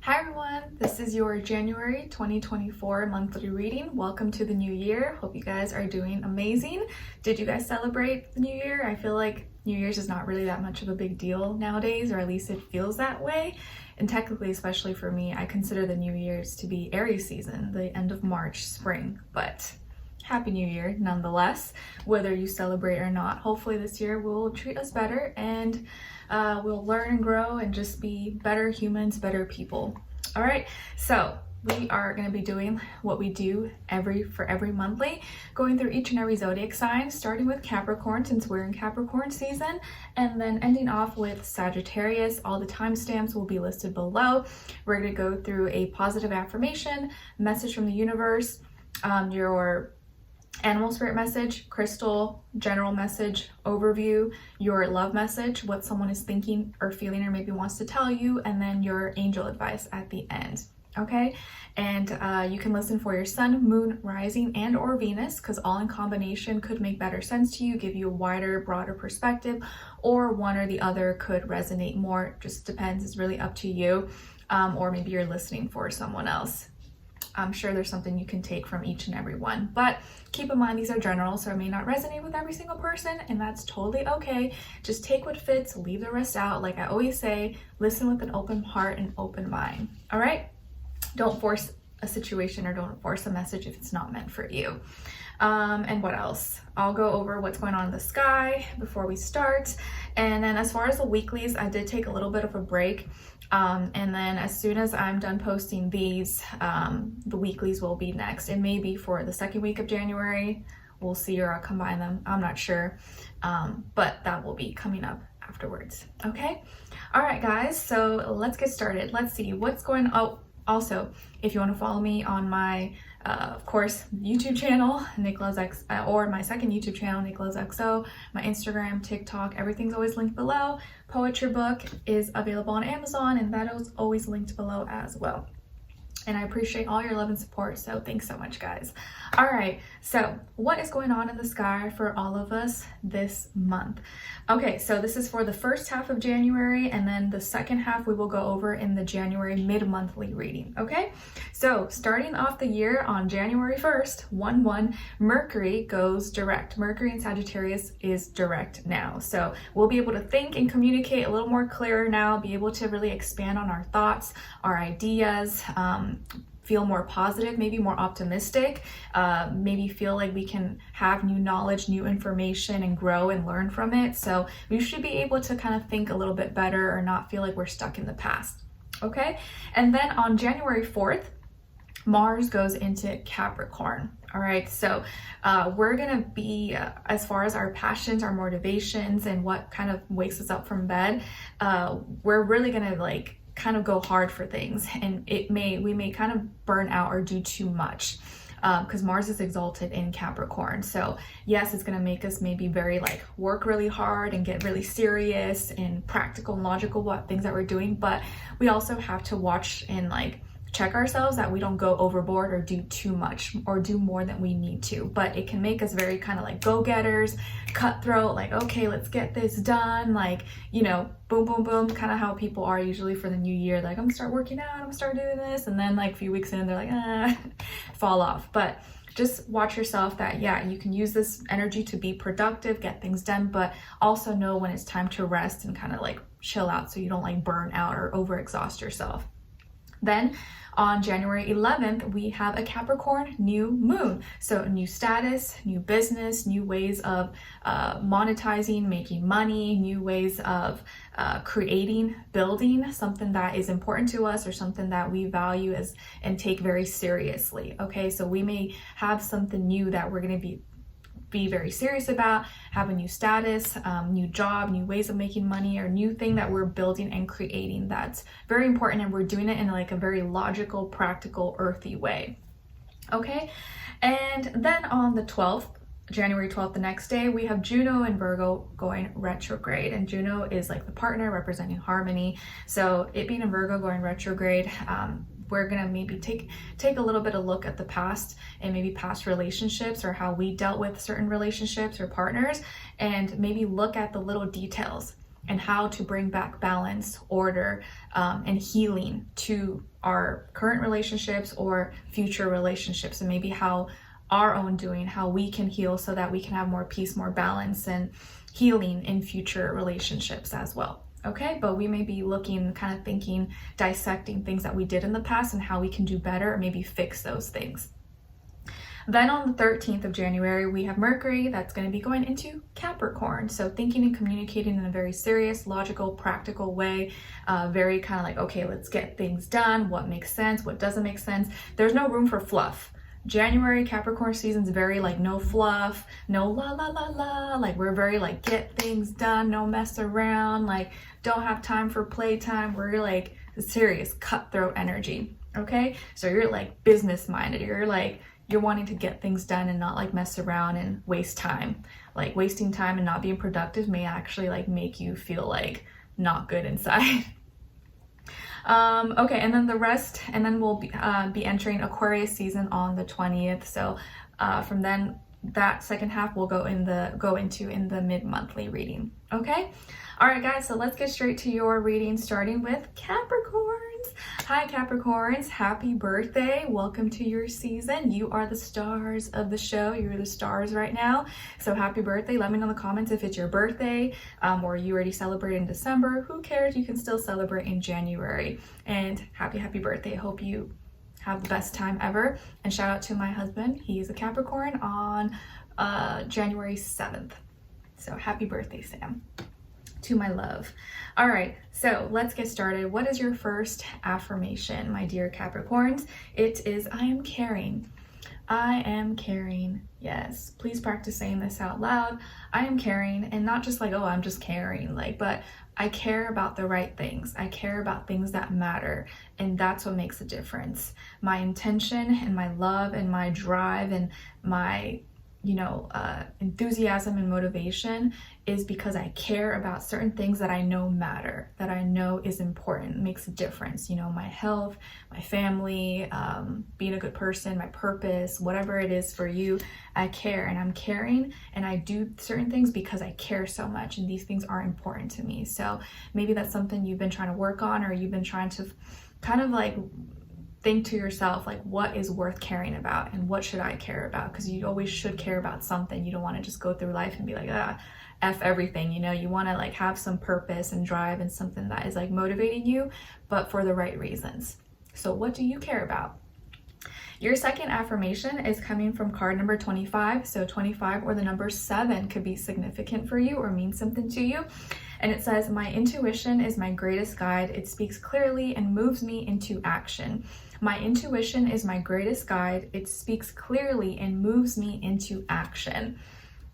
Hi everyone, this is your January 2024 monthly reading. Welcome to the new year. Hope you guys are doing amazing. Did you guys celebrate the new year? I feel like New Year's is not really that much of a big deal nowadays, or at least it feels that way. And technically, especially for me, I consider the New Year's to be Aries season, the end of March, spring. But Happy New Year nonetheless, whether you celebrate or not. Hopefully this year will treat us better and we'll learn and grow and just be better humans, better people. All right, so we are going to be doing what we do for every monthly, going through each and every zodiac sign, starting with Capricorn since we're in Capricorn season, and then ending off with Sagittarius. All the timestamps will be listed below. We're going to go through a positive affirmation, message from the universe, your animal spirit message, crystal, general message, overview, your love message, what someone is thinking or feeling or maybe wants to tell you, and then your angel advice at the end. Okay, and you can listen for your sun, moon, rising, and or Venus, because all in combination could make better sense to you, give you a wider, broader perspective, or one or the other could resonate more. Just depends. It's really up to you, or maybe you're listening for someone else. I'm sure there's something you can take from each and every one, but keep in mind these are general, so it may not resonate with every single person, and that's totally okay. Just take what fits, leave the rest out. Like I always say, listen with an open heart and open mind. All right, don't force a situation or don't force a message if it's not meant for you. And what else? I'll go over what's going on in the sky before we start. And then as far as the weeklies, I did take a little bit of a break. And then as soon as I'm done posting these, the weeklies will be next. It may be for the second week of January. We'll see, or I'll combine them. I'm not sure. But that will be coming up afterwards. Okay. All right, guys. So let's get started. Let's see what's going on. Oh, also, if you want to follow me on my, of course, YouTube channel, Nicloves X, or my second YouTube channel, Nicloves XO, my Instagram, TikTok, everything's always linked below. Poetry book is available on Amazon, and that is always linked below as well. And I appreciate all your love and support, so thanks so much, guys. All right, so what is going on in the sky for all of us this month? Okay, so this is for the first half of January, and then the second half we will go over in the January mid-monthly reading, okay? So starting off the year on January 1st, 1/1, Mercury goes direct. Mercury in Sagittarius is direct now. So we'll be able to think and communicate a little more clearer now, be able to really expand on our thoughts, our ideas, feel more positive, maybe more optimistic, maybe feel like we can have new knowledge, new information, and grow and learn from it. So we should be able to kind of think a little bit better or not feel like we're stuck in the past. Okay, and then on January 4th, Mars goes into Capricorn. All right, so we're gonna be, as far as our passions, our motivations, and what kind of wakes us up from bed, we're really gonna kind of go hard for things, and we may kind of burn out or do too much, because Mars is exalted in Capricorn. So yes, it's going to make us maybe very work really hard and get really serious and practical and logical what things that we're doing, but we also have to watch and check ourselves that we don't go overboard or do too much or do more than we need to. But it can make us very kind of go-getters, cutthroat, okay, let's get this done, boom, boom, boom, kind of how people are usually for the new year. I'm gonna start working out, I'm gonna start doing this, and then a few weeks in, they're fall off. But just watch yourself that, yeah, you can use this energy to be productive, get things done, but also know when it's time to rest and kind of chill out so you don't burn out or overexhaust yourself. Then on January 11th, we have a Capricorn new moon. So new status, new business, new ways of monetizing, making money, new ways of creating, building something that is important to us or something that we value and take very seriously. Okay, so we may have something new that we're going to be very serious about, have a new status, new job, new ways of making money, or new thing that we're building and creating that's very important, and we're doing it in a very logical, practical, earthy way. Okay, and then on the 12th, January 12th, the next day, we have Juno and Virgo going retrograde, and Juno is the partner representing harmony. So it being in Virgo going retrograde, we're gonna maybe take a little bit of look at the past and maybe past relationships or how we dealt with certain relationships or partners, and maybe look at the little details and how to bring back balance, order, and healing to our current relationships or future relationships, and maybe how our own doing, how we can heal so that we can have more peace, more balance, and healing in future relationships as well. Okay, but we may be looking, kind of thinking, dissecting things that we did in the past and how we can do better or maybe fix those things. Then on the 13th of January, we have Mercury that's going to be going into Capricorn. So thinking and communicating in a very serious, logical, practical way, very kind of like, okay, let's get things done. What makes sense? What doesn't make sense? There's no room for fluff. January Capricorn season's very like no fluff, no la la la la, like we're very like get things done, no mess around, like don't have time for playtime. We're like serious cutthroat energy. Okay, so you're like business minded, you're wanting to get things done and not like mess around and waste time. Like wasting time and not being productive may actually like make you feel like not good inside. Okay, and then the rest, and then we'll be entering Aquarius season on the 20th. So from then, that second half we'll go into in the mid-monthly reading. Okay, all right, guys. So let's get straight to your reading, starting with Capricorns. Hi, Capricorns. Happy birthday! Welcome to your season. You are the stars of the show. You're the stars right now. So happy birthday! Let me know in the comments if it's your birthday, or you already celebrated in December. Who cares? You can still celebrate in January. And happy birthday! I hope you have the best time ever. And shout out to my husband. He's a Capricorn on January 7th. So happy birthday, Sam. To my love. All right, so let's get started. What is your first affirmation, my dear Capricorns? It is, I am caring. I am caring. Yes, please practice saying this out loud. I am caring, and not just like, oh, I'm just caring, like, but I care about the right things. I care about things that matter, and that's what makes a difference. My intention and my love and my drive and my enthusiasm and motivation is because I care about certain things that I know matter, that I know is important, makes a difference. My health, my family, being a good person, my purpose, whatever it is for you, I care, and I'm caring, and I do certain things because I care so much, and these things are important to me. So maybe that's something you've been trying to work on, or you've been trying to kind of like think to yourself, like, what is worth caring about and what should I care about? Because you always should care about something. You don't want to just go through life and be like, F everything, you want to like have some purpose and drive and something that is like motivating you, but for the right reasons. So what do you care about? Your second affirmation is coming from card number 25. So 25 or the number 7 could be significant for you or mean something to you. And it says, my intuition is my greatest guide. It speaks clearly and moves me into action. My intuition is my greatest guide. It speaks clearly and moves me into action.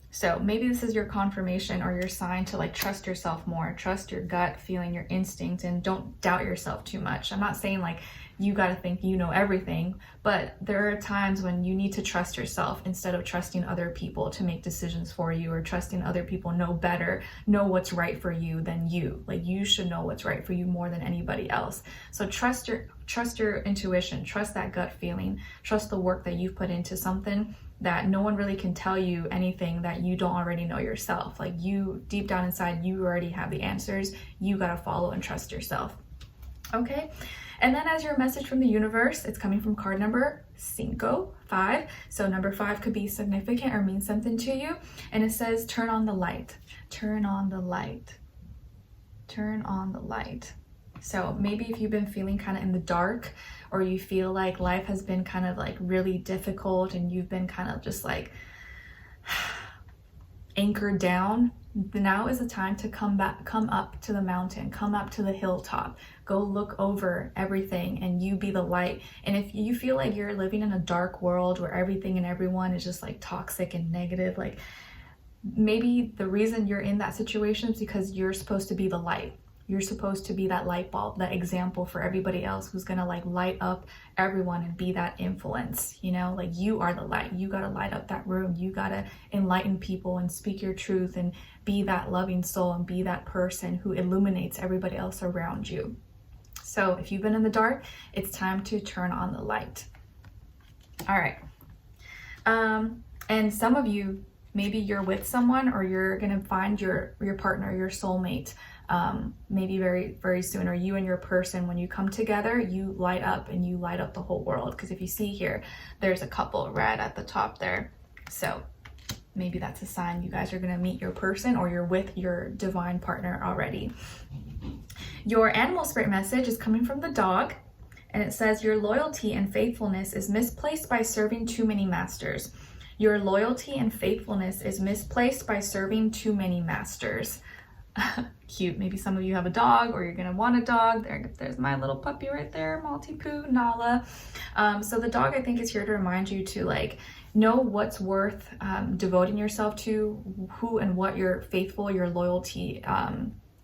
So maybe this is your confirmation or your sign to like trust yourself more, trust your gut feeling, your instinct, and don't doubt yourself too much. I'm not saying like you got to think you know everything, but there are times when you need to trust yourself instead of trusting other people to make decisions for you, or trusting other people know better, know what's right for you than you. Like, you should know what's right for you more than anybody else. So trust your intuition, trust that gut feeling, trust the work that you've put into something that no one really can tell you anything that you don't already know yourself. Like, you deep down inside, you already have the answers. You got to follow and trust yourself. Okay. And then as your message from the universe, it's coming from card number 5. So number 5 could be significant or mean something to you. And it says, turn on the light, turn on the light, turn on the light. So maybe if you've been feeling kind of in the dark, or you feel like life has been kind of like really difficult and you've been kind of just like anchored down, now is the time to come up to the mountain, come up to the hilltop, go look over everything and you be the light. And if you feel like you're living in a dark world where everything and everyone is just like toxic and negative, like maybe the reason you're in that situation is because you're supposed to be the light. You're supposed to be that light bulb, that example for everybody else who's gonna like light up everyone and be that influence, like you are the light. You gotta light up that room. You gotta enlighten people and speak your truth and be that loving soul and be that person who illuminates everybody else around you. So if you've been in the dark, it's time to turn on the light. All right. And some of you, maybe you're with someone, or you're gonna find your partner, your soulmate. maybe very, very soon, or you and your person, when you come together, you light up and you light up the whole world. Because if you see here, there's a couple red at the top there. So maybe that's a sign you guys are going to meet your person, or you're with your divine partner already. Your animal spirit message is coming from the dog, and it says, your loyalty and faithfulness is misplaced by serving too many masters. Your loyalty and faithfulness is misplaced by serving too many masters. Cute. Maybe some of you have a dog, or you're gonna want a dog. There's my little puppy right there, Maltipoo, Nala. So the dog, I think, is here to remind you to like know what's worth devoting yourself to, who and what your loyalty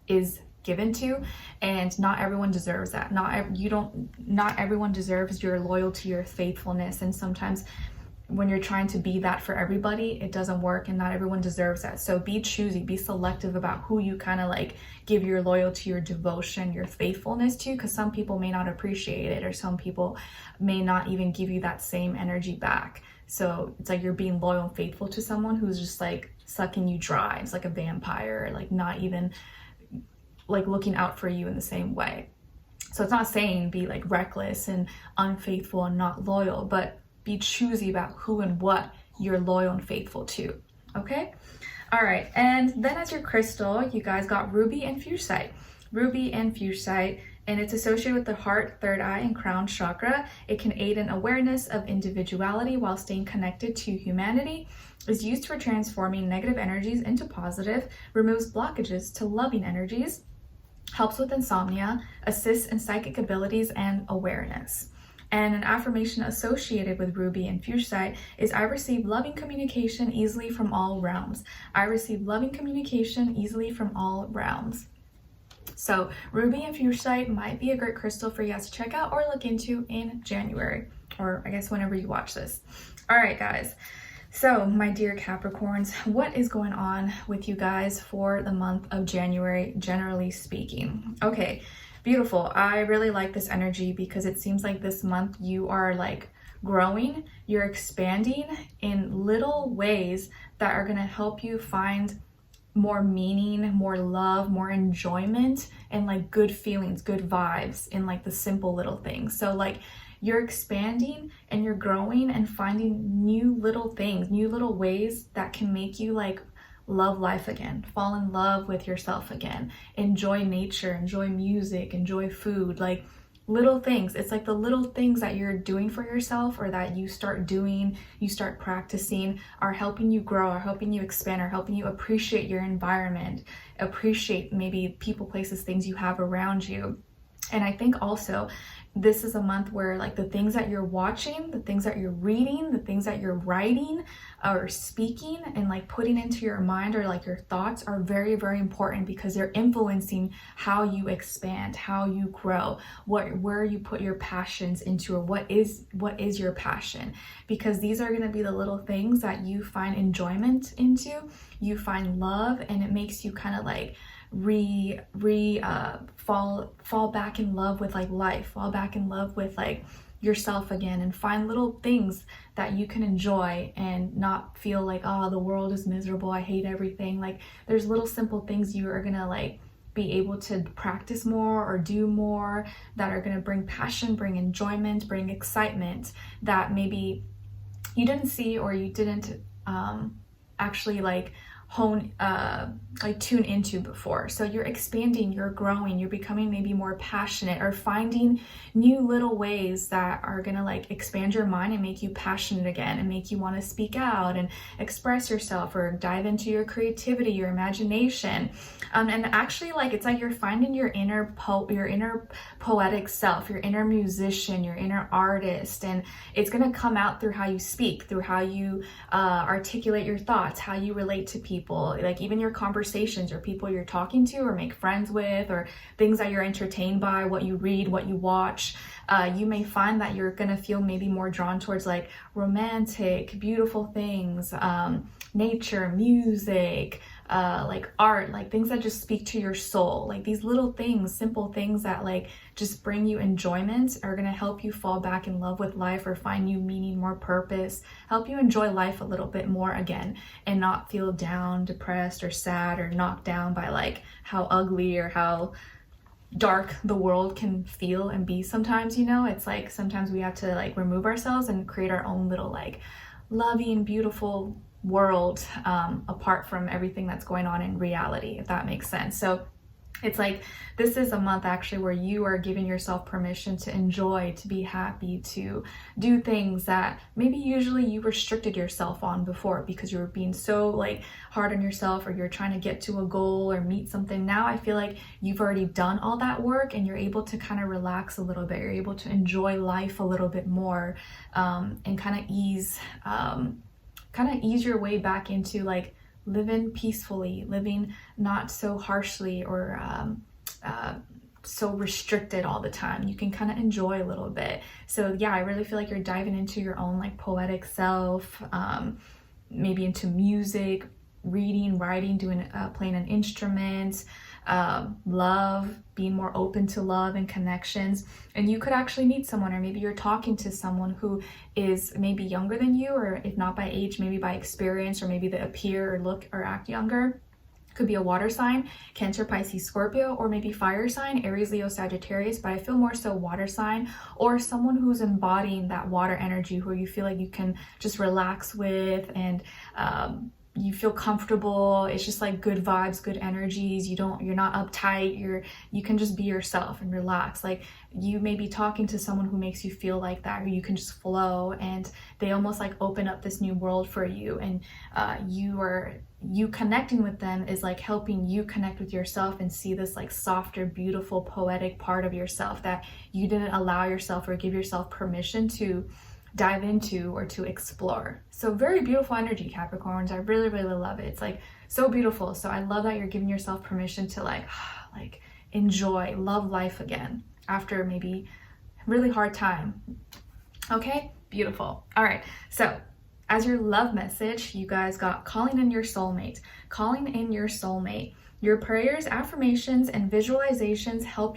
is given to, and not everyone deserves that. Not everyone deserves your loyalty, your faithfulness, and sometimes when you're trying to be that for everybody, it doesn't work, and not everyone deserves that. So be choosy, be selective about who you kind of like give your loyalty, your devotion, your faithfulness to, because some people may not appreciate it, or some people may not even give you that same energy back. So it's like you're being loyal and faithful to someone who's just like sucking you dry. It's like a vampire, like not even like looking out for you in the same way. So it's not saying be like reckless and unfaithful and not loyal, but be choosy about who and what you're loyal and faithful to. Okay? All right. And then as your crystal, you guys got ruby and fuchsite. Ruby and fuchsite, and it's associated with the heart, third eye, and crown chakra. It can aid in awareness of individuality while staying connected to humanity. Is used for transforming negative energies into positive, removes blockages to loving energies, helps with insomnia, assists in psychic abilities and awareness. And an affirmation associated with ruby and fuchsite is, I receive loving communication easily from all realms. I receive loving communication easily from all realms. So ruby and fuchsite might be a great crystal for you guys to check out or look into in January, or I guess whenever you watch this. All right, guys. So my dear Capricorns, what is going on with you guys for the month of January, generally speaking? Okay, beautiful. I really like this energy because it seems like this month you are like growing, you're expanding in little ways that are going to help you find more meaning, more love, more enjoyment, and like good feelings, good vibes in like the simple little things. So like you're expanding and you're growing and finding new little things, new little ways that can make you like love life again, fall in love with yourself again, enjoy nature, enjoy music, enjoy food, like little things. It's like the little things that you're doing for yourself, or that you start doing, you start practicing, are helping you grow, are helping you expand, are helping you appreciate your environment, appreciate maybe people, places, things you have around you. And I think also this is a month where like the things that you're watching, the things that you're reading, the things that you're writing or speaking and like putting into your mind, or like your thoughts, are very, very important, because they're influencing how you expand, how you grow, where you put your passions into, or what is your passion. Because these are going to be the little things that you find enjoyment into, you find love, and it makes you kind of like fall back in love with like life, fall back in love with like yourself again, and find little things that you can enjoy and not feel like, oh, the world is miserable, I hate everything. Like there's little simple things you are gonna like be able to practice more or do more, that are gonna bring passion, bring enjoyment, bring excitement, that maybe you didn't see, or you didn't actually like tune into before. So you're expanding, you're growing, you're becoming maybe more passionate, or finding new little ways that are gonna like expand your mind and make you passionate again, and make you want to speak out and express yourself, or dive into your creativity, your imagination. And actually like it's like you're finding your inner poetic self, your inner musician, your inner artist, and it's gonna come out through how you speak, through how you articulate your thoughts, how you relate to people, like even your conversations, or people you're talking to or make friends with, or things that you're entertained by, what you read, what you watch. You may find that you're gonna feel maybe more drawn towards like romantic, beautiful things, nature, music, like art, like things that just speak to your soul. Like these little things, simple things that like just bring you enjoyment are gonna help you fall back in love with life or find new meaning, more purpose, help you enjoy life a little bit more again and not feel down, depressed, or sad, or knocked down by like how ugly or how dark the world can feel and be sometimes. You know, it's like sometimes we have to like remove ourselves and create our own little like loving, beautiful world apart from everything that's going on in reality, if that makes sense. So it's like this is a month actually where you are giving yourself permission to enjoy, to be happy, to do things that maybe usually you restricted yourself on before because you were being so like hard on yourself, or you're trying to get to a goal or meet something. Now I feel like you've already done all that work and you're able to kind of relax a little bit. You're able to enjoy life a little bit more and kind of ease your way back into like living peacefully, living not so harshly or so restricted all the time. You can kind of enjoy a little bit. So yeah, I really feel like you're diving into your own like poetic self, maybe into music, reading, writing, doing playing an instrument, love, being more open to love and connections. And you could actually meet someone, or maybe you're talking to someone who is maybe younger than you, or if not by age, maybe by experience, or maybe they appear or look or act younger. Could be a water sign, Cancer, Pisces, Scorpio, or maybe fire sign, Aries, Leo, Sagittarius, but I feel more so water sign, or someone who's embodying that water energy, who you feel like you can just relax with and you feel comfortable. It's just like good vibes, good energies. You're not uptight. You can just be yourself and relax. Like you may be talking to someone who makes you feel like that, or you can just flow, and they almost like open up this new world for you. And you connecting with them is like helping you connect with yourself and see this like softer, beautiful, poetic part of yourself that you didn't allow yourself or give yourself permission to dive into or to explore. So very beautiful energy, Capricorns. I really, really love it. It's like so beautiful. So I love that you're giving yourself permission to like enjoy, love life again after maybe a really hard time. Okay, beautiful. All right, so as your love message, you guys got calling in your soulmate. Calling in your soulmate. Your prayers, affirmations, and visualizations help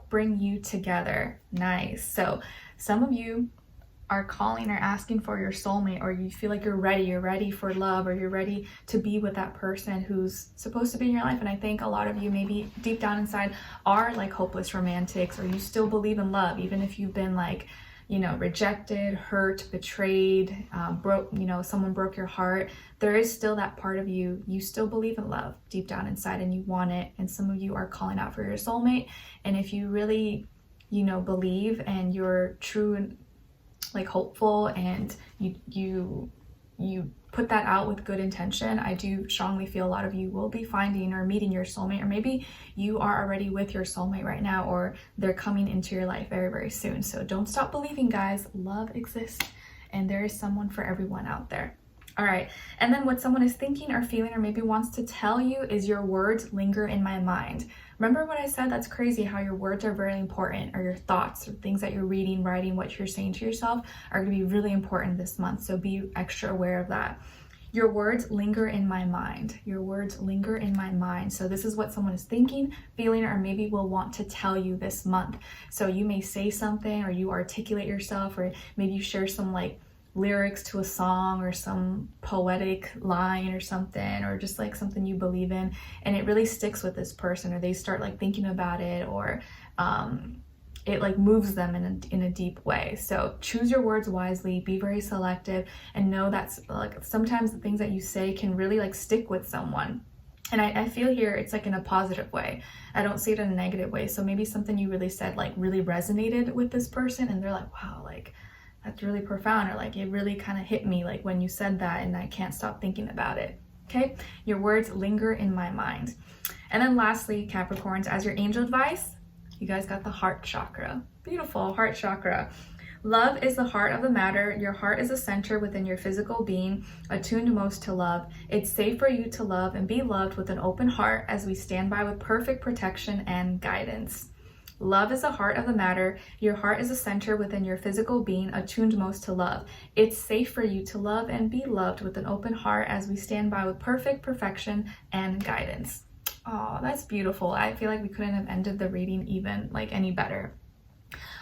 bring you together. Nice. So some of you are calling or asking for your soulmate, or you feel like you're ready for love, or you're ready to be with that person who's supposed to be in your life. And I think a lot of you maybe deep down inside are like hopeless romantics, or you still believe in love, even if you've been like, you know, rejected, hurt, betrayed, someone broke your heart. There is still that part of you. You still believe in love deep down inside, and you want it. And some of you are calling out for your soulmate. And if you really, believe, and you're true and like hopeful, and you put that out with good intention, I do strongly feel a lot of you will be finding or meeting your soulmate, or maybe you are already with your soulmate right now, or they're coming into your life very, very soon. So don't stop believing, guys. Love exists, and there is someone for everyone out there. All right, and then what someone is thinking or feeling or maybe wants to tell you is your words linger in my mind. Remember what I said? That's crazy how your words are very important, or your thoughts, or things that you're reading, writing, what you're saying to yourself are going to be really important this month. So be extra aware of that. Your words linger in my mind. Your words linger in my mind. So this is what someone is thinking, feeling, or maybe will want to tell you this month. So you may say something, or you articulate yourself, or maybe you share some like lyrics to a song, or some poetic line or something, or just like something you believe in, and it really sticks with this person, or they start like thinking about it, or it like moves them in a deep way. So choose your words wisely, be very selective, and know that's like sometimes the things that you say can really like stick with someone. And I feel here it's like in a positive way. I don't see it in a negative way. So maybe something you really said like really resonated with this person, and they're like, wow, like that's really profound, or like it really kind of hit me like when you said that, and I can't stop thinking about it. Okay, your words linger in my mind. And then lastly, Capricorns, as your angel advice, you guys got the heart chakra. Beautiful, heart chakra. Love is the heart of the matter. Your heart is a center within your physical being, attuned most to love. It's safe for you to love and be loved with an open heart as we stand by with perfect protection and guidance. Love is the heart of the matter. Your heart is a center within your physical being, attuned most to love. It's safe for you to love and be loved with an open heart as we stand by with perfect perfection and guidance. Oh, that's beautiful. I feel like we couldn't have ended the reading even like any better.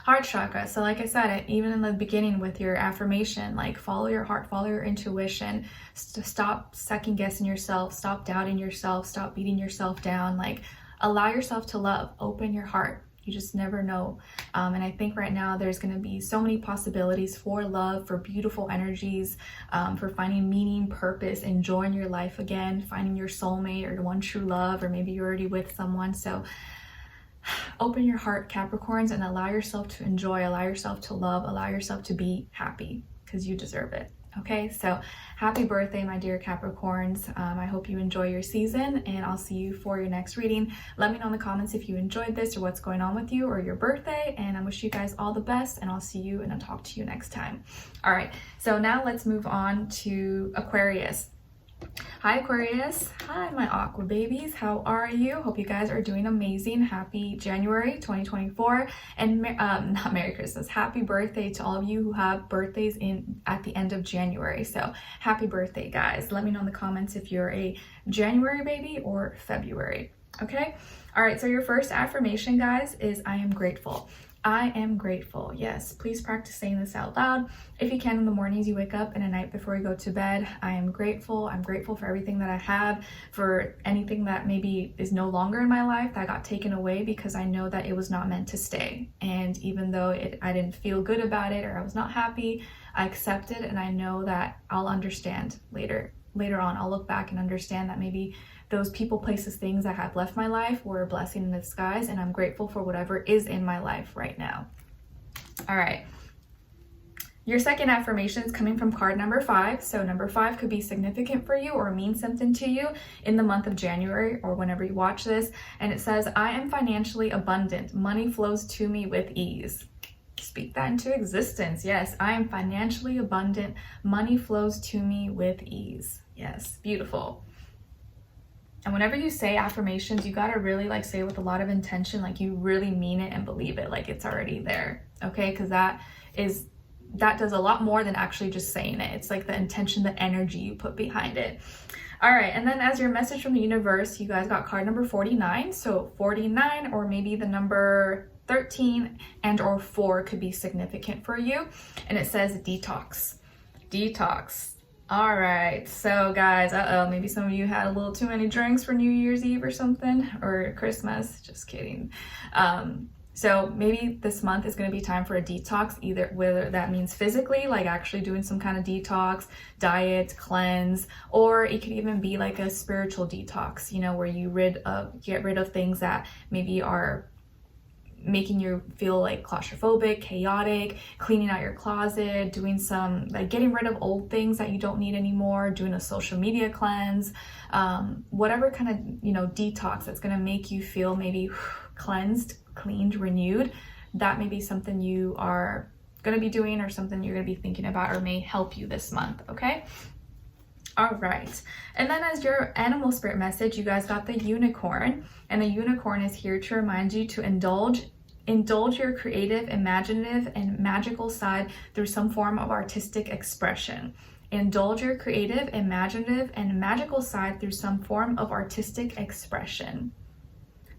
Heart chakra. So like I said, even in the beginning with your affirmation, like follow your heart, follow your intuition, stop second guessing yourself, stop doubting yourself, stop beating yourself down, like allow yourself to love, open your heart. You just never know. And I think right now there's going to be so many possibilities for love, for beautiful energies, for finding meaning, purpose, enjoying your life again, finding your soulmate or one true love, or maybe you're already with someone. So open your heart, Capricorns, and allow yourself to enjoy, allow yourself to love, allow yourself to be happy because you deserve it. Okay, so happy birthday, my dear Capricorns. I hope you enjoy your season, and I'll see you for your next reading. Let me know in the comments if you enjoyed this or what's going on with you or your birthday, and I wish you guys all the best, and I'll see you and I'll talk to you next time. All right, so now let's move on to Aquarius. Hi Aquarius. Hi my aqua babies. How are you? Hope you guys are doing amazing. Happy January 2024, and not Merry Christmas. Happy birthday to all of you who have birthdays at the end of January. So happy birthday, guys. Let me know in the comments if you're a January baby or February. Okay? All right, so your first affirmation, guys, is I am grateful. I am grateful. Yes, please practice saying this out loud. If you can, in the mornings you wake up and at night before you go to bed, I am grateful. I'm grateful for everything that I have, for anything that maybe is no longer in my life that got taken away because I know that it was not meant to stay. And even though I didn't feel good about it or I was not happy, I accept it, and I know that I'll understand later on. I'll look back and understand that maybe those people, places, things that have left my life were a blessing in disguise, and I'm grateful for whatever is in my life right now. All right. Your second affirmation is coming from card number 5. So number 5 could be significant for you or mean something to you in the month of January or whenever you watch this. And it says, I am financially abundant. Money flows to me with ease. Speak that into existence. Yes, I am financially abundant. Money flows to me with ease. Yes, beautiful. And whenever you say affirmations, you gotta really like say it with a lot of intention, like you really mean it and believe it, like it's already there, okay? Because that does a lot more than actually just saying it. It's like the intention, the energy you put behind it. All right, and then as your message from the universe, you guys got card number 49. So 49, or maybe the number 13 and or 4 could be significant for you. And it says detox. Detox. All right, so guys, maybe some of you had a little too many drinks for New Year's Eve or something, or Christmas, just kidding. So maybe this month is going to be time for a detox, either whether that means physically, like actually doing some kind of detox, diet, cleanse, or it could even be like a spiritual detox, you know, where you get rid of things that maybe are making you feel like claustrophobic, chaotic, cleaning out your closet, doing some like getting rid of old things that you don't need anymore, doing a social media cleanse, whatever kind of, you know, detox that's going to make you feel maybe cleansed, cleaned, renewed. That may be something you are going to be doing or something you're going to be thinking about or may help you this month. Okay. All right, and then as your animal spirit message, you guys got the unicorn, and the unicorn is here to remind you to indulge your creative, imaginative, and magical side through some form of artistic expression. Indulge your creative, imaginative, and magical side through some form of artistic expression.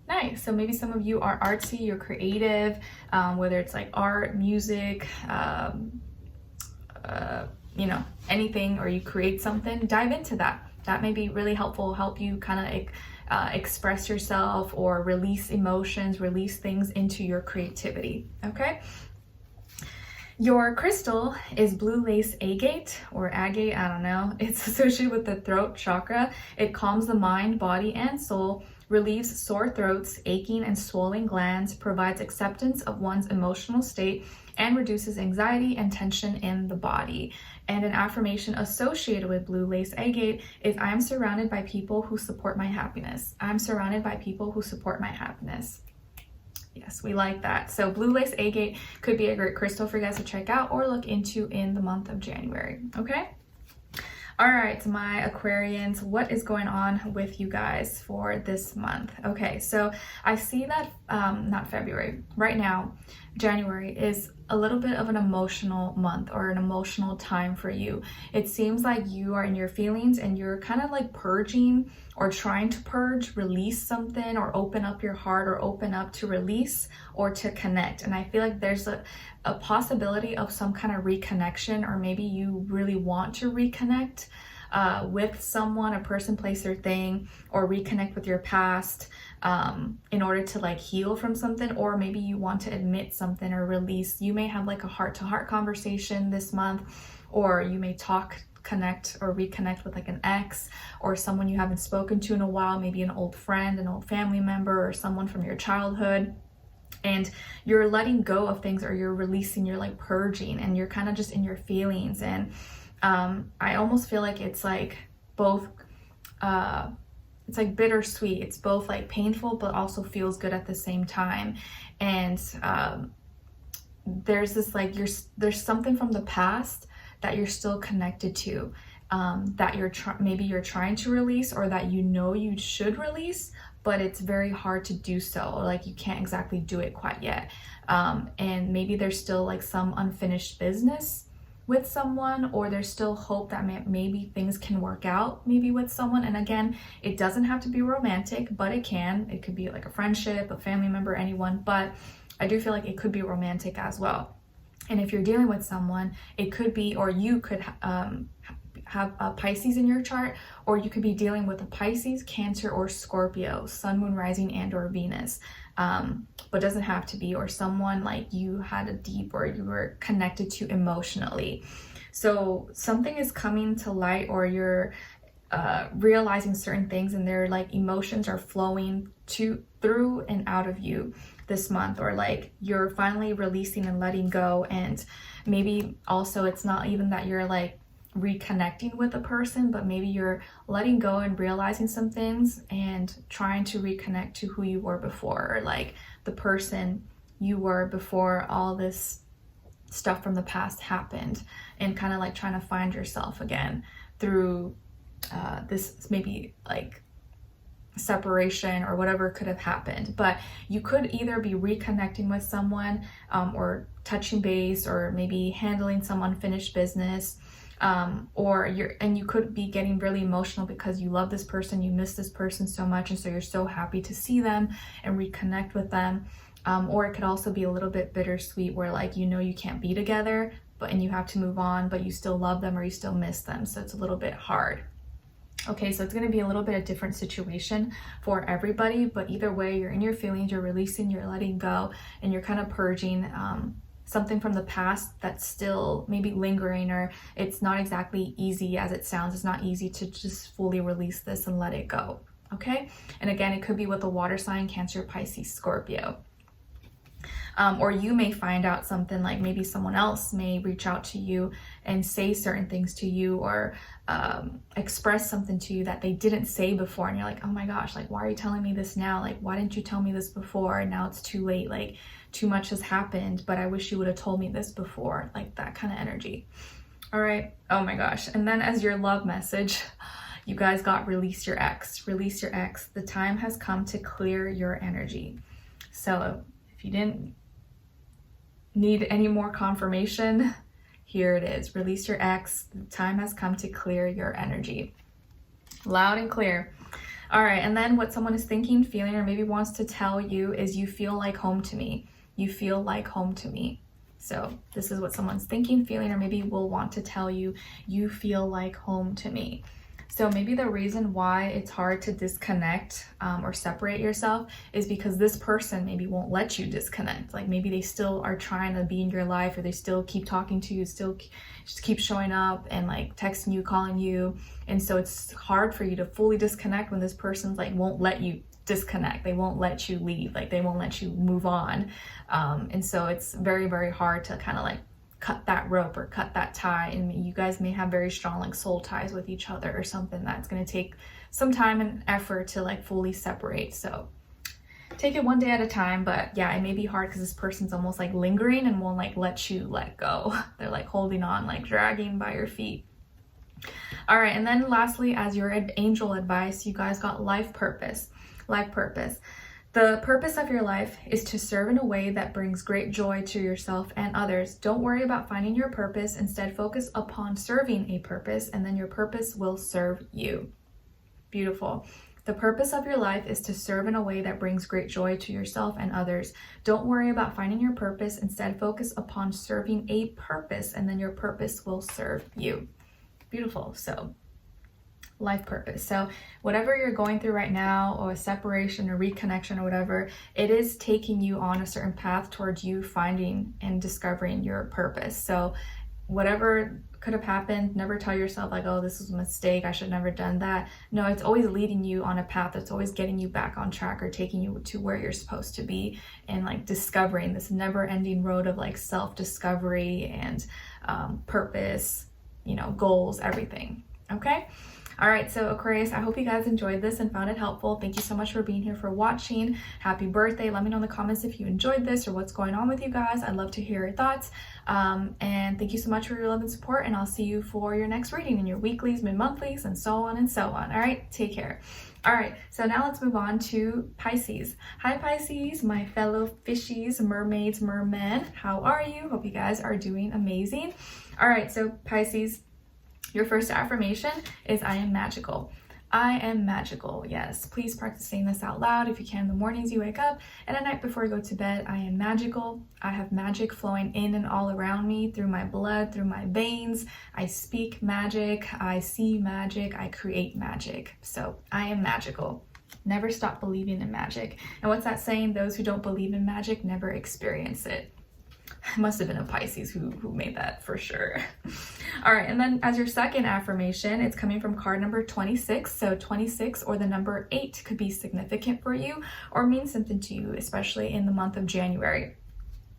Nice. So maybe some of you are artsy, you're creative, whether it's like art, music, you know, anything, or you create something, dive into that. That may be really helpful, help you kind of express yourself or release emotions, release things into your creativity, okay? Your crystal is blue lace agate or agate, I don't know. It's associated with the throat chakra. It calms the mind, body, and soul, relieves sore throats, aching and swollen glands, provides acceptance of one's emotional state, and reduces anxiety and tension in the body. And an affirmation associated with blue lace agate is, I am surrounded by people who support my happiness. I'm surrounded by people who support my happiness. Yes, we like that. So blue lace agate could be a great crystal for you guys to check out or look into in the month of January, okay? All right, my Aquarians, what is going on with you guys for this month? Okay, so I see that, not February, right now, January is a little bit of an emotional month or an emotional time for you. It seems like you are in your feelings and you're kind of like purging or trying to purge, release something, or open up your heart, or open up to release or to connect. And I feel like there's a possibility of some kind of reconnection, or maybe you really want to reconnect with someone, a person, place, or thing, or reconnect with your past in order to like heal from something, or maybe you want to admit something or release. You may have like a heart-to-heart conversation this month, or you may connect or reconnect with like an ex or someone you haven't spoken to in a while, maybe an old friend, an old family member, or someone from your childhood. And you're letting go of things, or you're releasing, you're like purging, and you're kind of just in your feelings. And I almost feel like it's like both, it's like bittersweet. It's both like painful, but also feels good at the same time. And there's this like, there's something from the past that you're still connected to, that maybe you're trying to release, or that you should release, but it's very hard to do so. Like you can't exactly do it quite yet. And maybe there's still like some unfinished business with someone, or there's still hope that maybe things can work out maybe with someone. And again, it doesn't have to be romantic, but it could be like a friendship, a family member, anyone, but I do feel like it could be romantic as well. And if you're dealing with someone, it could be, or you could have a Pisces in your chart, or you could be dealing with a Pisces, Cancer, or Scorpio, Sun, Moon, Rising, and or Venus, but doesn't have to be, or someone like you had a deep, or you were connected to emotionally. So something is coming to light, or you're realizing certain things, and their like emotions are flowing through and out of you this month, or like you're finally releasing and letting go. And maybe also it's not even that you're like reconnecting with a person, but maybe you're letting go and realizing some things and trying to reconnect to who you were before, or like the person you were before all this stuff from the past happened, and kind of like trying to find yourself again through this maybe like separation or whatever could have happened. But you could either be reconnecting with someone, or touching base, or maybe handling some unfinished business, or you could be getting really emotional because you love this person, you miss this person so much, and so you're so happy to see them and reconnect with them. Or it could also be a little bit bittersweet, where like you can't be together, and you have to move on, but you still love them, or you still miss them, so it's a little bit hard. Okay, so it's going to be a little bit of different situation for everybody, but either way, you're in your feelings, you're releasing, you're letting go, and you're kind of purging something from the past that's still maybe lingering, or it's not exactly easy as it sounds. It's not easy to just fully release this and let it go. Okay, and again, it could be with a water sign, Cancer, Pisces, Scorpio. Or you may find out something, like maybe someone else may reach out to you and say certain things to you, or express something to you that they didn't say before, and you're like, oh my gosh, like why are you telling me this now? Like why didn't you tell me this before? And now it's too late, like too much has happened, but I wish you would have told me this before, like that kind of energy. All right, oh my gosh. And then as your love message, you guys got release your ex. Release your ex. The time has come to clear your energy. So if you didn't need any more confirmation, here it is. Release your ex. The time has come to clear your energy. Loud and clear. All right, and then what someone is thinking, feeling, or maybe wants to tell you is, you feel like home to me. You feel like home to me. So this is what someone's thinking, feeling, or maybe will want to tell you, you feel like home to me. So maybe the reason why it's hard to disconnect or separate yourself is because this person maybe won't let you disconnect. Like maybe they still are trying to be in your life, or they still keep talking to you, still just keep showing up and like texting you, calling you. And so it's hard for you to fully disconnect when this person's like won't let you disconnect. They won't let you leave, like they won't let you move on. And so it's very, very hard to kind of like cut that rope or cut that tie, and you guys may have very strong like soul ties with each other, or something that's going to take some time and effort to like fully separate. So take it one day at a time. But yeah, it may be hard because this person's almost like lingering and won't like let you let go. They're like holding on, like dragging by your feet. All right, and then lastly, as your angel advice, you guys got life purpose. Life purpose. The purpose of your life is to serve in a way that brings great joy to yourself and others. Don't worry about finding your purpose. Instead, focus upon serving a purpose, and then your purpose will serve you. Beautiful. The purpose of your life is to serve in a way that brings great joy to yourself and others. Don't worry about finding your purpose. Instead, focus upon serving a purpose, and then your purpose will serve you. Beautiful. So life purpose. So whatever you're going through right now, or a separation or reconnection or whatever, it is taking you on a certain path towards you finding and discovering your purpose. So whatever could have happened, never tell yourself like, oh, this was a mistake, I should never done that. No, it's always leading you on a path that's always getting you back on track, or taking you to where you're supposed to be, and like discovering this never ending road of like self-discovery and purpose, you know, goals, everything. Okay. All right, so Aquarius, I hope you guys enjoyed this and found it helpful. Thank you so much for being here, for watching. Happy birthday. Let me know in the comments if you enjoyed this or what's going on with you guys. I'd love to hear your thoughts. And thank you so much for your love and support, and I'll see you for your next reading in your weeklies, mid-monthlies, and so on and so on. All right, take care. All right, so now let's move on to Pisces. Hi Pisces, my fellow fishies, mermaids, mermen. How are you? Hope you guys are doing amazing. All right, so Pisces, your first affirmation is I am magical. I am magical. Yes, please practice saying this out loud if you can in the mornings you wake up, and at night before you go to bed. I am magical. I have magic flowing in and all around me, through my blood, through my veins. I speak magic. I see magic. I create magic. So I am magical. Never stop believing in magic. And what's that saying? Those who don't believe in magic never experience it. Must have been a Pisces who made that for sure. All right, and then as your second affirmation, it's coming from card number 26. So 26 or the number 8 could be significant for you or mean something to you, especially in the month of January.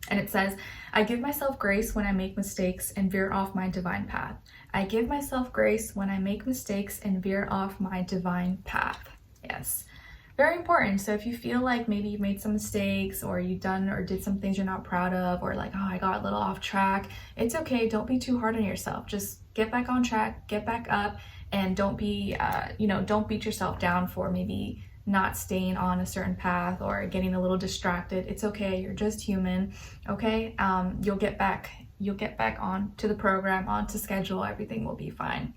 And it says, I give myself grace when I make mistakes and veer off my divine path. I give myself grace when I make mistakes and veer off my divine path. Yes. Very important. So if you feel like maybe you've made some mistakes, or you've done or did some things you're not proud of, or like, oh, I got a little off track, it's okay. Don't be too hard on yourself. Just get back on track, get back up, and don't be, don't beat yourself down for maybe not staying on a certain path or getting a little distracted. It's okay. You're just human. Okay. You'll get back on to the program, onto schedule. Everything will be fine.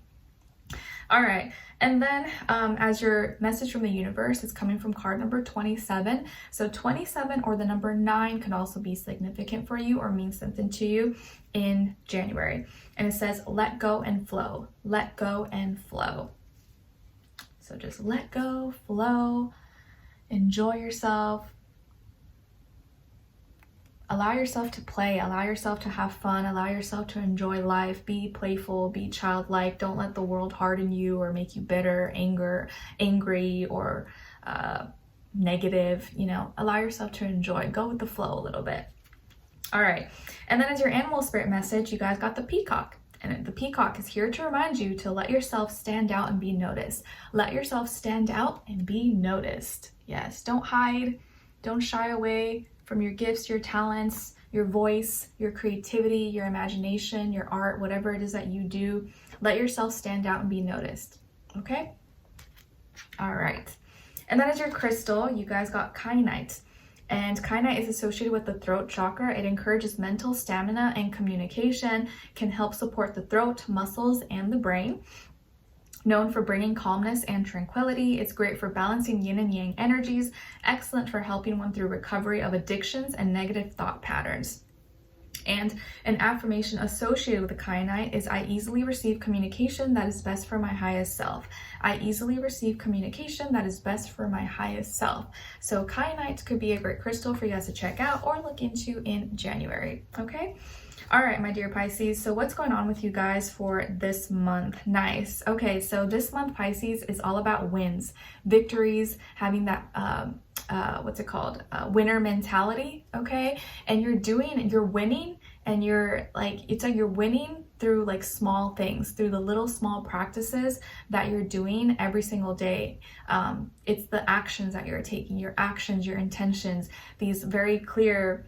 All right, and then as your message from the universe, it's coming from card number 27. So 27 or the number 9 can also be significant for you or mean something to you in January. And it says, let go and flow. Let go and flow. So just let go, flow, enjoy yourself. Allow yourself to play, allow yourself to have fun, allow yourself to enjoy life, be playful, be childlike. Don't let the world harden you or make you bitter, angry, or negative. Allow yourself to enjoy. Go with the flow a little bit. All right. And then as your animal spirit message, you guys got the peacock. And the peacock is here to remind you to let yourself stand out and be noticed. Let yourself stand out and be noticed. Yes, don't hide, don't shy away from your gifts, your talents, your voice, your creativity, your imagination, your art, whatever it is that you do. Let yourself stand out and be noticed. Okay? All right. And then as your crystal, you guys got kyanite. And kyanite is associated with the throat chakra. It encourages mental stamina and communication, can help support the throat, muscles, and the brain. Known for bringing calmness and tranquility, it's great for balancing yin and yang energies, excellent for helping one through recovery of addictions and negative thought patterns. And an affirmation associated with the kyanite is, I easily receive communication that is best for my highest self. I easily receive communication that is best for my highest self. So kyanite could be a great crystal for you guys to check out or look into in January. Okay? All right, my dear Pisces, so what's going on with you guys for this month? Nice. Okay, so this month, Pisces, is all about wins, victories, having that, winner mentality, okay? And you're winning, and it's like you're winning through like small things, through the little small practices that you're doing every single day. It's the actions that you're taking, your actions, your intentions, these very clear,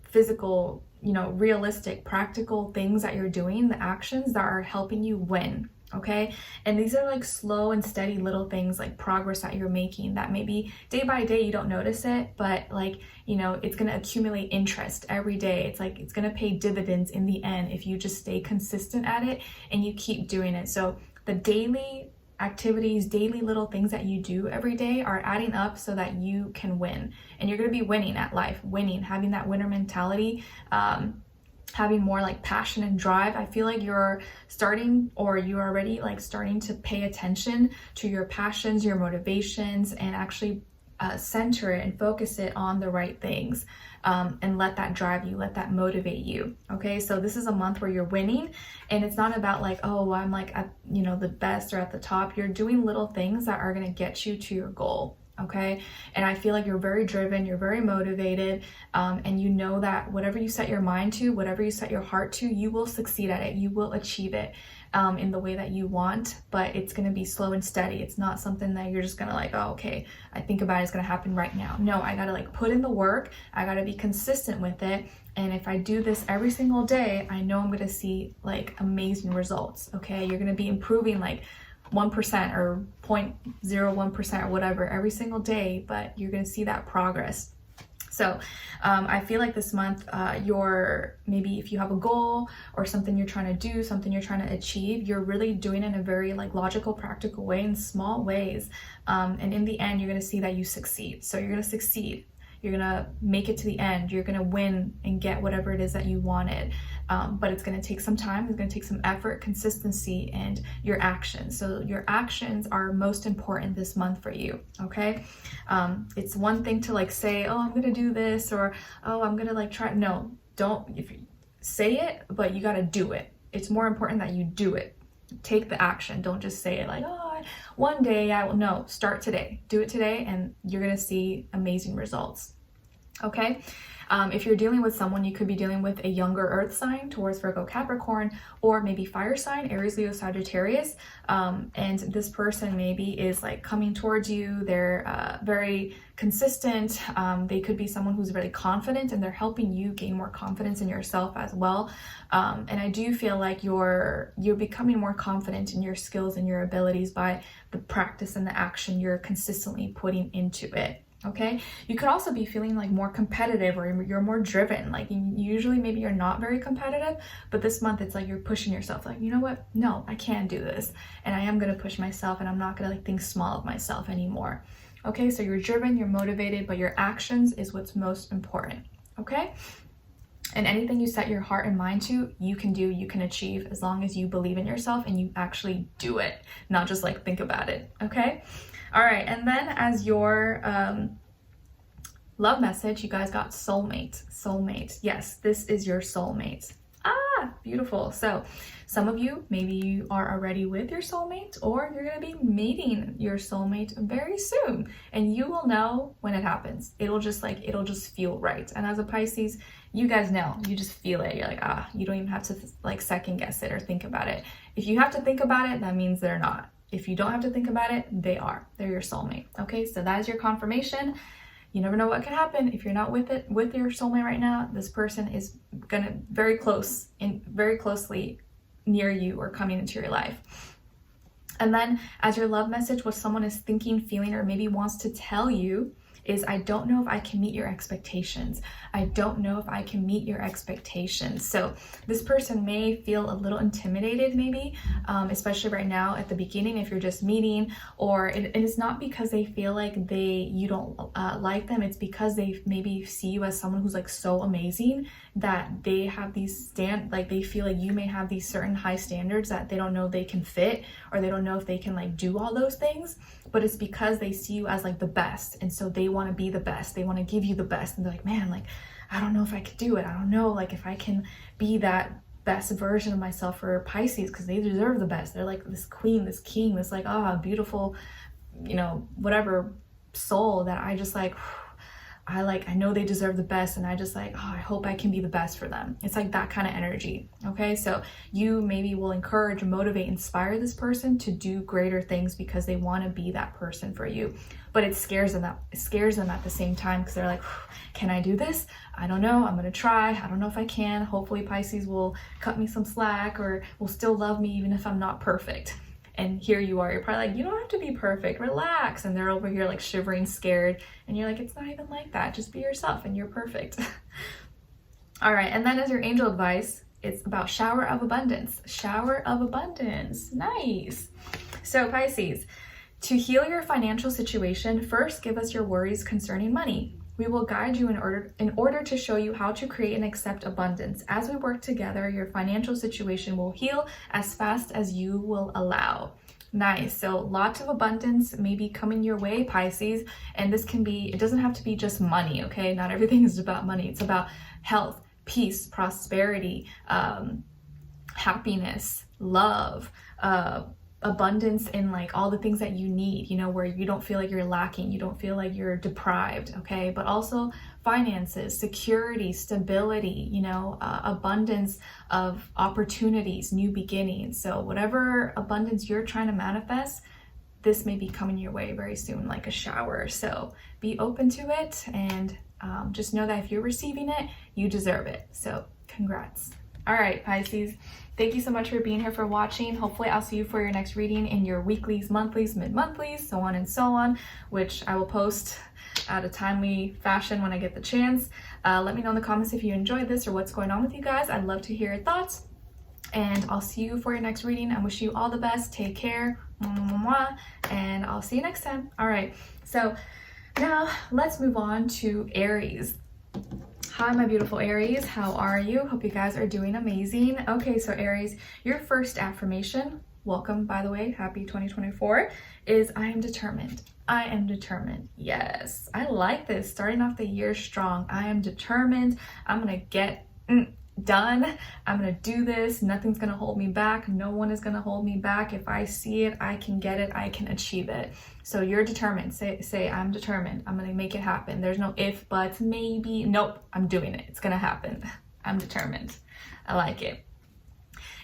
physical, realistic, practical things that you're doing, the actions that are helping you win. Okay, and these are like slow and steady little things, like progress that you're making, that maybe day by day you don't notice it, but like, you know, it's going to accumulate interest every day. It's like it's going to pay dividends in the end if you just stay consistent at it and you keep doing it. So the daily activities, daily little things that you do every day are adding up so that you can win, and you're going to be winning at life, winning, having that winner mentality, having more like passion and drive. I feel like you're starting, or you're already like starting to pay attention to your passions, your motivations, and actually center it and focus it on the right things, and let that drive you, let that motivate you. Okay, so this is a month where you're winning, and it's not about like, oh, I'm like at, you know, the best or at the top. You're doing little things that are going to get you to your goal. Okay, and I feel like you're very driven, you're very motivated, and you know that whatever you set your mind to, whatever you set your heart to, you will succeed at it, you will achieve it in the way that you want. But it's going to be slow and steady. It's not something that you're just gonna like, oh, okay, I think about it, it's gonna happen right now. No, I gotta like put in the work, I gotta be consistent with it, and if I do this every single day, I know I'm gonna see like amazing results. Okay, you're gonna be improving like 1% or 0.01% or whatever every single day, but you're going to see that progress. So I feel like this month, maybe if you have a goal or something you're trying to do, something you're trying to achieve, you're really doing it in a very like logical, practical way, in small ways. And in the end, you're going to see that you succeed. So you're going to succeed. You're going to make it to the end. You're going to win and get whatever it is that you wanted. But it's going to take some time. It's going to take some effort, consistency, and your actions. So your actions are most important this month for you. Okay. It's one thing to like say, oh, I'm going to do this, or, oh, I'm going to like try. No, don't. If you say it, but you got to do it. It's more important that you do it. Take the action. Don't just say it like, oh, one day I will. No, start today. Do it today, and you're going to see amazing results. Okay. If you're dealing with someone, you could be dealing with a younger earth sign, Taurus, Virgo, Capricorn, or maybe fire sign, Aries, Leo, Sagittarius. And this person maybe is like coming towards you. They're very consistent. They could be someone who's really confident, and they're helping you gain more confidence in yourself as well. And I do feel like you're becoming more confident in your skills and your abilities by the practice and the action you're consistently putting into it. Okay, you could also be feeling like more competitive, or you're more driven. Like usually maybe you're not very competitive, but this month it's like you're pushing yourself, like, you know what, no, I can do this, and I am going to push myself, and I'm not going to like think small of myself anymore. Okay, so you're driven, you're motivated, but your actions is what's most important. Okay, and anything you set your heart and mind to, you can do, you can achieve, as long as you believe in yourself and you actually do it, not just like think about it. Okay. All right, and then as your love message, you guys got soulmate. Soulmate. Yes, this is your soulmate. Ah, beautiful. So some of you, maybe you are already with your soulmate, or you're going to be meeting your soulmate very soon, and you will know when it happens. It'll just feel right. And as a Pisces, you guys know, you just feel it. You're like, you don't even have to like second guess it or think about it. If you have to think about it, that means they're not. If you don't have to think about it, they are. They're your soulmate. Okay, so that is your confirmation. You never know what could happen. If you're not with your soulmate right now, this person is gonna very closely near you or coming into your life. And then as your love message, what someone is thinking, feeling, or maybe wants to tell you is, I don't know if I can meet your expectations. I don't know if I can meet your expectations. So this person may feel a little intimidated, maybe, especially right now at the beginning, if you're just meeting, or it is not because they feel like you don't like them. It's because they maybe see you as someone who's like so amazing that they have these they feel like you may have these certain high standards that they don't know they can fit, or they don't know if they can like do all those things. But it's because they see you as like the best, and so they want to be the best. They want to give you the best, and they're like, man, like, I don't know if I could do it. I don't know, like, if I can be that best version of myself for Pisces, because they deserve the best. They're like this queen, this king, this like, beautiful, whatever soul that I just like, I know they deserve the best, and I just like, oh, I hope I can be the best for them. It's like that kind of energy. Okay, so you maybe will encourage, motivate, inspire this person to do greater things because they want to be that person for you. But it scares them at the same time, because they're like, can I do this? I don't know. I'm gonna try. I don't know if I can. Hopefully Pisces will cut me some slack, or will still love me even if I'm not perfect. And here you are, you're probably like, you don't have to be perfect, relax. And they're over here like shivering, scared. And you're like, it's not even like that. Just be yourself and you're perfect. All right, and then as your angel advice, it's about shower of abundance. Shower of abundance, nice. So Pisces, to heal your financial situation, first give us your worries concerning money. We will guide you in order to show you how to create and accept abundance. As we work together, your financial situation will heal as fast as you will allow. Nice. So lots of abundance may be coming your way, Pisces. And this can be, it doesn't have to be just money, okay? Not everything is about money. It's about health, peace, prosperity, happiness, love, abundance in like all the things that you need, you know, where you don't feel like you're lacking, you don't feel like you're deprived, okay? But also finances, security, stability, you know, abundance of opportunities, new beginnings. So whatever abundance you're trying to manifest, this may be coming your way very soon, like a shower. So be open to it, and just know that if you're receiving it, you deserve it. So congrats. All right, Pisces, thank you so much for being here, for watching. Hopefully I'll see you for your next reading in your weeklies, monthlies, mid-monthlies, so on and so on, which I will post at a timely fashion when I get the chance. Let me know in the comments if you enjoyed this or what's going on with you guys. I'd love to hear your thoughts, and I'll see you for your next reading. I wish you all the best. Take care, and I'll see you next time. All right, so now let's move on to Aries. Hi, my beautiful Aries. How are you? Hope you guys are doing amazing. Okay, so Aries, your first affirmation, welcome, by the way, happy 2024, is I am determined. I am determined. Yes, I like this. Starting off the year strong. I am determined. I'm going to get done. I'm going to do this. Nothing's going to hold me back. No one is going to hold me back. If I see it, I can get it. I can achieve it. So you're determined. Say, I'm determined. I'm going to make it happen. There's no if, buts, maybe. Nope, I'm doing it. It's going to happen. I'm determined. I like it.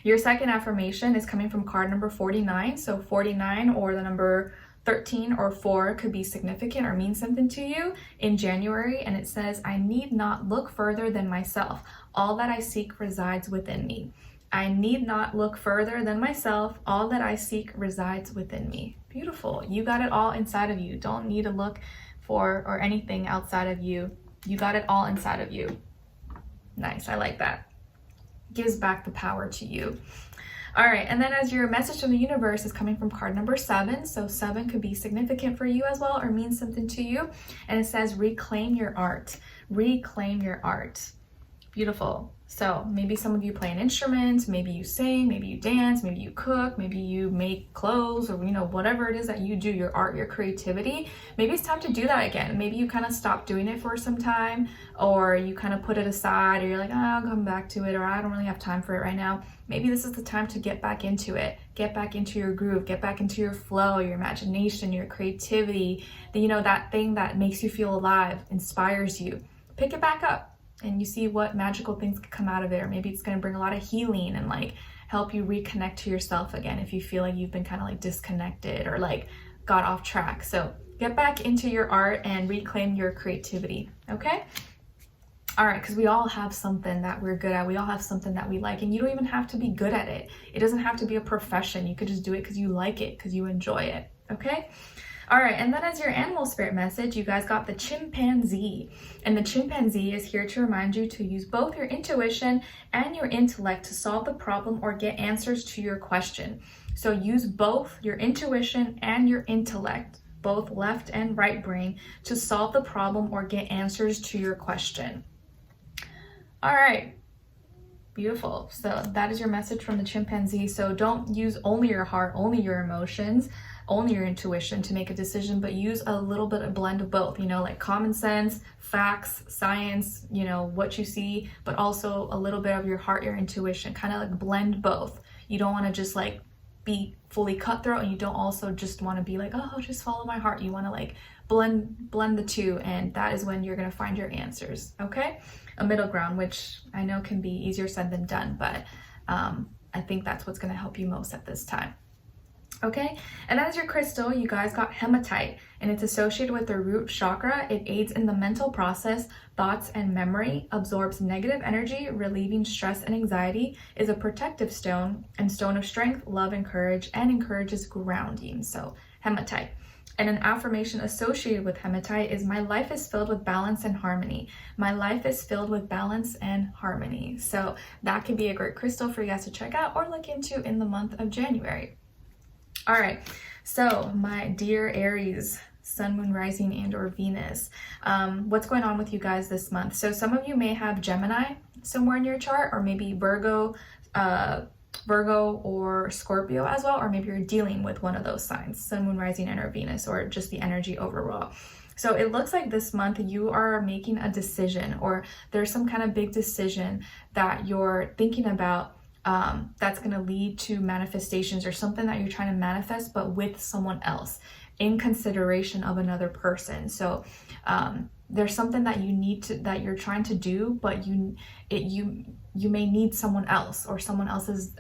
Your second affirmation is coming from card number 49. So 49, or the number 13 or 4, could be significant or mean something to you in January. And it says, I need not look further than myself. All that I seek resides within me. I need not look further than myself. All that I seek resides within me. Beautiful. You got it all inside of you. Don't need to look for or anything outside of you. You got it all inside of you. Nice. I like that. Gives back the power to you. All right, and then as your message from the universe is coming from card number 7. So 7 could be significant for you as well, or mean something to you. And it says, reclaim your art. Reclaim your art. Beautiful. So maybe some of you play an instrument, maybe you sing, maybe you dance, maybe you cook, maybe you make clothes, or, you know, whatever it is that you do, your art, your creativity. Maybe it's time to do that again. Maybe you kind of stopped doing it for some time, or you kind of put it aside, or you're like, oh, I'll come back to it, or I don't really have time for it right now. Maybe this is the time to get back into it, get back into your groove, get back into your flow, your imagination, your creativity, you know, that thing that makes you feel alive, inspires you. Pick it back up. And you see what magical things can come out of it. Or maybe it's going to bring a lot of healing and like help you reconnect to yourself again if you feel like you've been kind of like disconnected or like got off track. So get back into your art and reclaim your creativity. Okay? All right, because we all have something that we're good at. We all have something that we like, and you don't even have to be good at it. It doesn't have to be a profession. You could just do it because you like it, because you enjoy it. Okay? All right, and then as your animal spirit message, you guys got the chimpanzee. And the chimpanzee is here to remind you to use both your intuition and your intellect to solve the problem or get answers to your question. So use both your intuition and your intellect, both left and right brain, to solve the problem or get answers to your question. All right. Beautiful. So that is your message from the chimpanzee. So don't use only your heart, only your emotions, only your intuition to make a decision, but use a little bit of blend of both, you know, like common sense, facts, science, you know, what you see, but also a little bit of your heart, your intuition, kind of like blend both. You don't want to just like be fully cutthroat, and you don't also just want to be like, oh, just follow my heart. You want to like blend the two, and that is when you're going to find your answers. Okay, a middle ground, which I know can be easier said than done, but I think that's what's going to help you most at this time. Okay, and as your crystal, you guys got hematite, and it's associated with the root chakra. It aids in the mental process, thoughts, and memory, absorbs negative energy, relieving stress and anxiety, is a protective stone, and stone of strength, love, and courage, and encourages grounding. So hematite. And an affirmation associated with hematite is, my life is filled with balance and harmony. My life is filled with balance and harmony. So that can be a great crystal for you guys to check out or look into in the month of January. All right, so my dear Aries, Sun, Moon, Rising, and or Venus, what's going on with you guys this month? So some of you may have Gemini somewhere in your chart, or maybe Virgo or Scorpio as well, or maybe you're dealing with one of those signs, Sun, Moon, Rising, and or Venus, or just the energy overall. So it looks like this month you are making a decision, or there's some kind of big decision that you're thinking about that's going to lead to manifestations, or something that you're trying to manifest, but with someone else, in consideration of another person. So there's something that that you're trying to do, but you may need someone else, or someone else's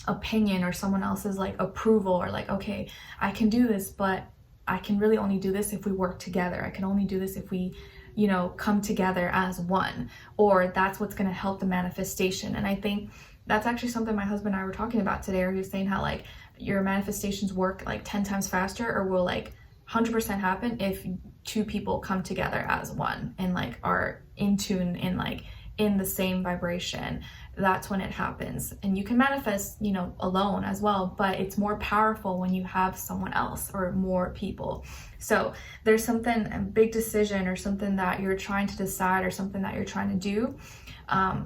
opinion, or someone else's like approval, or like, okay, I can do this, but I can really only do this if we work together. I can only do this if we, you know, come together as one, or that's what's going to help the manifestation. And I think that's actually something my husband and I were talking about today, where he was saying how like your manifestations work like 10 times faster, or will like 100% happen if two people come together as one and like are in tune and like in the same vibration. That's when it happens. And you can manifest, you know, alone as well, but it's more powerful when you have someone else or more people. So there's something, a big decision, or something that you're trying to decide, or something that you're trying to do,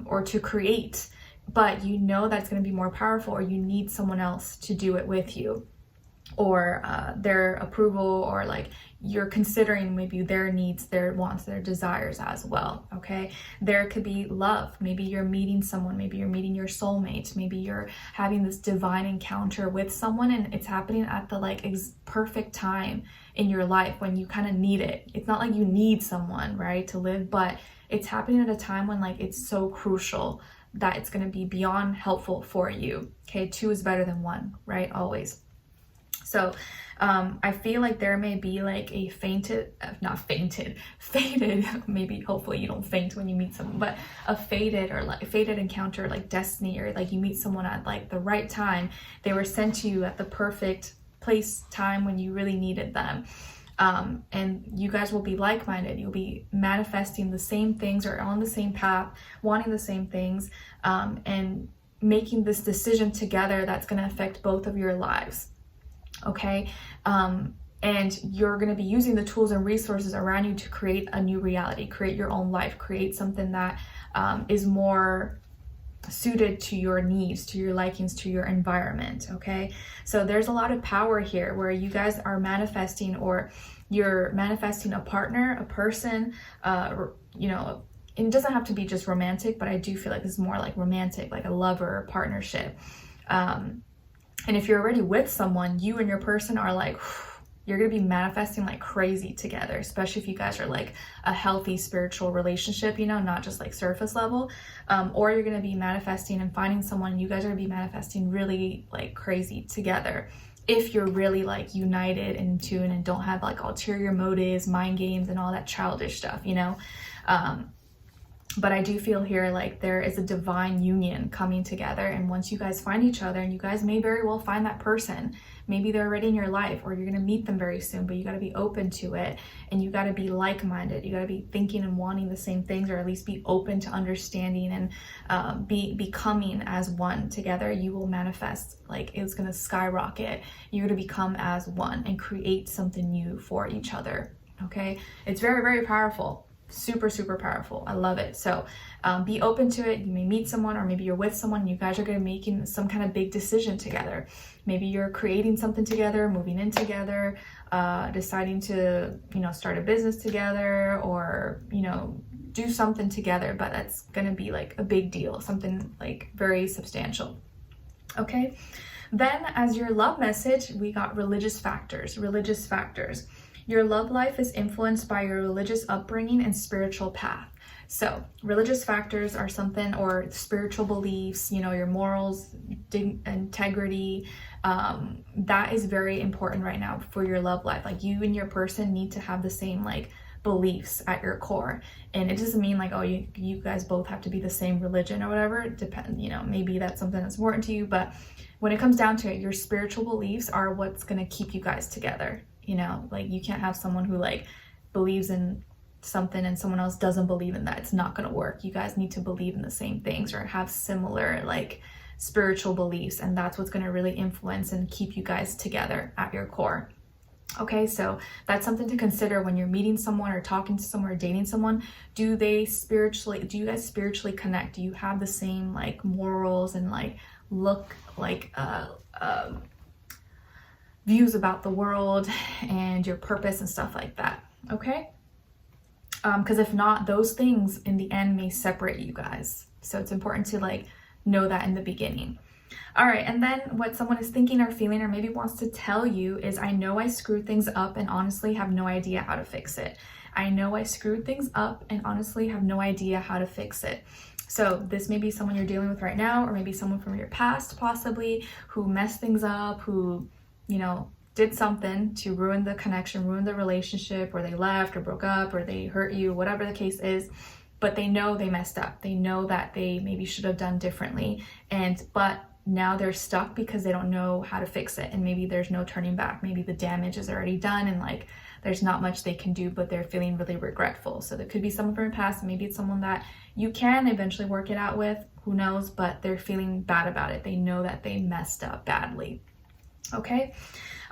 or to create, but you know that's going to be more powerful, or you need someone else to do it with you, or their approval, or like you're considering maybe their needs, their wants, their desires as well. Okay, there could be love. Maybe you're meeting someone, maybe you're meeting your soulmate, maybe you're having this divine encounter with someone, and it's happening at the like perfect time in your life when you kind of need it. It's not like you need someone, right, to live, but it's happening at a time when like it's so crucial that it's going to be beyond helpful for you. Okay, 2 is better than 1, right? Always. So I feel like there may be like a faded, maybe hopefully you don't faint when you meet someone, but a faded encounter, like destiny, or like you meet someone at like the right time. They were sent to you at the perfect place, time, when you really needed them. And you guys will be like-minded. You'll be manifesting the same things, or on the same path, wanting the same things, and making this decision together that's going to affect both of your lives. Okay, and you're going to be using the tools and resources around you to create a new reality, create your own life, create something that is more suited to your needs, to your likings, to your environment. Okay, so there's a lot of power here, where you guys are manifesting, or you're manifesting a partner, a person, you know, it doesn't have to be just romantic, but I do feel like this is more like romantic, like a lover, a partnership. And if you're already with someone, you and your person are like, you're going to be manifesting like crazy together, especially if you guys are like a healthy spiritual relationship, you know, not just like surface level. Or you're going to be manifesting and finding someone, you guys are going to be manifesting really like crazy together, if you're really like united and in tune, and don't have like ulterior motives, mind games, and all that childish stuff, you know. But I do feel here like there is a divine union coming together, and once you guys find each other, and you guys may very well find that person, maybe they're already in your life, or you're going to meet them very soon, but you got to be open to it, and you got to be like-minded. You got to be thinking and wanting the same things, or at least be open to understanding, and be becoming as one together. You will manifest, like it's going to skyrocket. You're going to become as one and create something new for each other. Okay, it's very, very powerful. Super, super powerful. I love it. So be open to it. You may meet someone, or maybe you're with someone, and you guys are going to be making some kind of big decision together. Maybe you're creating something together, moving in together, deciding to, you know, start a business together, or, you know, do something together, but that's going to be like a big deal, something like very substantial. Okay. Then as your love message, we got religious factors. Your love life is influenced by your religious upbringing and spiritual path. So religious factors are something, or spiritual beliefs, you know, your morals, integrity, that is very important right now for your love life. Like, you and your person need to have the same like beliefs at your core. And it doesn't mean like, oh, you guys both have to be the same religion or whatever. It depends, you know, maybe that's something that's important to you, but when it comes down to it, your spiritual beliefs are what's going to keep you guys together. You know, like, you can't have someone who like believes in something and someone else doesn't believe in that. It's not going to work. You guys need to believe in the same things or have similar like spiritual beliefs, and that's what's going to really influence and keep you guys together at your core. Okay, so that's something to consider when you're meeting someone or talking to someone or dating someone. Do you guys spiritually connect? Do you have the same like morals and like views about the world and your purpose and stuff like that? Okay, because if not, those things in the end may separate you guys. So it's important to like know that in the beginning. All right, and then what someone is thinking or feeling or maybe wants to tell you is, I know I screwed things up and honestly have no idea how to fix it. I know I screwed things up and honestly have no idea how to fix it. So this may be someone you're dealing with right now, or maybe someone from your past possibly, who messed things up, who, you know, did something to ruin the connection, ruin the relationship, or they left or broke up or they hurt you, whatever the case is. But they know they messed up. They know that they maybe should have done differently, but now they're stuck because they don't know how to fix it. And maybe there's no turning back. Maybe the damage is already done and like there's not much they can do, but they're feeling really regretful. So there could be someone from your past. Maybe it's someone that you can eventually work it out with, who knows, but they're feeling bad about it. They know that they messed up badly. Okay.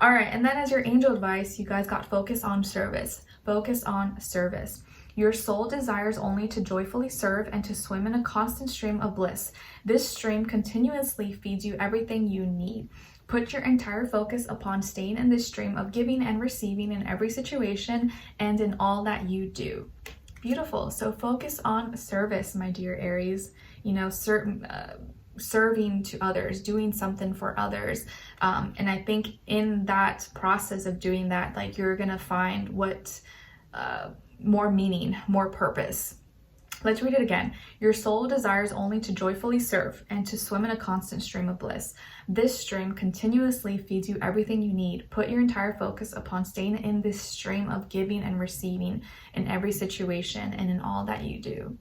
All right. And then as your angel advice, you guys got focus on service. Focus on service. Your soul desires only to joyfully serve and to swim in a constant stream of bliss. This stream continuously feeds you everything you need. Put your entire focus upon staying in this stream of giving and receiving in every situation and in all that you do. Beautiful. So focus on service, my dear Aries. You know, serving to others, doing something for others. And I think in that process of doing that, like, you're gonna find what more meaning, more purpose. Let's read it again. Your soul desires only to joyfully serve and to swim in a constant stream of bliss. This stream continuously feeds you everything you need. Put your entire focus upon staying in this stream of giving and receiving in every situation and in all that you do,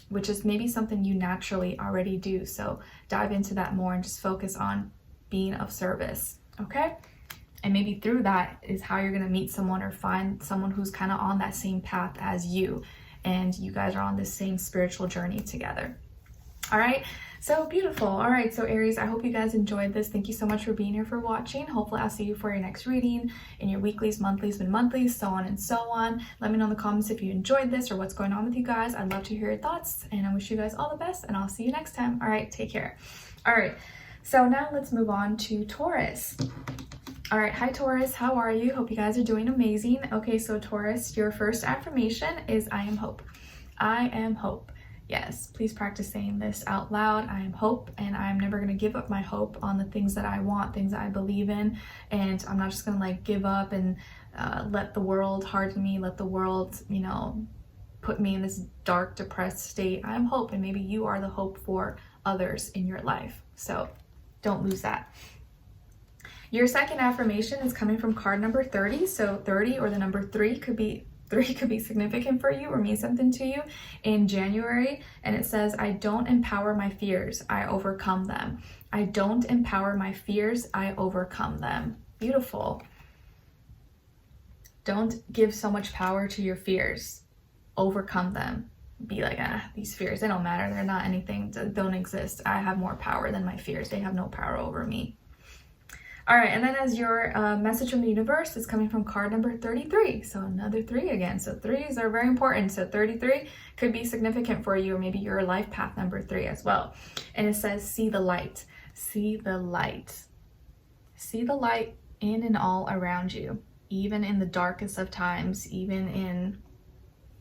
which is maybe something you naturally already do. So dive into that more and just focus on being of service. Okay? And maybe through that is how you're going to meet someone or find someone who's kind of on that same path as you, and you guys are on this same spiritual journey together. All right, so beautiful. All right, so Aries, I hope you guys enjoyed this. Thank you so much for being here, for watching. Hopefully I'll see you for your next reading, in your weeklies, monthlies, mid-monthlies, so on and so on. Let me know in the comments if you enjoyed this or what's going on with you guys. I'd love to hear your thoughts, and I wish you guys all the best, and I'll see you next time. All right, take care. All right, so now let's move on to Taurus. All right, hi Taurus, how are you? Hope you guys are doing amazing. Okay, so Taurus, your first affirmation is I am hope. I am hope. Yes, please practice saying this out loud. I am hope, and I'm never going to give up my hope on the things that I want, things that I believe in, and I'm not just going to like give up and let the world harden me, let the world, you know, put me in this dark, depressed state. I am hope, and maybe you are the hope for others in your life. So don't lose that. Your second affirmation is coming from card number 30. So 30 or the number 3 could be significant for you or mean something to you in January. And it says, I don't empower my fears, I overcome them. I don't empower my fears, I overcome them. Beautiful. Don't give so much power to your fears. Overcome them. Be like, these fears, they don't matter. They're not anything, they don't exist. I have more power than my fears. They have no power over me. All right, and then as your message from the universe is coming from card number 33. So another 3 again. So 3s are very important. So 33 could be significant for you, or maybe your life path number 3 as well. And it says, see the light. See the light. See the light in and all around you, even in the darkest of times, even in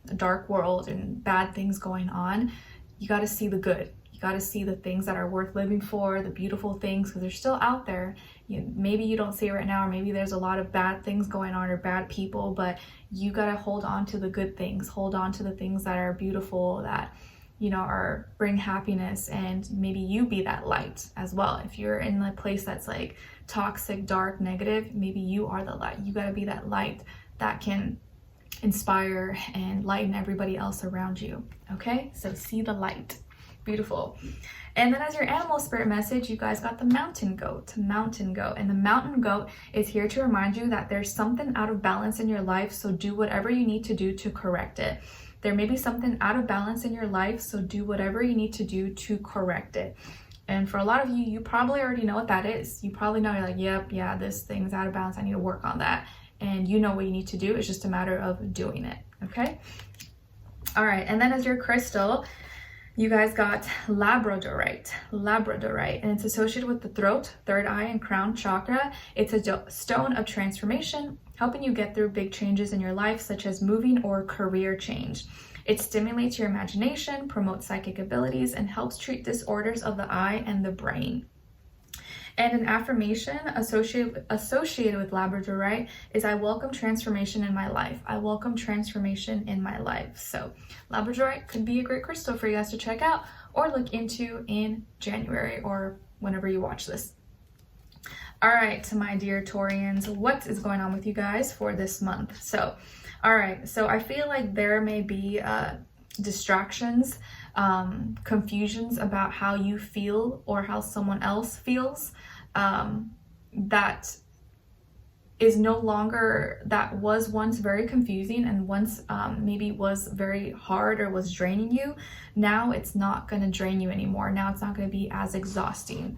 a dark world and bad things going on. You got to see the good. You got to see the things that are worth living for, the beautiful things, because they're still out there. Maybe you don't see it right now, or maybe there's a lot of bad things going on or bad people, but you got to hold on to the good things, hold on to the things that are beautiful, that are bring happiness, and maybe you be that light as well. If you're in a place that's like toxic, dark, negative, maybe you are the light. You got to be that light that can inspire and lighten everybody else around you. Okay, so see the light. Beautiful. And then as your animal spirit message, you guys got the mountain goat. And the mountain goat is here to remind you that there's something out of balance in your life, so do whatever you need to do to correct it. There may be something out of balance in your life, so do whatever you need to do to correct it. And for a lot of you, you probably already know what that is. You probably know, you're like, yep, yeah, this thing's out of balance. I need to work on that. And you know what you need to do. It's just a matter of doing it. Okay. All right. And then as your crystal, you guys got labradorite, and it's associated with the throat, third eye, and crown chakra. It's a stone of transformation, helping you get through big changes in your life, such as moving or career change. It stimulates your imagination, promotes psychic abilities, and helps treat disorders of the eye and the brain. And an affirmation associated with labradorite is, I welcome transformation in my life. I welcome transformation in my life. So labradorite could be a great crystal for you guys to check out or look into in January or whenever you watch this. All right, my dear Taurians, what is going on with you guys for this month? So, all right, so I feel like there may be distractions, confusions about how you feel or how someone else feels, that is no longer, that was once very confusing and once maybe was very hard or was draining you. Now it's not going to drain you anymore. Now it's not going to be as exhausting.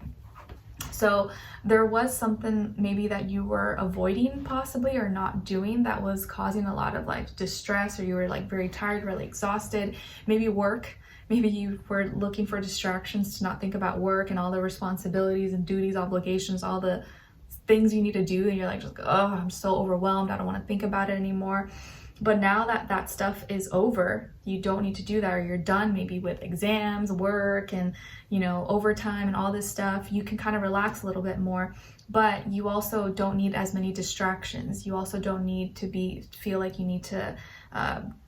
So there was something maybe that you were avoiding possibly or not doing that was causing a lot of like distress, or you were like very tired, really exhausted. Maybe work. Maybe you were looking for distractions to not think about work and all the responsibilities and duties, obligations, all the things you need to do. And you're like, oh, I'm so overwhelmed. I don't want to think about it anymore. But now that that stuff is over, you don't need to do that, or you're done maybe with exams, work, and overtime and all this stuff. You can kind of relax a little bit more, but you also don't need as many distractions. You also don't need to feel like you need to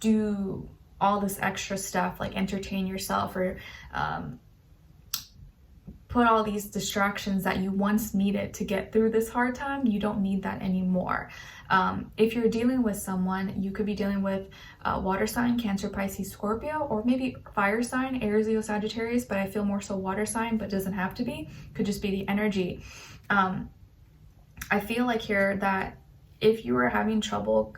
do all this extra stuff, like entertain yourself or put all these distractions that you once needed to get through this hard time. You don't need that anymore. If you're dealing with someone, you could be dealing with water sign, Cancer, Pisces, Scorpio, or maybe fire sign, Aries, Leo, Sagittarius, but I feel more so water sign, but doesn't have to be. Could just be the energy. I feel like here that if you are having trouble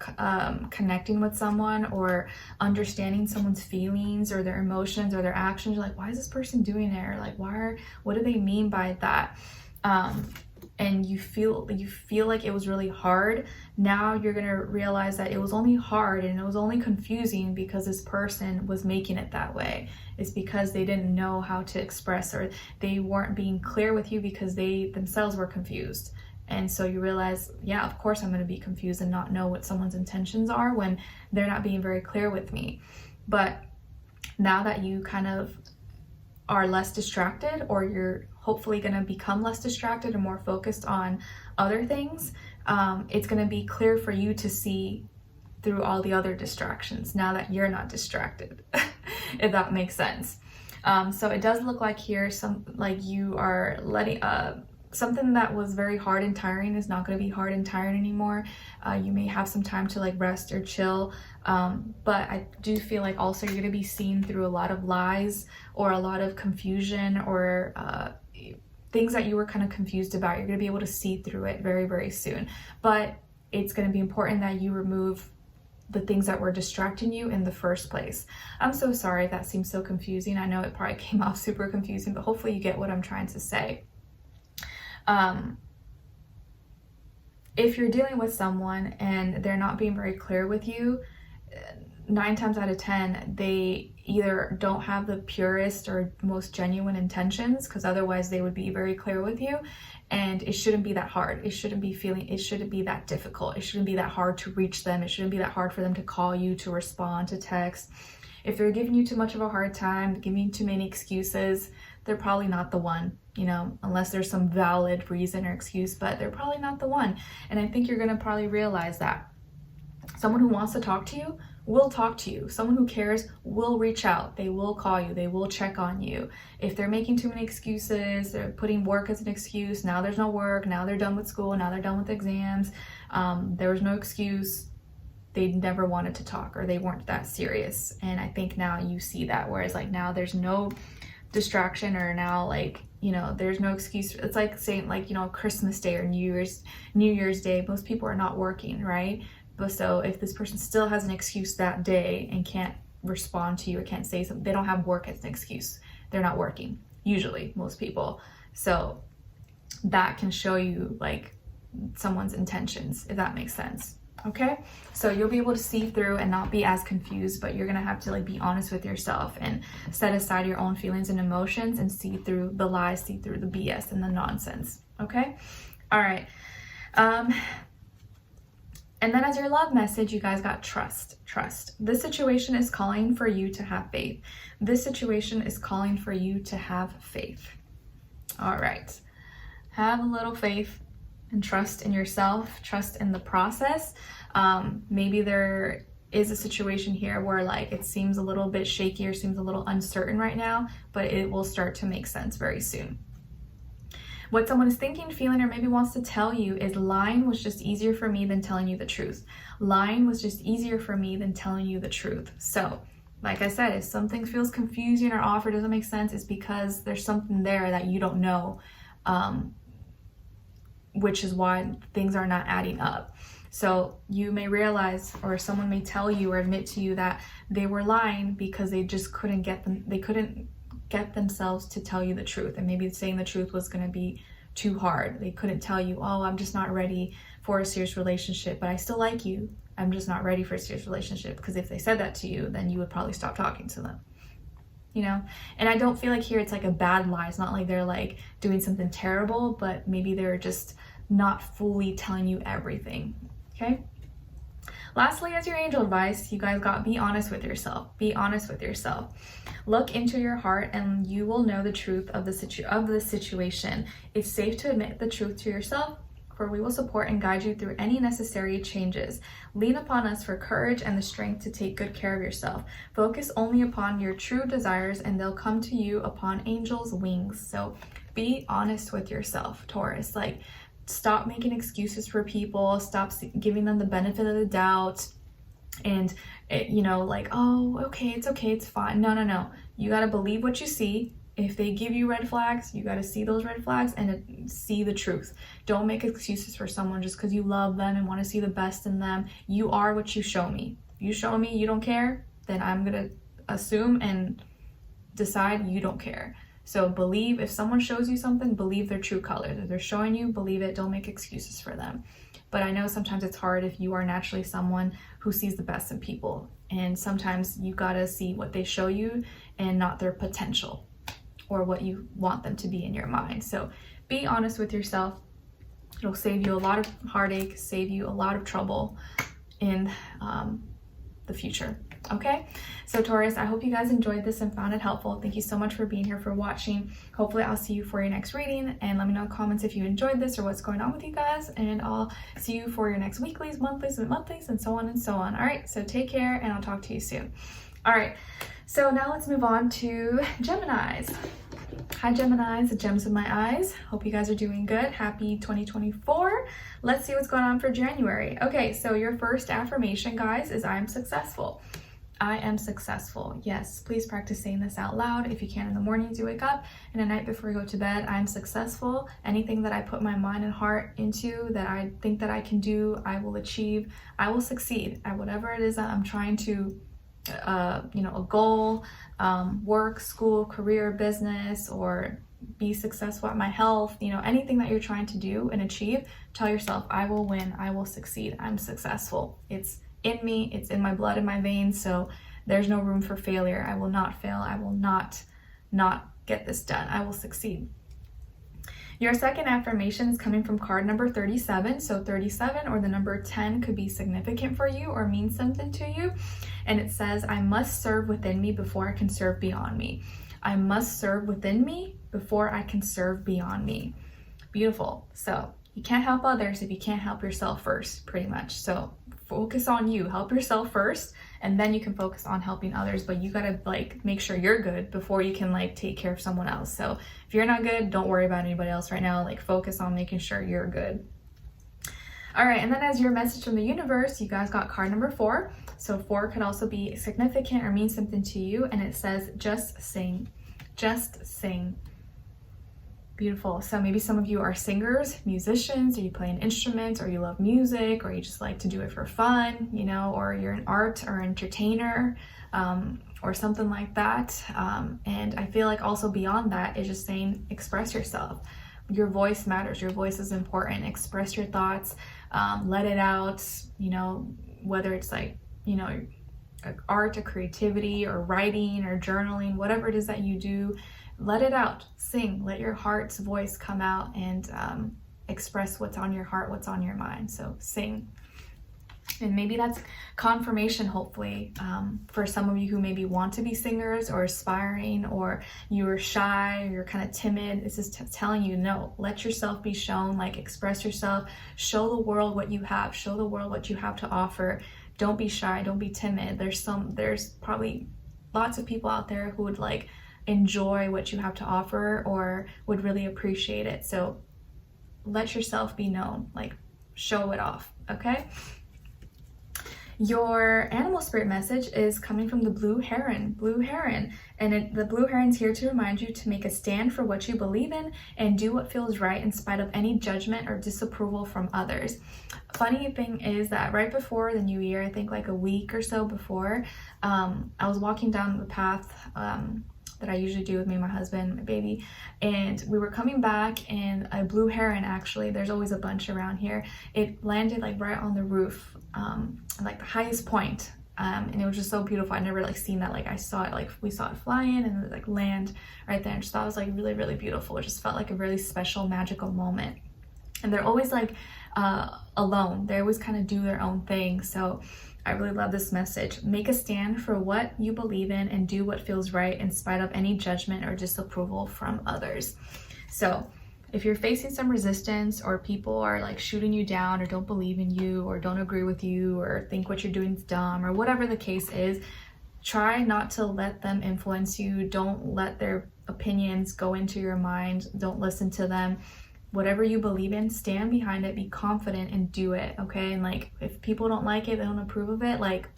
connecting with someone or understanding someone's feelings or their emotions or their actions, you're like, why is this person doing it? Or like, what do they mean by that? And you feel like it was really hard. Now you're gonna realize that it was only hard and it was only confusing because this person was making it that way. It's because they didn't know how to express, or they weren't being clear with you because they themselves were confused. And so you realize, yeah, of course I'm going to be confused and not know what someone's intentions are when they're not being very clear with me. But now that you kind of are less distracted, or you're hopefully going to become less distracted and more focused on other things, it's going to be clear for you to see through all the other distractions now that you're not distracted, if that makes sense. So it does look like here, you are letting... something that was very hard and tiring is not going to be hard and tiring anymore. You may have some time to rest or chill, but I do feel like also you're going to be seen through a lot of lies or a lot of confusion, or things that you were kind of confused about. You're going to be able to see through it very, very soon. But it's going to be important that you remove the things that were distracting you in the first place. I'm so sorry if that seems so confusing. I know it probably came off super confusing, but hopefully you get what I'm trying to say. If you're dealing with someone and they're not being very clear with you, 9 times out of 10, they either don't have the purest or most genuine intentions, because otherwise they would be very clear with you. And it shouldn't be that hard. It shouldn't be that difficult. It shouldn't be that hard to reach them. It shouldn't be that hard for them to call you, to respond, to text. If they're giving you too much of a hard time, giving you too many excuses, they're probably not the one, you know, unless there's some valid reason or excuse, but they're probably not the one. And I think you're going to probably realize that. Someone who wants to talk to you will talk to you. Someone who cares will reach out. They will call you. They will check on you. If they're making too many excuses, they're putting work as an excuse. Now there's no work. Now they're done with school. Now they're done with exams. There was no excuse. They never wanted to talk, or they weren't that serious. And I think now you see that. Whereas like now there's no distraction, or now like, you know, there's no excuse. It's like saying like, you know, Christmas Day or New Year's Day. Most people are not working, right? But so if this person still has an excuse that day and can't respond to you or can't say something, they don't have work as an excuse. They're not working, usually, most people. So that can show you like someone's intentions, if that makes sense. Okay, so you'll be able to see through and not be as confused, but you're gonna have to like be honest with yourself and set aside your own feelings and emotions and see through the lies, see through the BS and the nonsense. Okay, all right. And then as your love message, you guys got trust. This situation is calling for you to have faith. This situation is calling for you to have faith. All right. Have a little faith and trust in yourself, trust in the process. Maybe there is a situation here where like it seems a little bit shaky or seems a little uncertain right now, but it will start to make sense very soon. What someone is thinking, feeling, or maybe wants to tell you is lying was just easier for me than telling you the truth. Lying was just easier for me than telling you the truth. So, like I said, if something feels confusing or off or doesn't make sense, it's because there's something there that you don't know, which is why things are not adding up. So you may realize, or someone may tell you or admit to you that they were lying because they just couldn't get themselves to tell you the truth, and maybe saying the truth was going to be too hard. They couldn't tell you, oh, I'm just not ready for a serious relationship, but I still like you. I'm just not ready for a serious relationship. Because if they said that to you, then you would probably stop talking to them, you know? And I don't feel like here it's like a bad lie. It's not like they're like doing something terrible, but maybe they're just not fully telling you everything. Okay. Lastly, as your angel advice, you guys got be honest with yourself. Be honest with yourself. Look into your heart and you will know the truth of the situation. It's safe to admit the truth to yourself, for we will support and guide you through any necessary changes. Lean upon us for courage and the strength to take good care of yourself. Focus only upon your true desires and they'll come to you upon angels' wings. So be honest with yourself, Taurus. Like, stop making excuses for people. Stop giving them the benefit of the doubt. And, you know, like, oh, okay, it's fine. No. You got to believe what you see. If they give you red flags, you got to see those red flags and see the truth. Don't make excuses for someone just because you love them and want to see the best in them. You are what you show me. You show me you don't care, then I'm going to assume and decide you don't care. So believe, if someone shows you something, believe their true colors. If they're showing you, believe it. Don't make excuses for them. But I know sometimes it's hard if you are naturally someone who sees the best in people. And sometimes you gotta see what they show you and not their potential or what you want them to be in your mind. So be honest with yourself. It'll save you a lot of heartache, save you a lot of trouble in the future. Okay, so Taurus, I hope you guys enjoyed this and found it helpful. Thank you so much for being here, for watching. Hopefully I'll see you for your next reading, and let me know in the comments if you enjoyed this or what's going on with you guys, and I'll see you for your next weeklies, monthlies, and so on and so on. All right, so take care and I'll talk to you soon. All right, so now let's move on to Geminis. Hi Geminis, the gems of my eyes. Hope you guys are doing good. Happy 2024. Let's see what's going on for January. Okay, so your first affirmation, guys, is I am successful. I am successful. Yes, please practice saying this out loud if you can in the mornings you wake up, and at night before you go to bed. I am successful. Anything that I put my mind and heart into that I think that I can do, I will achieve. I will succeed at whatever it is that I'm trying to, a goal, work, school, career, business, or be successful at my health, anything that you're trying to do and achieve. Tell yourself, I will win. I will succeed. I'm successful. It's in me, it's in my blood, in my veins, so there's no room for failure. I will not fail. I will not get this done. I will succeed. Your second affirmation is coming from card number 37. So 37 or the number 10 could be significant for you or mean something to you. And it says, I must serve within me before I can serve beyond me. I must serve within me before I can serve beyond me. Beautiful. So you can't help others if you can't help yourself first, pretty much. So focus on you, help yourself first, and then you can focus on helping others. But you gotta like make sure you're good before you can like take care of someone else. So if you're not good, don't worry about anybody else right now. Like focus on making sure you're good. All right, and then as your message from the universe, you guys got card number 4. So 4 could also be significant or mean something to you, and it says just sing. Just sing. Beautiful. So maybe some of you are singers, musicians, or you play an instrument, or you love music, or you just like to do it for fun, you know, or you're an art or entertainer, or something like that. And I feel like also beyond that is just saying express yourself. Your voice matters. Your voice is important. Express your thoughts, let it out, you know, whether it's like, you know, art or creativity or writing or journaling, whatever it is that you do, let it out. Sing. Let your heart's voice come out and express what's on your heart, what's on your mind. So sing. And maybe that's confirmation, hopefully, for some of you who maybe want to be singers or aspiring, or you're shy, or you're kind of timid. This is telling you, no, let yourself be shown, like express yourself, show the world what you have, show the world what you have to offer. Don't be shy, don't be timid. There's probably lots of people out there who would like enjoy what you have to offer or would really appreciate it. So let yourself be known, like show it off, okay? Your animal spirit message is coming from the blue heron, and the blue heron's here to remind you to make a stand for what you believe in and do what feels right in spite of any judgment or disapproval from others. Funny thing is that right before the new year, I think like a week or so before, I was walking down the path that I usually do with me and my husband, my baby, and we were coming back, and a blue heron, actually, there's always a bunch around here, it landed like right on the roof, like the highest point, and it was just so beautiful. I never like seen that. Like I saw it, like we saw it flying and it, like land right there, and just thought it was like really, really beautiful. It just felt like a really special, magical moment. And they're always like alone. They always kind of do their own thing. So I really love this message. Make a stand for what you believe in and do what feels right in spite of any judgment or disapproval from others. So if you're facing some resistance, or people are like shooting you down, or don't believe in you, or don't agree with you, or think what you're doing is dumb, or whatever the case is, try not to let them influence you. Don't let their opinions go into your mind. Don't listen to them. Whatever you believe in, stand behind it, be confident, and do it, okay? And like, if people don't like it, they don't approve of it, like,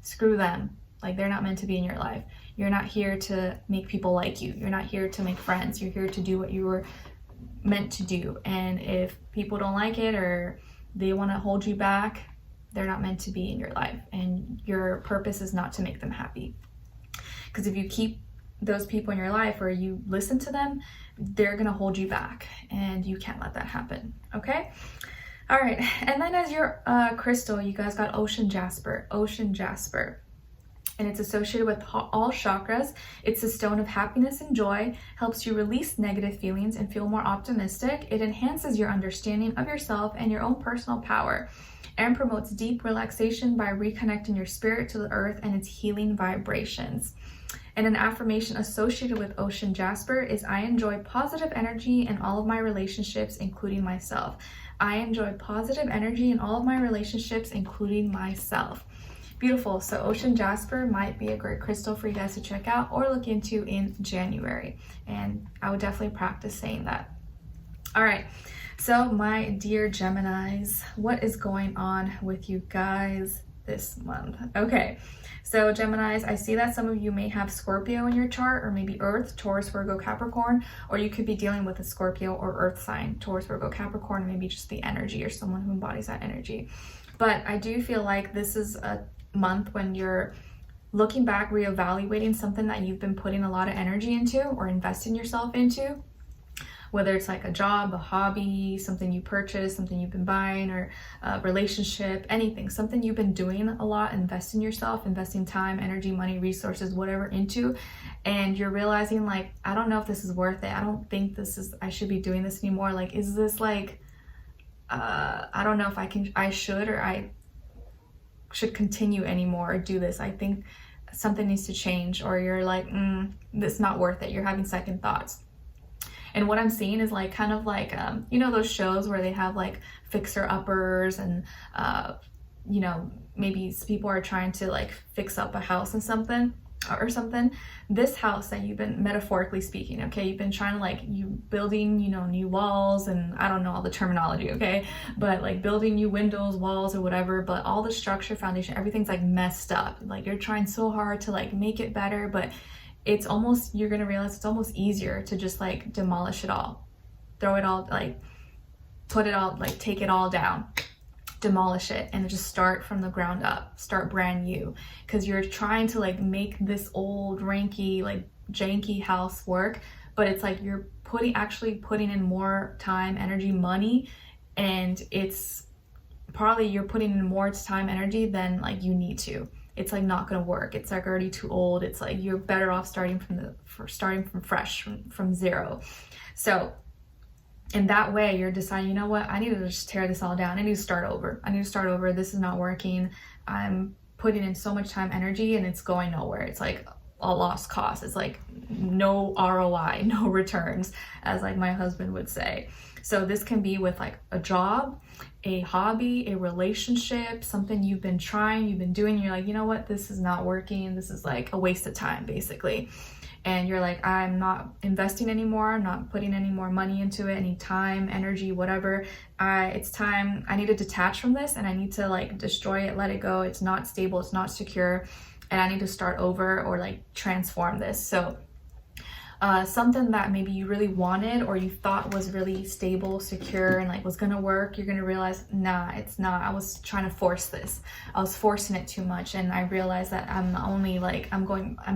screw them. Like, they're not meant to be in your life. You're not here to make people like you. You're not here to make friends. You're here to do what you were meant to do. And if people don't like it, or they want to hold you back, they're not meant to be in your life. And your purpose is not to make them happy. Because if you keep those people in your life, or you listen to them, they're gonna hold you back, and you can't let that happen, okay? All right, and then as your crystal, you guys got ocean jasper, and it's associated with all chakras. It's a stone of happiness and joy, helps you release negative feelings and feel more optimistic. It enhances your understanding of yourself and your own personal power, and promotes deep relaxation by reconnecting your spirit to the earth and its healing vibrations. And an affirmation associated with ocean jasper is, I enjoy positive energy in all of my relationships, including myself. I enjoy positive energy in all of my relationships, including myself. Beautiful. So ocean jasper might be a great crystal for you guys to check out or look into in January. And I would definitely practice saying that. All right. So my dear Geminis, what is going on with you guys this month? Okay. So Geminis, I see that some of you may have Scorpio in your chart, or maybe Earth, Taurus, Virgo, Capricorn, or you could be dealing with a Scorpio or Earth sign, Taurus, Virgo, Capricorn, maybe just the energy, or someone who embodies that energy. But I do feel like this is a month when you're looking back, reevaluating something that you've been putting a lot of energy into or investing yourself into. Whether it's like a job, a hobby, something you purchased, something you've been buying, or a relationship, anything, something you've been doing a lot, investing yourself, investing time, energy, money, resources, whatever into, and you're realizing like, I don't know if this is worth it. I don't think I should be doing this anymore. Like, is this like, I don't know if I should continue anymore or do this. I think something needs to change, or you're like, this is not worth it. You're having second thoughts. And what I'm seeing is like kind of like, you know, those shows where they have like fixer uppers and, you know, maybe people are trying to like fix up a house and something or something. This house that you've been, metaphorically speaking, okay, you've been trying to like, you building, you know, new walls, and I don't know all the terminology, okay, but like building new windows, walls, or whatever, but all the structure, foundation, everything's like messed up. Like you're trying so hard to like make it better, but it's almost, you're gonna realize it's almost easier to just like demolish it all, throw it all, like put it all, like take it all down, demolish it, and just start from the ground up, start brand new. Because you're trying to like make this old ranky, like janky house work, but it's like you're actually putting in more time, energy, money, and it's probably you're putting in more time, energy than like you need to. It's like not gonna work. It's like already too old. It's like you're better off starting from fresh, from zero. So in that way, you're deciding, you know what, I need to just tear this all down. I need to start over. This is not working. I'm putting in so much time, energy, and it's going nowhere. It's like a lost cause. It's like no ROI, no returns, as like my husband would say. So this can be with like a job, a hobby, a relationship, something you've been trying, you've been doing, you're like, you know what, this is not working. This is like a waste of time, basically. And you're like, I'm not investing anymore. I'm not putting any more money into it, any time, energy, whatever. It's time. I need to detach from this, and I need to like destroy it, let it go. It's not stable. It's not secure. And I need to start over or like transform this. So something that maybe you really wanted or you thought was really stable, secure, and like was gonna work, you're gonna realize, nah, it's not. I was trying to force this. I was forcing it too much, and I realized that I'm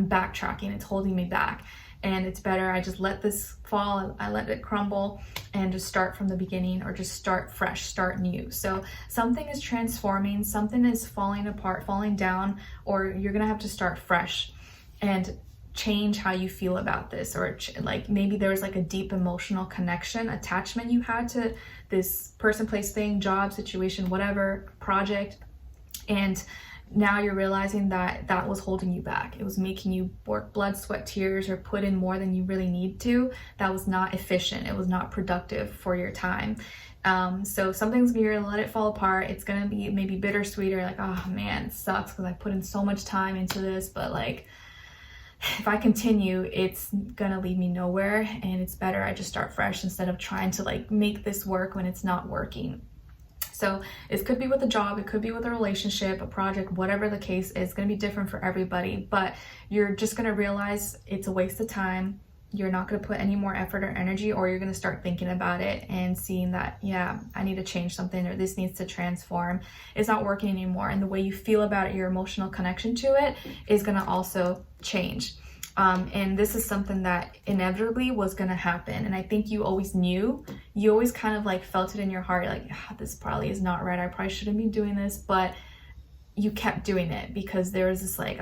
backtracking. It's holding me back, and it's better I just let this fall, I let it crumble, and just start from the beginning, or just start fresh, start new. So something is transforming, something is falling apart, falling down, or you're gonna have to start fresh and change how you feel about this, or like maybe there was like a deep emotional connection, attachment you had to this person, place, thing, job, situation, whatever, project, and now you're realizing that that was holding you back. It was making you work blood, sweat, tears, or put in more than you really need to. That was not efficient. It was not productive for your time. So something's gonna let it fall apart. It's gonna be maybe bittersweet, or like, oh man, it sucks because I put in so much time into this, but like, if I continue, it's gonna lead me nowhere, and it's better I just start fresh instead of trying to like make this work when it's not working. So it could be with a job, it could be with a relationship, a project, whatever the case is. It's gonna be different for everybody, but you're just gonna realize it's a waste of time. You're not gonna put any more effort or energy, or you're gonna start thinking about it and seeing that, yeah, I need to change something, or this needs to transform. It's not working anymore, and the way you feel about it, your emotional connection to it, is gonna also change. And this is something that inevitably was gonna happen, and I think you always knew. You always kind of like felt it in your heart, like, this probably is not right. I probably shouldn't be doing this, but you kept doing it because there was this like,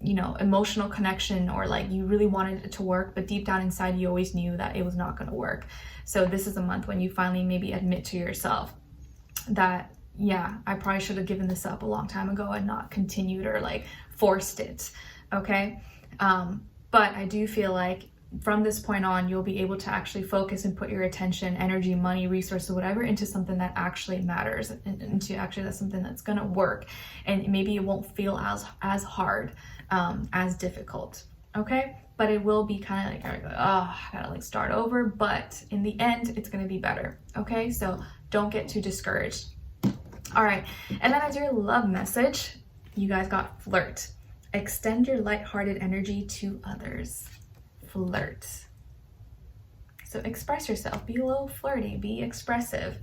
you know, emotional connection, or like you really wanted it to work, but deep down inside you always knew that it was not going to work. So this is a month when you finally maybe admit to yourself that, yeah, I probably should have given this up a long time ago and not continued or like forced it. Okay. But I do feel like from this point on, you'll be able to actually focus and put your attention, energy, money, resources, whatever, into something that actually matters, and into actually that's something that's gonna work, and maybe it won't feel as hard, as difficult, okay? But it will be kind of like, oh, I gotta like start over, but in the end, it's gonna be better, okay? So don't get too discouraged. All right, and then as your love message, you guys got flirt. Extend your lighthearted energy to others. Flirt. So express yourself, be a little flirty, be expressive.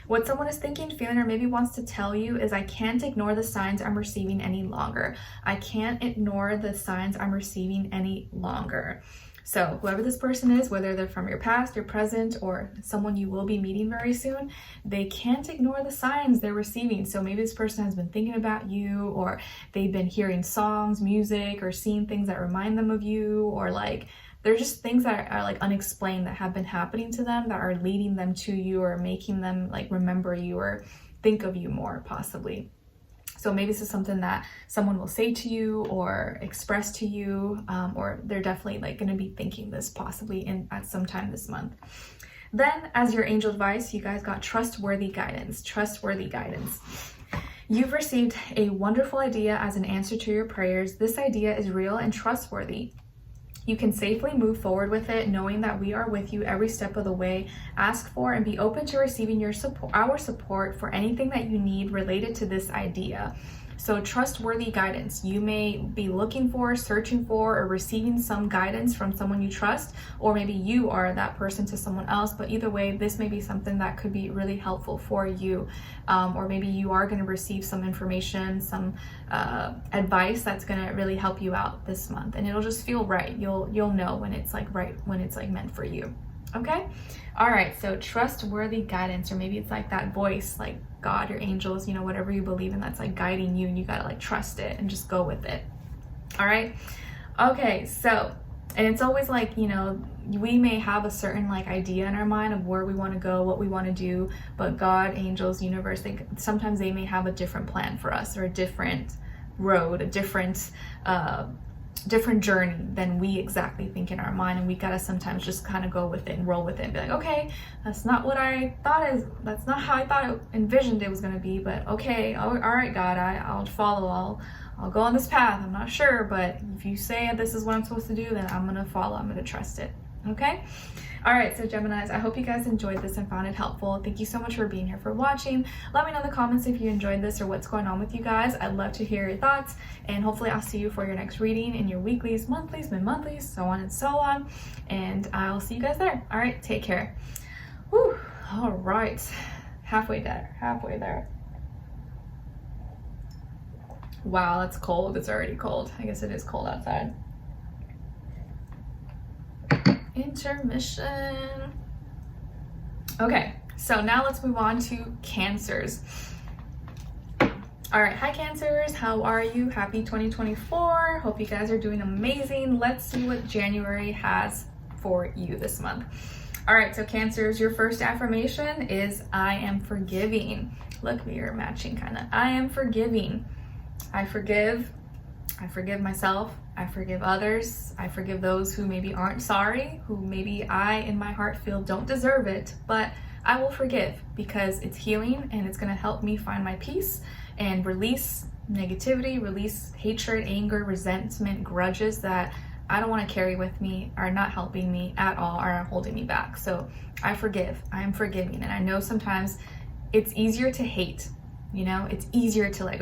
What someone is thinking, feeling, or maybe wants to tell you is, I can't ignore the signs I'm receiving any longer. I can't ignore the signs I'm receiving any longer. So whoever this person is, whether they're from your past, your present, or someone you will be meeting very soon, they can't ignore the signs they're receiving. So maybe this person has been thinking about you, or they've been hearing songs, music, or seeing things that remind them of you, or like they're just things that are like unexplained that have been happening to them that are leading them to you, or making them like remember you or think of you more, possibly. So maybe this is something that someone will say to you or express to you, or they're definitely like going to be thinking this possibly at some time this month. Then as your angel advice, you guys got trustworthy guidance. Trustworthy guidance. You've received a wonderful idea as an answer to your prayers. This idea is real and trustworthy. You can safely move forward with it, knowing that we are with you every step of the way. Ask for and be open to receiving our support for anything that you need related to this idea. So trustworthy guidance. You may be looking for, searching for, or receiving some guidance from someone you trust, or maybe you are that person to someone else. But either way, this may be something that could be really helpful for you. Or maybe you are going to receive some information, some advice that's going to really help you out this month. And it'll just feel right. You'll know when it's like right, when it's like meant for you. Okay? All right, so trustworthy guidance, or maybe it's like that voice, like God, your angels, you know, whatever you believe in that's like guiding you, and you gotta like trust it and just go with it. All right? Okay, so, and it's always like, you know, we may have a certain like idea in our mind of where we want to go, what we want to do, but God, angels, universe, sometimes they may have a different plan for us, or a different road, a different journey than we exactly think in our mind, and we gotta sometimes just kind of go with it and roll with it and be like, okay, that's not what I thought that's not how I thought it envisioned it was going to be, but okay, all right, God, I'll follow, I'll go on this path. I'm not sure, but if you say this is what I'm supposed to do, then I'm gonna follow, I'm gonna trust it. Okay? All right, so Geminis, I hope you guys enjoyed this and found it helpful. Thank you so much for being here, for watching. Let me know in the comments if you enjoyed this or what's going on with you guys. I'd love to hear your thoughts, and hopefully I'll see you for your next reading in your weeklies, monthlies, mid-monthlies, so on and so on. And I'll see you guys there. All right, take care. Whew, all right, halfway there. Wow, that's cold. It's already cold. I guess it is cold outside. Intermission. Okay, so now let's move on to Cancers. All right, hi Cancers, how are you? Happy 2024. Hope you guys are doing amazing. Let's see what January has for you this month. All right, so Cancers, your first affirmation is I am forgiving. Look, we are matching kind of. I am forgiving. I forgive myself, I forgive others, I forgive those who maybe aren't sorry, who maybe I in my heart feel don't deserve it, but I will forgive because it's healing and it's going to help me find my peace and release negativity, release hatred, anger, resentment, grudges that I don't want to carry with me, are not helping me at all, are holding me back. So I forgive, I am forgiving, and I know sometimes it's easier to hate. You know, it's easier to like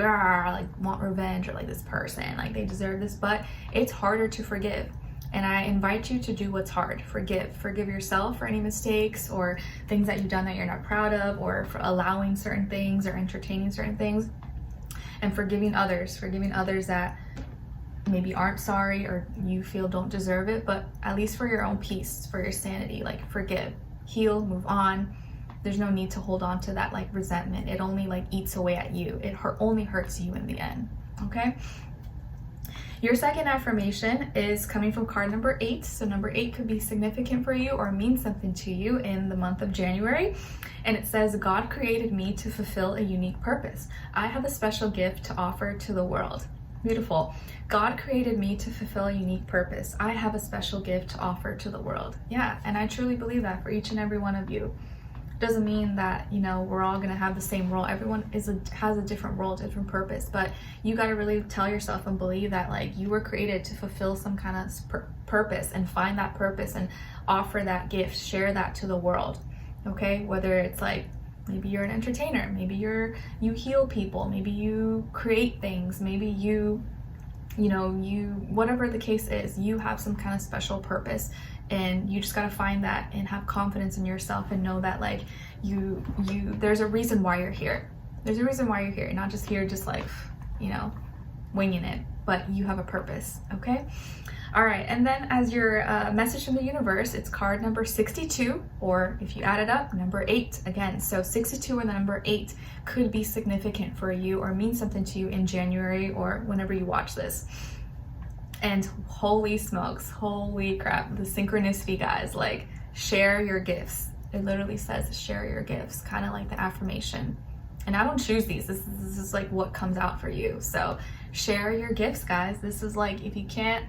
want revenge, or like this person, like they deserve this, but it's harder to forgive. And I invite you to do what's hard. Forgive yourself for any mistakes or things that you've done that you're not proud of, or for allowing certain things or entertaining certain things, and forgiving others that maybe aren't sorry or you feel don't deserve it, but at least for your own peace, for your sanity, like forgive, heal, move on. There's no need to hold on to that like resentment. It only like eats away at you. It only hurts you in the end, okay? Your second affirmation is coming from card number 8. So number 8 could be significant for you or mean something to you in the month of January. And it says, God created me to fulfill a unique purpose. I have a special gift to offer to the world. Beautiful. God created me to fulfill a unique purpose. I have a special gift to offer to the world. Yeah, and I truly believe that for each and every one of you. Doesn't mean that, you know, we're all gonna have the same role. Everyone has a different role, different purpose, but you got to really tell yourself and believe that like you were created to fulfill some kind of purpose, and find that purpose and offer that gift, share that to the world. Okay, whether it's like maybe you're an entertainer, maybe you heal people, maybe you create things, maybe you whatever the case is, you have some kind of special purpose. And you just got to find that and have confidence in yourself and know that like there's a reason why you're here. There's a reason why you're here. You're not just here just like, you know, winging it, but you have a purpose, okay? All right, and then as your message from the universe, it's card number 62, or if you add it up, number 8 again. So 62 and the number 8 could be significant for you or mean something to you in January or whenever you watch this. And holy smokes, holy crap, the synchronicity, guys, like share your gifts. It literally says share your gifts, kind of like the affirmation. And I don't choose these. This is like what comes out for you. So share your gifts, guys. This is like, if you can't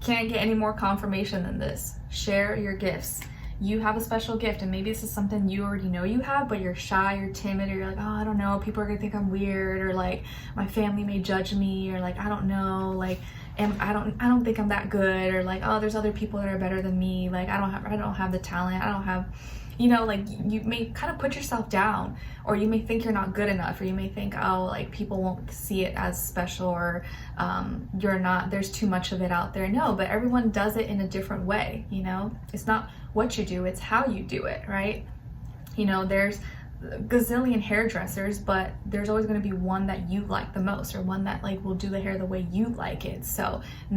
get any more confirmation than this. Share your gifts. You have a special gift, and maybe this is something you already know you have, but you're shy, you're timid, or you're like, oh, I don't know, people are gonna think I'm weird, or like my family may judge me, or like I don't know, like I don't think I'm that good, or like, oh, there's other people that are better than me, like I don't have the talent, I don't have, you know, like you may kind of put yourself down, or you may think you're not good enough, or you may think, oh, like people won't see it as special, or you're not, there's too much of it out there. No, but everyone does it in a different way, you know? It's not what you do, it's how you do it, right? You know, there's a gazillion hairdressers, but there's always going to be one that you like the most, or one that like will do the hair the way you like it. So it's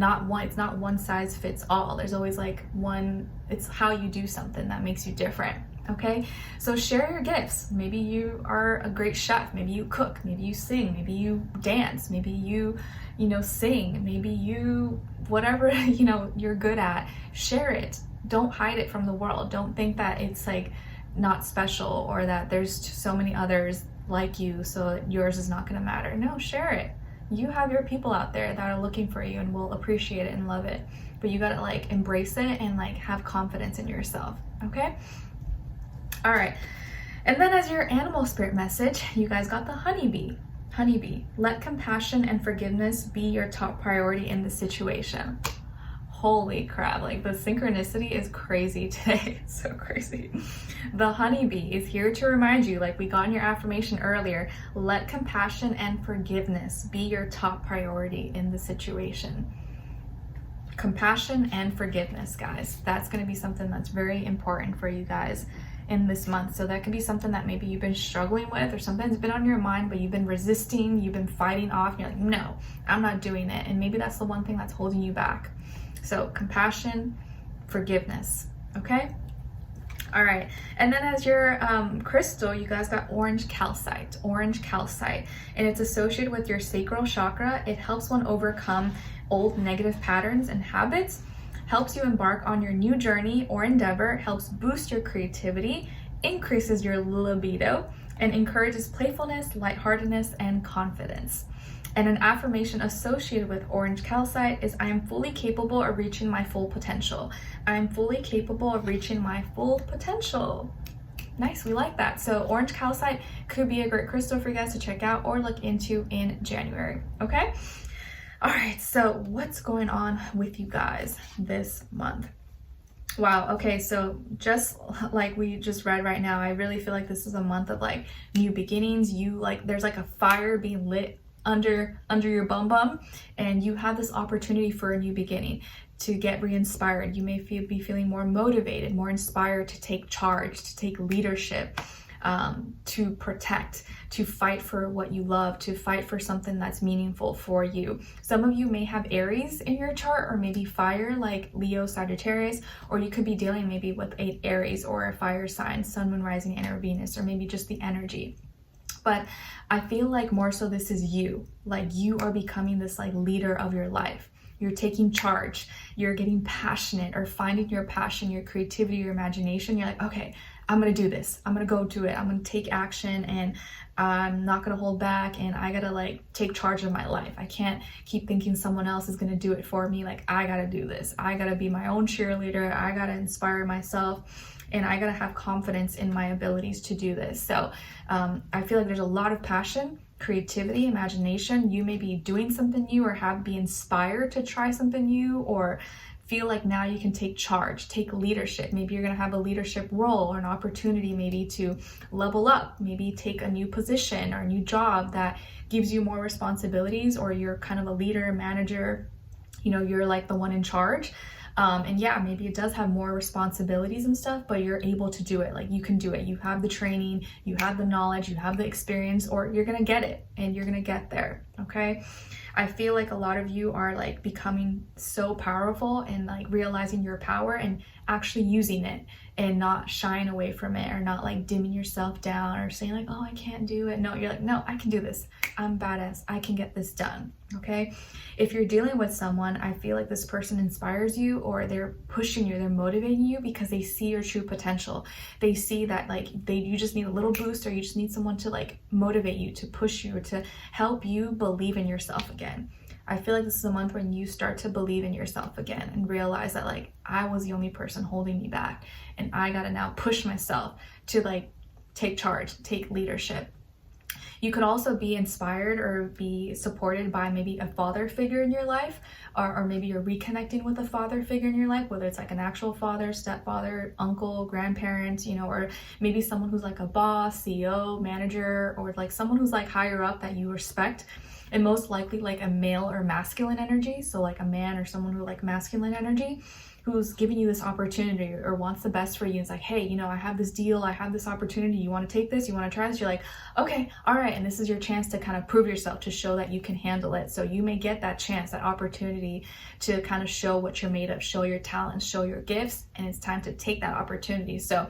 not one size fits all. There's always like one, it's how you do something that makes you different. Okay, so share your gifts. Maybe you are a great chef, maybe you cook, maybe you sing, maybe you dance, maybe you know, sing, maybe you, whatever, you know, you're good at, share it. Don't hide it from the world. Don't think that it's like not special, or that there's so many others like you, so yours is not going to matter. No, share it. You have your people out there that are looking for you and will appreciate it and love it, but you got to like embrace it and like have confidence in yourself. Okay. All right. And then as your animal spirit message, you guys got the honeybee. Honeybee, let compassion and forgiveness be your top priority in the situation. Holy crap, like the synchronicity is crazy today. It's so crazy. The honeybee is here to remind you, like we got in your affirmation earlier, let compassion and forgiveness be your top priority in the situation. Compassion and forgiveness, guys. That's going to be something that's very important for you guys in this month. So that could be something that maybe you've been struggling with, or something's been on your mind, but you've been resisting, you've been fighting off, and you're like, no, I'm not doing it. And maybe that's the one thing that's holding you back. So compassion, forgiveness, okay? All right, and then as your crystal, you guys got orange calcite, and it's associated with your sacral chakra. It helps one overcome old negative patterns and habits, helps you embark on your new journey or endeavor, helps boost your creativity, increases your libido, and encourages playfulness, lightheartedness, and confidence. And an affirmation associated with orange calcite is, I am fully capable of reaching my full potential. I am fully capable of reaching my full potential. Nice, we like that. So orange calcite could be a great crystal for you guys to check out or look into in January, okay? All right, so what's going on with you guys this month? Wow, okay, so just like we just read right now, I really feel like this is a month of like new beginnings. You like, there's like a fire being lit under your bum, and you have this opportunity for a new beginning, to get re-inspired. You may be feeling more motivated, more inspired to take charge, to take leadership, to protect, to fight for what you love, to fight for something that's meaningful for you. Some of you may have Aries in your chart, or maybe fire like Leo, Sagittarius, or you could be dealing maybe with an Aries or a fire sign, Sun, Moon, Rising, and or Venus, or maybe just the energy. But I feel like more so this is you, like you are becoming this like leader of your life. You're taking charge, you're getting passionate, or finding your passion, your creativity, your imagination. You're like, okay, I'm gonna do this. I'm gonna go do it. I'm gonna take action, and I'm not gonna hold back, and I gotta like take charge of my life. I can't keep thinking someone else is gonna do it for me. Like I gotta do this. I gotta be my own cheerleader. I gotta inspire myself, and I gotta have confidence in my abilities to do this. So I feel like there's a lot of passion, creativity, imagination. You may be doing something new, or be inspired to try something new, or feel like now you can take charge, take leadership. Maybe you're gonna have a leadership role, or an opportunity maybe to level up, maybe take a new position or a new job that gives you more responsibilities, or you're kind of a leader, manager, you know, you're like the one in charge. And yeah, maybe it does have more responsibilities and stuff, but you're able to do it. Like you can do it. You have the training, you have the knowledge, you have the experience, or you're gonna get it and you're gonna get there, okay? I feel like a lot of you are like becoming so powerful and like realizing your power and actually using it and not shying away from it, or not like dimming yourself down or saying like, oh, I can't do it. No, you're like, no, I can do this. I'm badass. I can get this done. Okay. If you're dealing with someone, I feel like this person inspires you, or they're pushing you, they're motivating you because they see your true potential. They see that like you just need a little boost, or you just need someone to like motivate you, to push you, to help you believe in yourself again. I feel like this is a month when you start to believe in yourself again and realize that like I was the only person holding me back, and I gotta now push myself to like take charge, take leadership. You could also be inspired or be supported by maybe a father figure in your life, or maybe you're reconnecting with a father figure in your life, whether it's like an actual father, stepfather, uncle, grandparent, you know, or maybe someone who's like a boss, CEO, manager, or like someone who's like higher up that you respect. And most likely like a male or masculine energy, so like a man or someone who like masculine energy, who's giving you this opportunity or wants the best for you. It's like, hey, you know, I have this deal, I have this opportunity, you want to take this, you want to try this? You're like, okay, all right. And this is your chance to kind of prove yourself, to show that you can handle it. So you may get that chance, that opportunity to kind of show what you're made of, show your talents, show your gifts, and it's time to take that opportunity. So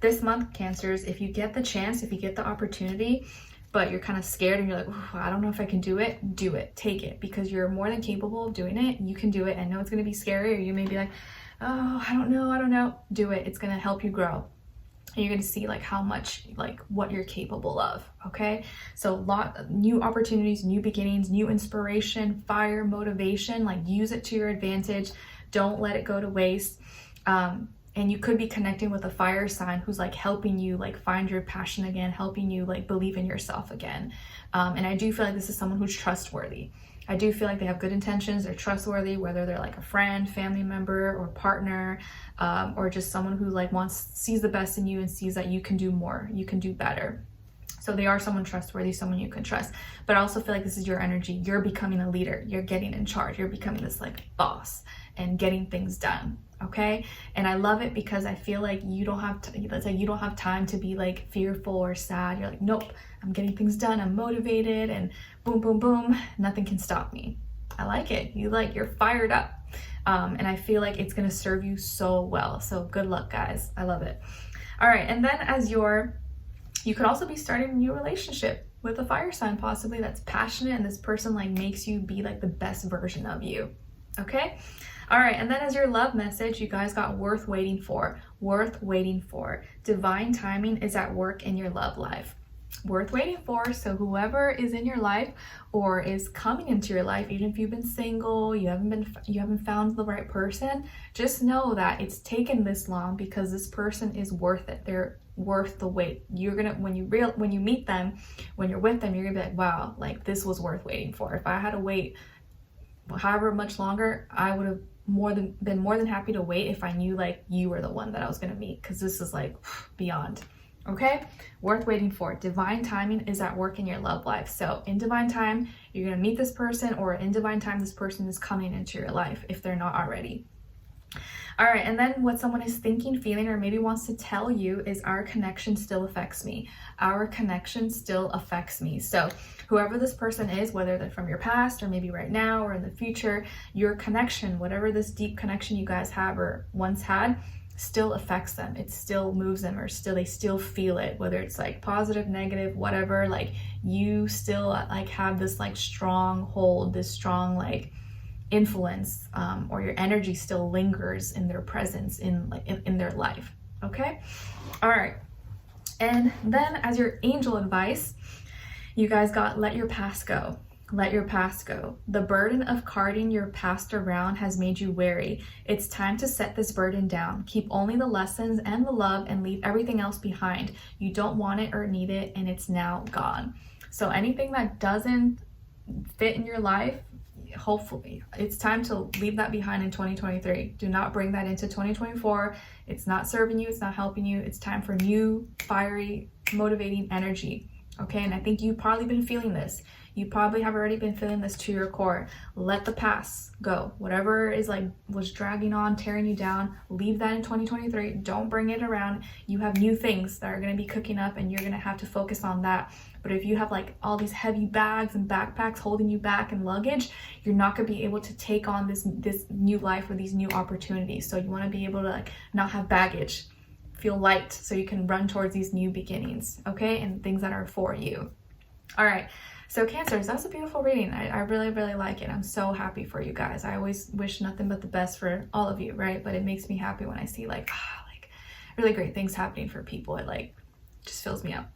this month, Cancers, if you get the chance, if you get the opportunity, but you're kind of scared and you're like, I don't know if I can do it, take it, because you're more than capable of doing it. You can do it. I know it's going to be scary, or you may be like, oh, I don't know. Do it. It's going to help you grow. And you're going to see like how much, like what you're capable of. Okay. So new opportunities, new beginnings, new inspiration, fire, motivation, like use it to your advantage. Don't let it go to waste. And you could be connecting with a fire sign who's like helping you like find your passion again, helping you like believe in yourself again. And I do feel like this is someone who's trustworthy. I do feel like they have good intentions, they're trustworthy, whether they're like a friend, family member, or partner, or just someone who like sees the best in you and sees that you can do more, you can do better. So they are someone trustworthy, someone you can trust. But I also feel like this is your energy. You're becoming a leader. You're getting in charge. You're becoming this like boss and getting things done. Okay. And I love it because I feel like you don't have you don't have time to be like fearful or sad. You're like, nope, I'm getting things done. I'm motivated, and boom, boom, boom. Nothing can stop me. I like it. You're fired up. And I feel like it's going to serve you so well. So good luck, guys. I love it. All right. And then you could also be starting a new relationship with a fire sign, possibly, that's passionate, and this person like makes you be like the best version of you. Okay. All right. And then as your love message, you guys got worth waiting for. Worth waiting for. Divine timing is at work in your love life. Worth waiting for. So whoever is in your life or is coming into your life, even if you've been single, you haven't found the right person, just know that it's taken this long because this person is worth it. They're worth the wait. You're gonna, when you meet them, when you're with them, you're gonna be like, wow, like this was worth waiting for. If I had to wait however much longer, I would have been more than happy to wait if I knew like you were the one that I was gonna meet, because this is like beyond. Okay, worth waiting for. Divine timing is at work in your love life. So in divine time, you're gonna meet this person, or in divine time, this person is coming into your life if they're not already. All right, and then what someone is thinking, feeling, or maybe wants to tell you is, our connection still affects me. Our connection still affects me. So whoever this person is, whether they're from your past or maybe right now or in the future, your connection, whatever this deep connection you guys have or once had, still affects them. It still moves them, or they still feel it, whether it's like positive, negative, whatever. Like you still like have this like strong hold, this strong like influence, or your energy still lingers in their presence in their life. Okay. All right. And then as your angel advice, you guys got, let your past go. Let your past go. The burden of carting your past around has made you wary. It's time to set this burden down. Keep only the lessons and the love and leave everything else behind. You don't want it or need it, and it's now gone. So anything that doesn't fit in your life, hopefully it's time to leave that behind in 2023. Do not bring that into 2024. It's not serving you. It's not helping you. It's time for new, fiery, motivating energy. okay? And I think you've probably been feeling this. You probably have already been feeling this to your core. Let the past go. Whatever is like was dragging on, tearing you down, leave that in 2023. Don't bring it around. You have new things that are going to be cooking up, and you're going to have to focus on that. But if you have like all these heavy bags and backpacks holding you back and luggage, you're not going to be able to take on this new life or these new opportunities. So you want to be able to like not have baggage, feel light, so you can run towards these new beginnings, okay? And things that are for you. All right. So Cancers, that's a beautiful reading. I really, really like it. I'm so happy for you guys. I always wish nothing but the best for all of you, right? But it makes me happy when I see like really great things happening for people. It like just fills me up.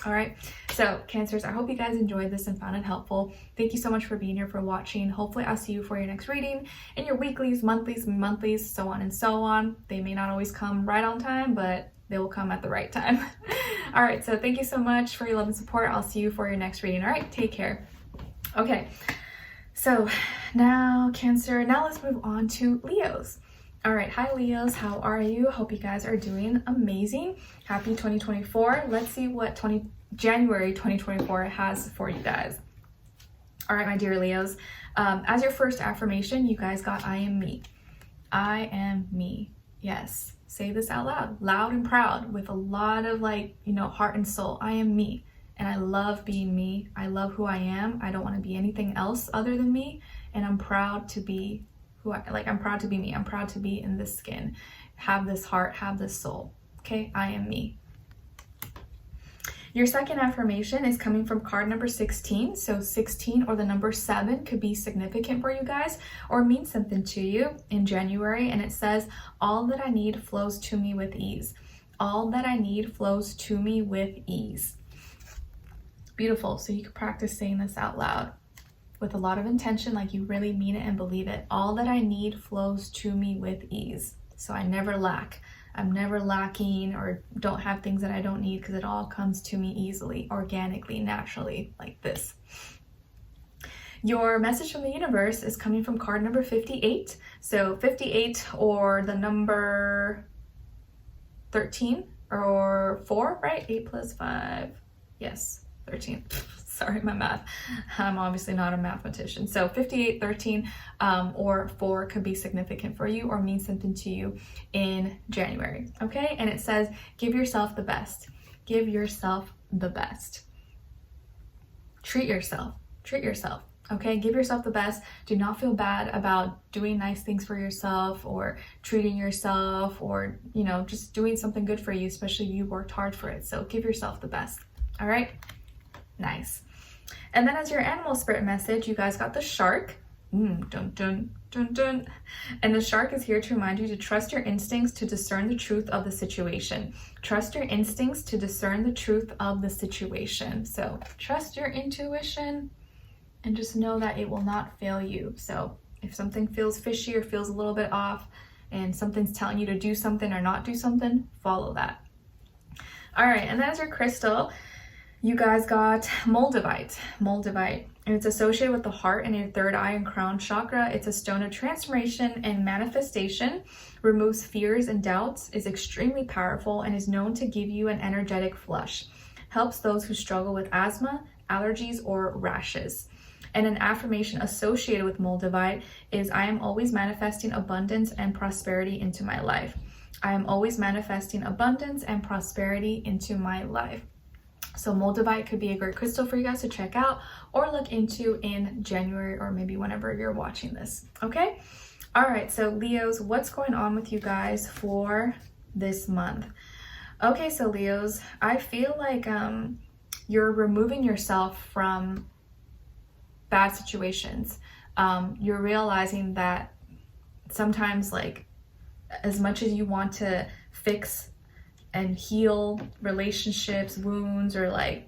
All right. So Cancers, I hope you guys enjoyed this and found it helpful. Thank you so much for being here, for watching. Hopefully I'll see you for your next reading in your weeklies, monthlies, so on and so on. They may not always come right on time, but they will come at the right time. All right, so thank you so much for your love and support. I'll see you for your next reading. All right, take care. Okay, so now Cancer, now let's move on to Leos. All right, hi Leos, how are you? Hope you guys are doing amazing. Happy 2024. Let's see what January 2024 has for you guys. All right, my dear Leos, as your first affirmation, you guys got I am me. I am me. Yes. Say this out loud and proud, with a lot of like, heart and soul. I am me, and I love being me. I love who I am. I don't want to be anything else other than me, and I'm proud to be I'm proud to be me. I'm proud to be in this skin, have this heart, have this soul. Okay, I am me. Your second affirmation is coming from card number 16. So 16 or the number 7 could be significant for you guys or mean something to you in January. And it says, all that I need flows to me with ease. All that I need flows to me with ease. Beautiful. So you can practice saying this out loud with a lot of intention, like you really mean it and believe it. All that I need flows to me with ease. So I never lack. I'm never lacking or don't have things that I don't need, because it all comes to me easily, organically, naturally, like this. Your message from the universe is coming from card number 58. So 58 or the number 13 or 4, right? 8 plus 5. Yes, 13. Sorry, my math. I'm obviously not a mathematician. So 58, 13, or 4 could be significant for you or mean something to you in January. Okay, and it says, give yourself the best. Give yourself the best. Treat yourself. Treat yourself. Okay, give yourself the best. Do not feel bad about doing nice things for yourself or treating yourself or, just doing something good for you, especially if you worked hard for it. So give yourself the best. All right. Nice. And then as your animal spirit message, you guys got the shark. Dun, dun, dun, dun. And the shark is here to remind you to trust your instincts to discern the truth of the situation. Trust your instincts to discern the truth of the situation. So trust your intuition and just know that it will not fail you. So if something feels fishy or feels a little bit off and something's telling you to do something or not do something, follow that. All right, and then as your crystal, you guys got Moldavite, and it's associated with the heart and your third eye and crown chakra. It's a stone of transformation and manifestation, removes fears and doubts, is extremely powerful, and is known to give you an energetic flush. Helps those who struggle with asthma, allergies, or rashes. And an affirmation associated with Moldavite is, I am always manifesting abundance and prosperity into my life. I am always manifesting abundance and prosperity into my life. So Moldavite could be a great crystal for you guys to check out or look into in January or maybe whenever you're watching this. Okay. All right. So Leos, what's going on with you guys for this month? Okay. So Leos, I feel like you're removing yourself from bad situations. You're realizing that sometimes, like, as much as you want to fix and heal relationships, wounds, or like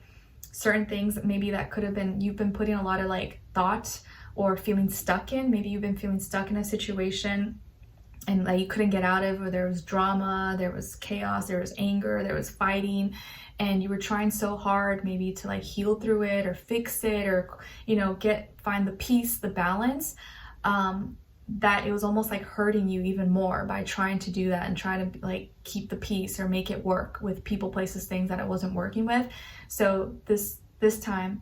certain things maybe that could have been, you've been putting a lot of like thought or feeling stuck in. Maybe you've been feeling stuck in a situation and like you couldn't get out of, or there was drama, there was chaos, there was anger, there was fighting, and you were trying so hard maybe to like heal through it or fix it or, find the peace, the balance, that it was almost like hurting you even more by trying to do that and try to like keep the peace or make it work with people, places, things that it wasn't working with. So this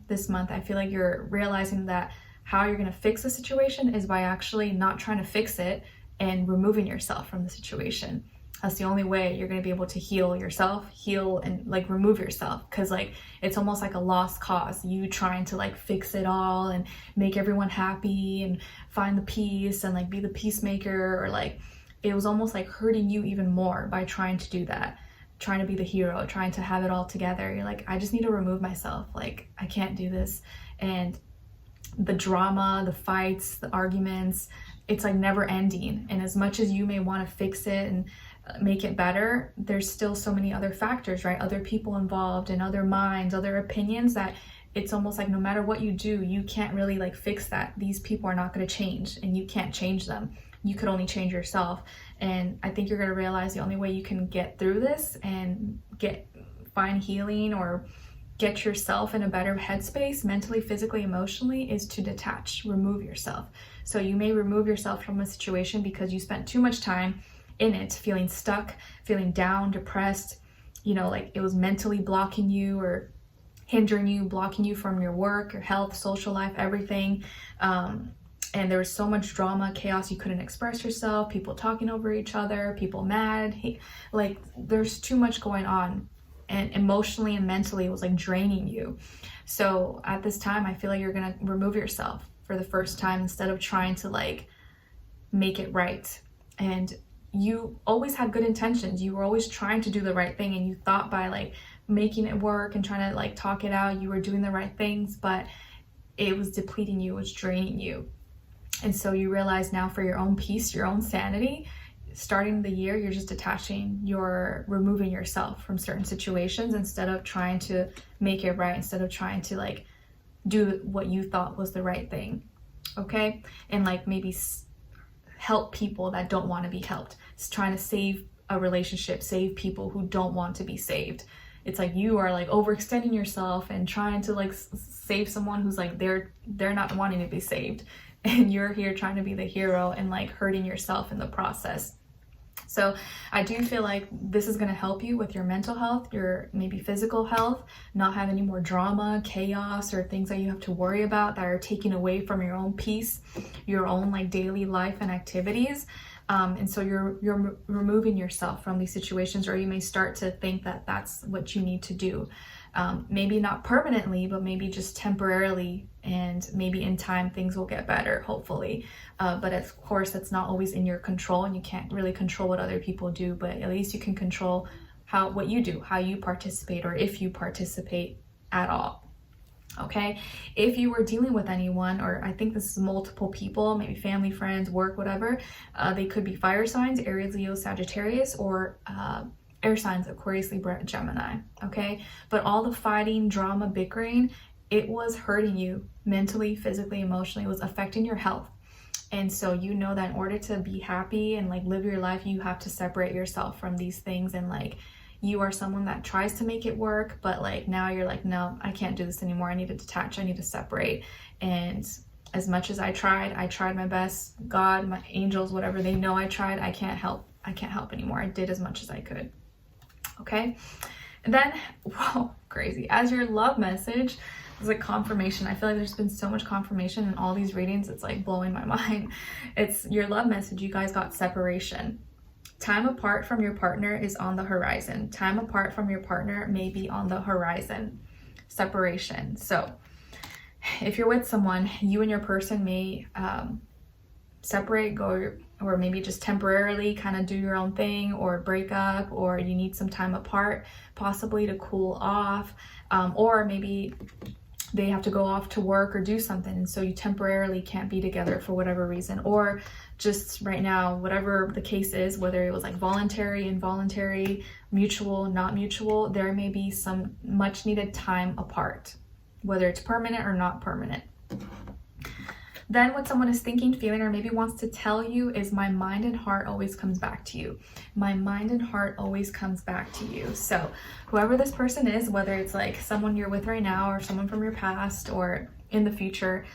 this month, I feel like you're realizing that how you're going to fix the situation is by actually not trying to fix it and removing yourself from the situation. That's the only way you're going to be able to heal yourself, heal and like remove yourself, because like it's almost like a lost cause, you trying to like fix it all and make everyone happy and find the peace and like be the peacemaker, or like it was almost like hurting you even more by trying to do that, trying to be the hero, trying to have it all together. You're like, I just need to remove myself, like I can't do this. And the drama, the fights, the arguments, it's like never ending. And as much as you may want to fix it and make it better, there's still so many other factors, right? Other people involved and other minds, other opinions, that it's almost like no matter what you do, you can't really like fix that. These people are not going to change and you can't change them. You could only change yourself. And I think you're going to realize the only way you can get through this and find healing or get yourself in a better headspace mentally, physically, emotionally, is to detach, remove yourself. So you may remove yourself from a situation because you spent too much time in it, feeling stuck, feeling down, depressed, you know, like it was mentally blocking you or hindering you, blocking you from your work, your health, social life, everything. And there was so much drama, chaos, you couldn't express yourself, people talking over each other, people mad, like there's too much going on. And emotionally and mentally it was like draining you. So at this time, I feel like you're gonna remove yourself for the first time instead of trying to like make it right. And you always had good intentions. You were always trying to do the right thing, and you thought by like making it work and trying to like talk it out, you were doing the right things, but it was depleting you, it was draining you. And so you realize now, for your own peace, your own sanity, starting the year, you're just detaching, you're removing yourself from certain situations instead of trying to make it right, instead of trying to like do what you thought was the right thing. Okay? And like maybe help people that don't want to be helped. It's trying to save a relationship, save people who don't want to be saved. It's like you are like overextending yourself and trying to like save someone who's like they're not wanting to be saved, and you're here trying to be the hero and like hurting yourself in the process. So I do feel like this is going to help you with your mental health, your maybe physical health, not have any more drama, chaos, or things that you have to worry about that are taking away from your own peace, your own like daily life and activities. And so you're removing yourself from these situations, or you may start to think that that's what you need to do. Maybe not permanently, but maybe just temporarily, and maybe in time things will get better, hopefully. But of course, that's not always in your control, and you can't really control what other people do, but at least you can control what you do, how you participate, or if you participate at all. Okay, if you were dealing with anyone, or I think this is multiple people, maybe family, friends, work, whatever, they could be fire signs, Aries, Leo, Sagittarius, or air signs, Aquarius, Libra, Gemini. Okay, but all the fighting, drama, bickering, it was hurting you mentally, physically, emotionally. It was affecting your health. And so you know that in order to be happy and like live your life, you have to separate yourself from these things. And like, you are someone that tries to make it work, but like now you're like, no, I can't do this anymore. I need to detach, I need to separate. And as much as I tried my best. God, my angels, whatever, they know I tried. I can't help anymore. I did as much as I could. Okay, and then, whoa, crazy, as your love message is like confirmation. I feel like there's been so much confirmation in all these readings, it's like blowing my mind. It's your love message. You guys got separation. Time apart from your partner is on the horizon. Time apart from your partner may be on the horizon. Separation. So if you're with someone, you and your person may separate, go, or maybe just temporarily kind of do your own thing, or break up, or you need some time apart possibly to cool off, or maybe they have to go off to work or do something, and so you temporarily can't be together for whatever reason, or just right now, whatever the case is, whether it was like voluntary, involuntary, mutual, not mutual, there may be some much needed time apart, whether it's permanent or not permanent. Then what someone is thinking, feeling, or maybe wants to tell you is, my mind and heart always comes back to you. My mind and heart always comes back to you. So whoever this person is, whether it's like someone you're with right now or someone from your past or in the future,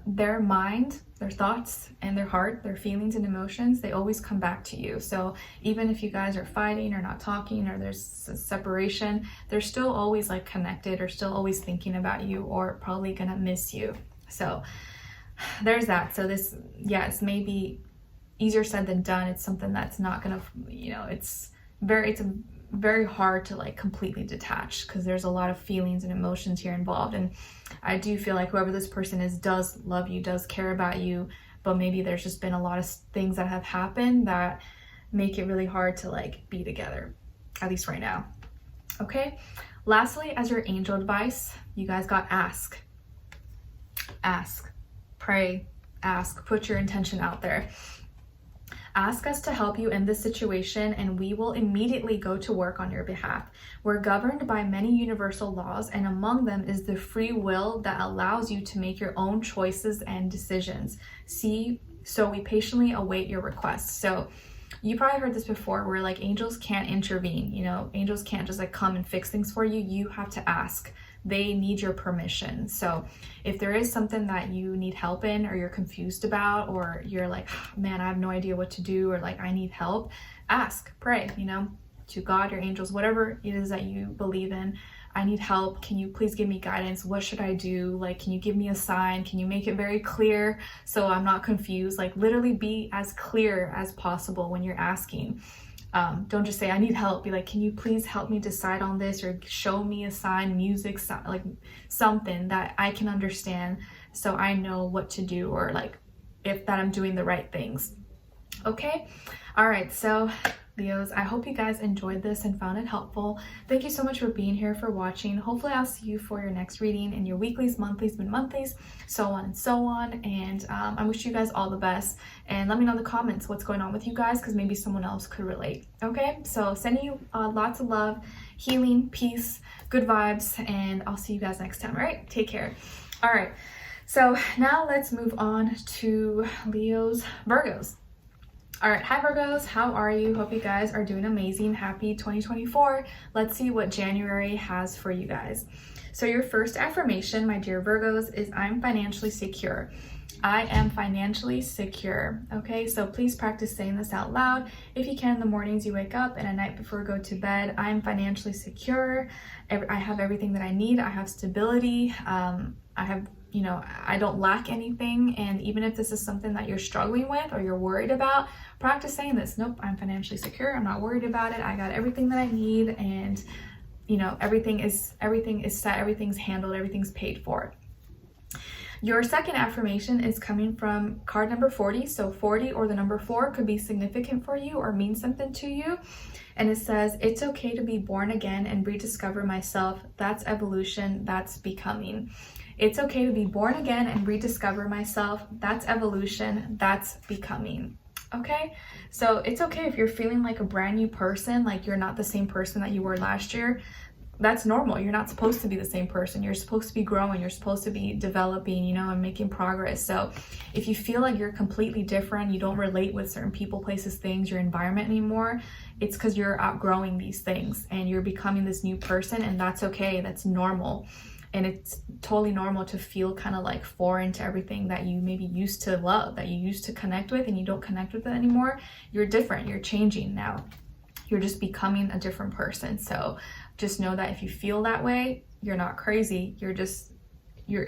their mind, their thoughts, and their heart, their feelings and emotions, they always come back to you. So even if you guys are fighting or not talking or there's a separation, they're still always like connected or still always thinking about you or probably gonna miss you. So there's that. So this, yeah, it's maybe easier said than done. It's something that's not gonna, you know, it's very hard to like completely detach because there's a lot of feelings and emotions here involved. And I do feel like whoever this person is does love you, does care about you, but maybe there's just been a lot of things that have happened that make it really hard to like be together, at least right now. Okay, lastly, as your angel advice, you guys got ask, pray, ask, put your intention out there. Ask us to help you in this situation and we will immediately go to work on your behalf. We're governed by many universal laws, and among them is the free will that allows you to make your own choices and decisions. So we patiently await your requests. So you probably heard this before where like angels can't intervene, you know, angels can't just like come and fix things for you. You have to ask. They need your permission. So if there is something that you need help in or you're confused about, or you're like, man, I have no idea what to do, or like I need help, ask, pray, you know, to God, your angels, whatever it is that you believe in. I need help. Can you please give me guidance? What should I do? Like, can you give me a sign? Can you make it very clear so I'm not confused? Like literally be as clear as possible when you're asking. Don't just say, I need help. Be like, can you please help me decide on this, or show me a sign, music, like something that I can understand so I know what to do, or like if that I'm doing the right things. Okay. All right. So Leos, I hope you guys enjoyed this and found it helpful. Thank you so much for being here, for watching. Hopefully I'll see you for your next reading in your weeklies, monthlies, mid-monthlies, so on and so on. And I wish you guys all the best. And let me know in the comments what's going on with you guys, because maybe someone else could relate. Okay, so sending you lots of love, healing, peace, good vibes, and I'll see you guys next time. All right, take care. All right, so now let's move on to Leos, Virgos. All right, hi Virgos, how are you? Hope you guys are doing amazing. Happy 2024. Let's see what January has for you guys. So your first affirmation, my dear Virgos, is I'm financially secure. I am financially secure. Okay, so please practice saying this out loud. If you can, in the mornings you wake up and at night before you go to bed, I am financially secure. I have everything that I need. I have stability. I don't lack anything. And even if this is something that you're struggling with or you're worried about, practice saying this. Nope, I'm financially secure. I'm not worried about it. I got everything that I need, and you know, everything is set, everything's handled, everything's paid for. Your second affirmation is coming from card number 40. So 40 or the number 4 could be significant for you or mean something to you. And it says, it's okay to be born again and rediscover myself. That's evolution. That's becoming. It's okay to be born again and rediscover myself. That's evolution. That's becoming. Okay, so it's okay if you're feeling like a brand new person, like you're not the same person that you were last year. That's normal. You're not supposed to be the same person. You're supposed to be growing. You're supposed to be developing, you know, and making progress. So if you feel like you're completely different, you don't relate with certain people, places, things, your environment anymore, it's because you're outgrowing these things and you're becoming this new person, and that's okay. That's normal. And it's totally normal to feel kind of like foreign to everything that you maybe used to love, that you used to connect with, and you don't connect with it anymore. You're different. You're changing now. You're just becoming a different person. So just know that if you feel that way, you're not crazy. You're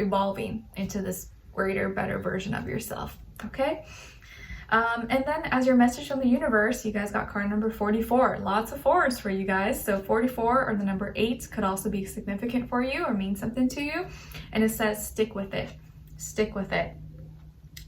evolving into this greater, better version of yourself. Okay. And then as your message from the universe, you guys got card number 44. Lots of 4s for you guys. So 44 or the number 8 could also be significant for you or mean something to you. And it says, stick with it. Stick with it.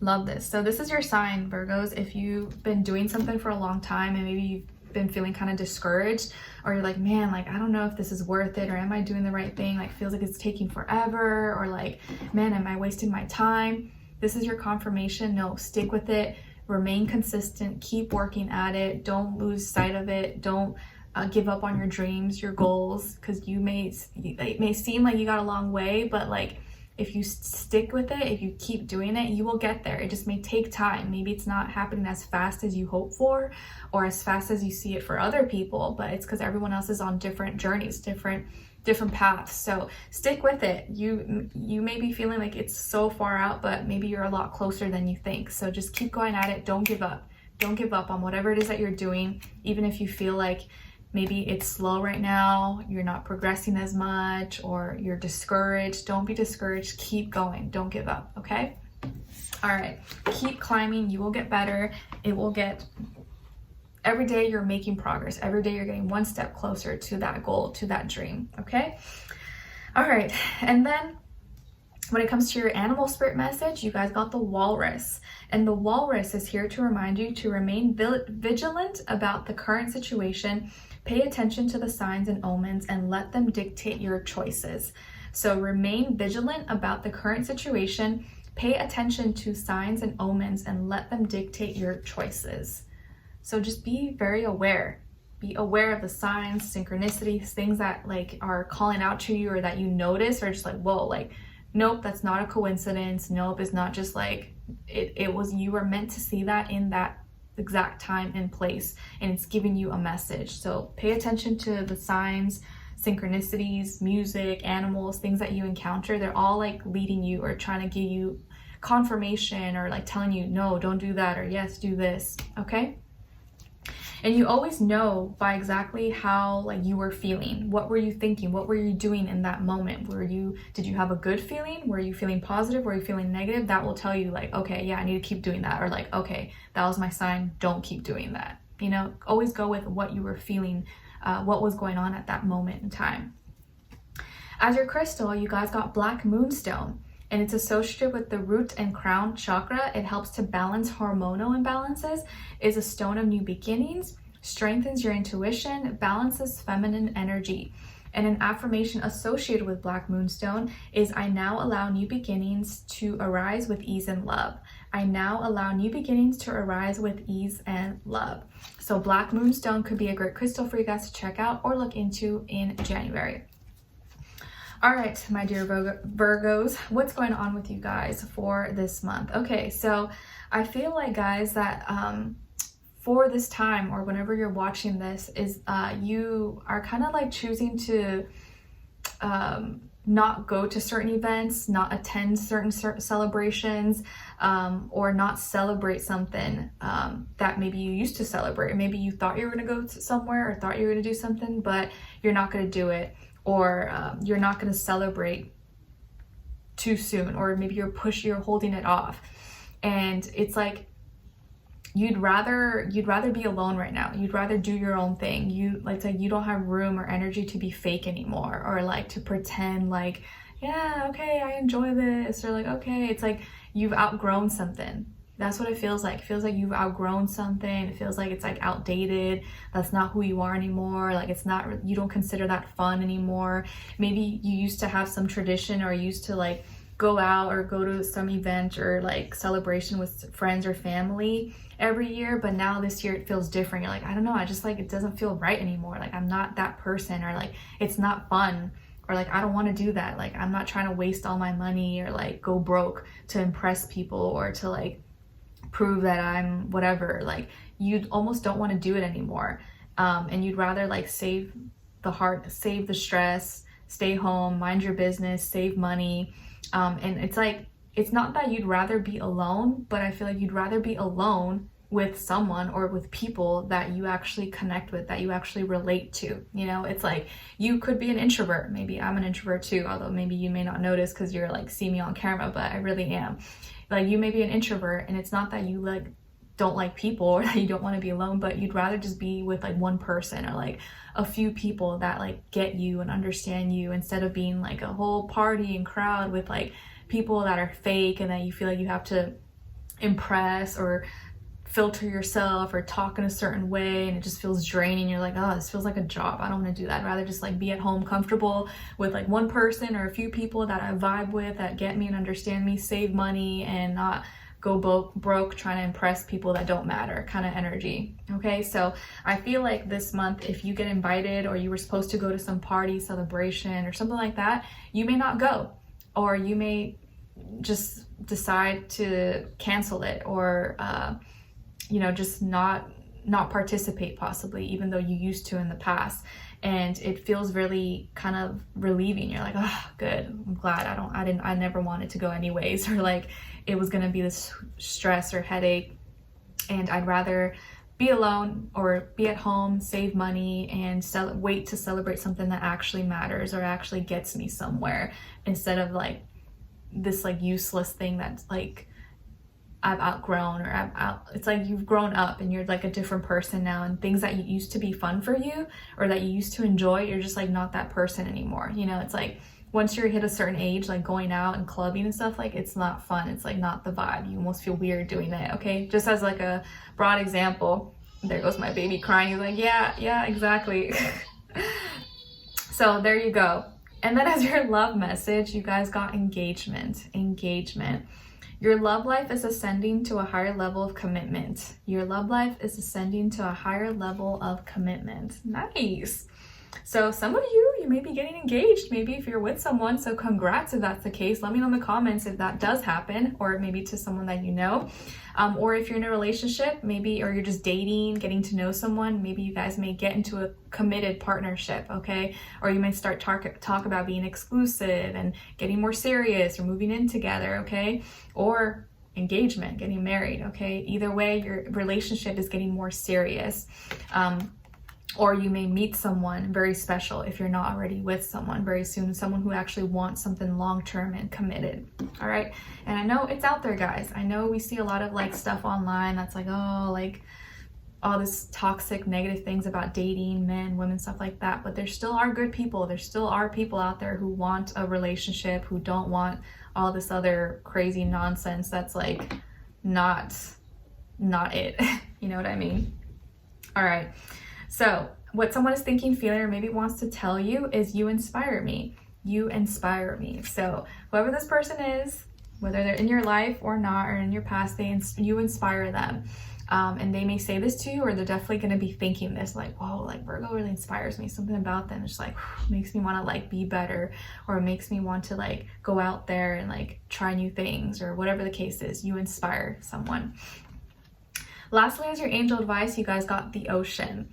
Love this. So this is your sign, Virgos. If you've been doing something for a long time and maybe you've been feeling kind of discouraged, or you're like, man, like, I don't know if this is worth it, or am I doing the right thing? Like, feels like it's taking forever, or like, man, am I wasting my time? This is your confirmation. No, stick with it. Remain consistent, keep working at it. Don't lose sight of it. Don't give up on your dreams, your goals, because it may seem like you got a long way, but like if you stick with it, if you keep doing it, you will get there. It just may take time. Maybe it's not happening as fast as you hope for or as fast as you see it for other people, but it's because everyone else is on different journeys, different paths. So stick with it. You may be feeling like it's so far out, but maybe you're a lot closer than you think. So just keep going at it. Don't give up. Don't give up on whatever it is that you're doing, even if you feel like maybe it's slow right now, you're not progressing as much, or you're discouraged. Don't be discouraged. Keep going. Don't give up, okay? All right. Keep climbing. You will get better. It will get... Every day you're making progress. Every day you're getting one step closer to that goal, to that dream, okay? All right. And then when it comes to your animal spirit message, you guys got the walrus. And the walrus is here to remind you to remain vigilant about the current situation. Pay attention to the signs and omens and let them dictate your choices. So remain vigilant about the current situation. Pay attention to signs and omens and let them dictate your choices. So just be very aware. Be aware of the signs, synchronicities, things that like are calling out to you or that you notice, or just like, whoa, like, nope, that's not a coincidence. Nope, it's not just like, it was, you were meant to see that in that exact time and place, and it's giving you a message. So pay attention to the signs, synchronicities, music, animals, things that you encounter. They're all like leading you or trying to give you confirmation or like telling you, no, don't do that, or yes, do this, okay? And you always know by exactly how like you were feeling. What were you thinking? What were you doing in that moment? Did you have a good feeling? Were you feeling positive? Were you feeling negative? That will tell you like, okay, yeah, I need to keep doing that. Or like, okay, that was my sign. Don't keep doing that. You know, always go with what you were feeling, what was going on at that moment in time. As your crystal, you guys got black moonstone. And it's associated with the root and crown chakra. It helps to balance hormonal imbalances, is a stone of new beginnings, strengthens your intuition, balances feminine energy. And an affirmation associated with black moonstone is, I now allow new beginnings to arise with ease and love. I now allow new beginnings to arise with ease and love. So black moonstone could be a great crystal for you guys to check out or look into in January. All right, my dear Virgos, what's going on with you guys for this month? Okay, so I feel like, guys, that for this time or whenever you're watching this is you are kind of like choosing to not go to certain events, not attend certain celebrations, or not celebrate something that maybe you used to celebrate. Maybe you thought you were going to go somewhere or thought you were going to do something, but you're not going to do it. Or you're not going to celebrate too soon, or maybe you're holding it off, and it's like you'd rather be alone right now. You'd rather do your own thing. You don't have room or energy to be fake anymore, or like to pretend like, yeah, okay, I enjoy this, or like, okay, it's like you've outgrown something. That's what it feels like. It feels like you've outgrown something. It feels like it's like outdated. That's not who you are anymore. Like it's not, you don't consider that fun anymore. Maybe you used to have some tradition, or used to like go out or go to some event or like celebration with friends or family every year, but now this year it feels different. You're like, I don't know, I just like, it doesn't feel right anymore. Like I'm not that person, or like it's not fun, or like I don't want to do that. Like I'm not trying to waste all my money or like go broke to impress people or to like prove that I'm whatever. Like you almost don't want to do it anymore, and you'd rather like save the stress, stay home, mind your business, save money, and it's like, it's not that you'd rather be alone, but I feel like you'd rather be alone with someone or with people that you actually connect with, that you actually relate to. You know, it's like you could be an introvert. Maybe I'm an introvert too, although maybe you may not notice because you're like, see me on camera, but I really am. Like you may be an introvert, and it's not that you like don't like people or that you don't want to be alone, but you'd rather just be with like one person or like a few people that like get you and understand you, instead of being like a whole party and crowd with like people that are fake and that you feel like you have to impress or filter yourself or talk in a certain way, and it just feels draining. You're like, oh, this feels like a job. I don't want to do that. I'd rather just like be at home comfortable with like one person or a few people that I vibe with, that get me and understand me, save money, and not go broke trying to impress people that don't matter kind of energy. Okay, so I feel like this month, if you get invited or you were supposed to go to some party, celebration, or something like that, you may not go. or you may just decide to cancel it, or just not participate possibly, even though you used to in the past. And it feels really kind of relieving. You're like, oh, good, I'm glad I never wanted to go anyways, or like it was gonna be this stress or headache, and I'd rather be alone or be at home, save money, and wait to celebrate something that actually matters or actually gets me somewhere, instead of like this like useless thing that's like I've outgrown, or it's like you've grown up and you're like a different person now, and things that used to be fun for you or that you used to enjoy, you're just like not that person anymore. It's like once you hit a certain age, like going out and clubbing and stuff, like it's not fun. It's like not the vibe. You almost feel weird doing it. Okay, just as like a broad example. There goes my baby crying. He's like, yeah, exactly. So there you go. And then as your love message, you guys got engagement. Your love life is ascending to a higher level of commitment. Your love life is ascending to a higher level of commitment. Nice. So some of you may be getting engaged, maybe if you're with someone. So congrats if that's the case. Let me know in the comments if that does happen, or maybe to someone that you know. Or if you're in a relationship, maybe, or you're just dating, getting to know someone, maybe you guys may get into a committed partnership, okay? Or you might start talk about being exclusive and getting more serious, or moving in together, okay? Or engagement, getting married, okay? Either way, your relationship is getting more serious. Or you may meet someone very special if you're not already with someone very soon, someone who actually wants something long-term and committed. All right. And I know it's out there, guys. I know we see a lot of like stuff online that's like, oh, like all this toxic, negative things about dating, men, women, stuff like that. But there still are good people. There still are people out there who want a relationship, who don't want all this other crazy nonsense that's like not it. You know what I mean? All right. So what someone is thinking, feeling, or maybe wants to tell you is you inspire me. You inspire me. So whoever this person is, whether they're in your life or not, or in your past, you inspire them. And they may say this to you, or they're definitely going to be thinking this, like, whoa, like Virgo really inspires me. Something about them just like makes me want to like be better, or it makes me want to like go out there and like try new things, or whatever the case is. You inspire someone. Lastly, as your angel advice, you guys got the ocean.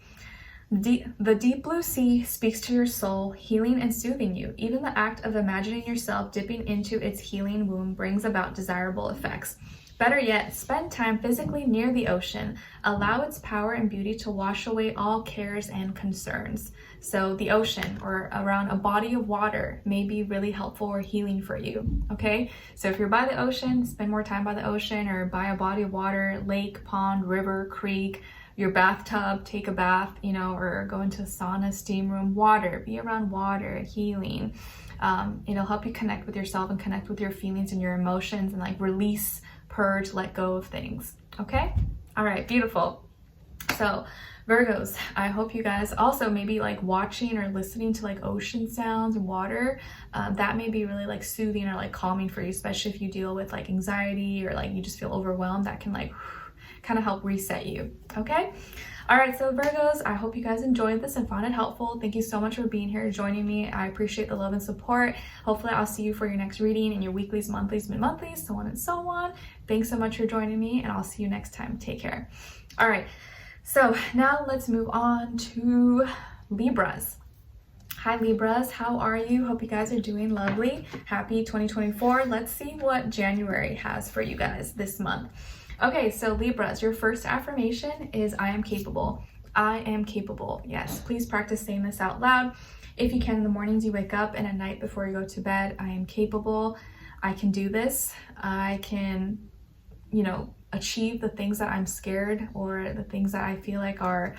The deep blue sea speaks to your soul, healing and soothing you. Even the act of imagining yourself dipping into its healing womb brings about desirable effects. Better yet, spend time physically near the ocean. Allow its power and beauty to wash away all cares and concerns. So the ocean, or around a body of water, may be really helpful or healing for you, okay? So if you're by the ocean, spend more time by the ocean, or by a body of water, lake, pond, river, creek, your bathtub, take a bath, or go into a sauna, steam room. Water, be around water, healing. It'll help you connect with yourself and connect with your feelings and your emotions, and like release, purge, let go of things. Okay? All right, beautiful. So Virgos, I hope you guys also maybe like watching or listening to like ocean sounds and water. That may be really like soothing or like calming for you, especially if you deal with like anxiety, or like you just feel overwhelmed. That can like kind of help reset you. Okay? All right, so Virgos, I hope you guys enjoyed this and found it helpful. Thank you so much for being here, joining me. I appreciate the love and support. Hopefully I'll see you for your next reading in your weeklies, monthlies, mid-monthlies, so on and so on. Thanks so much for joining me, and I'll see you next time. Take care. All right, so now let's move on to Libras. Hi Libras, how are you? Hope you guys are doing lovely. Happy 2024. Let's see what January has for you guys this month. Okay, so Libras, your first affirmation is I am capable. I am capable. Yes, please practice saying this out loud. If you can, in the mornings you wake up, and at night before you go to bed. I am capable. I can do this. I can, achieve the things that I'm scared, or the things that I feel like are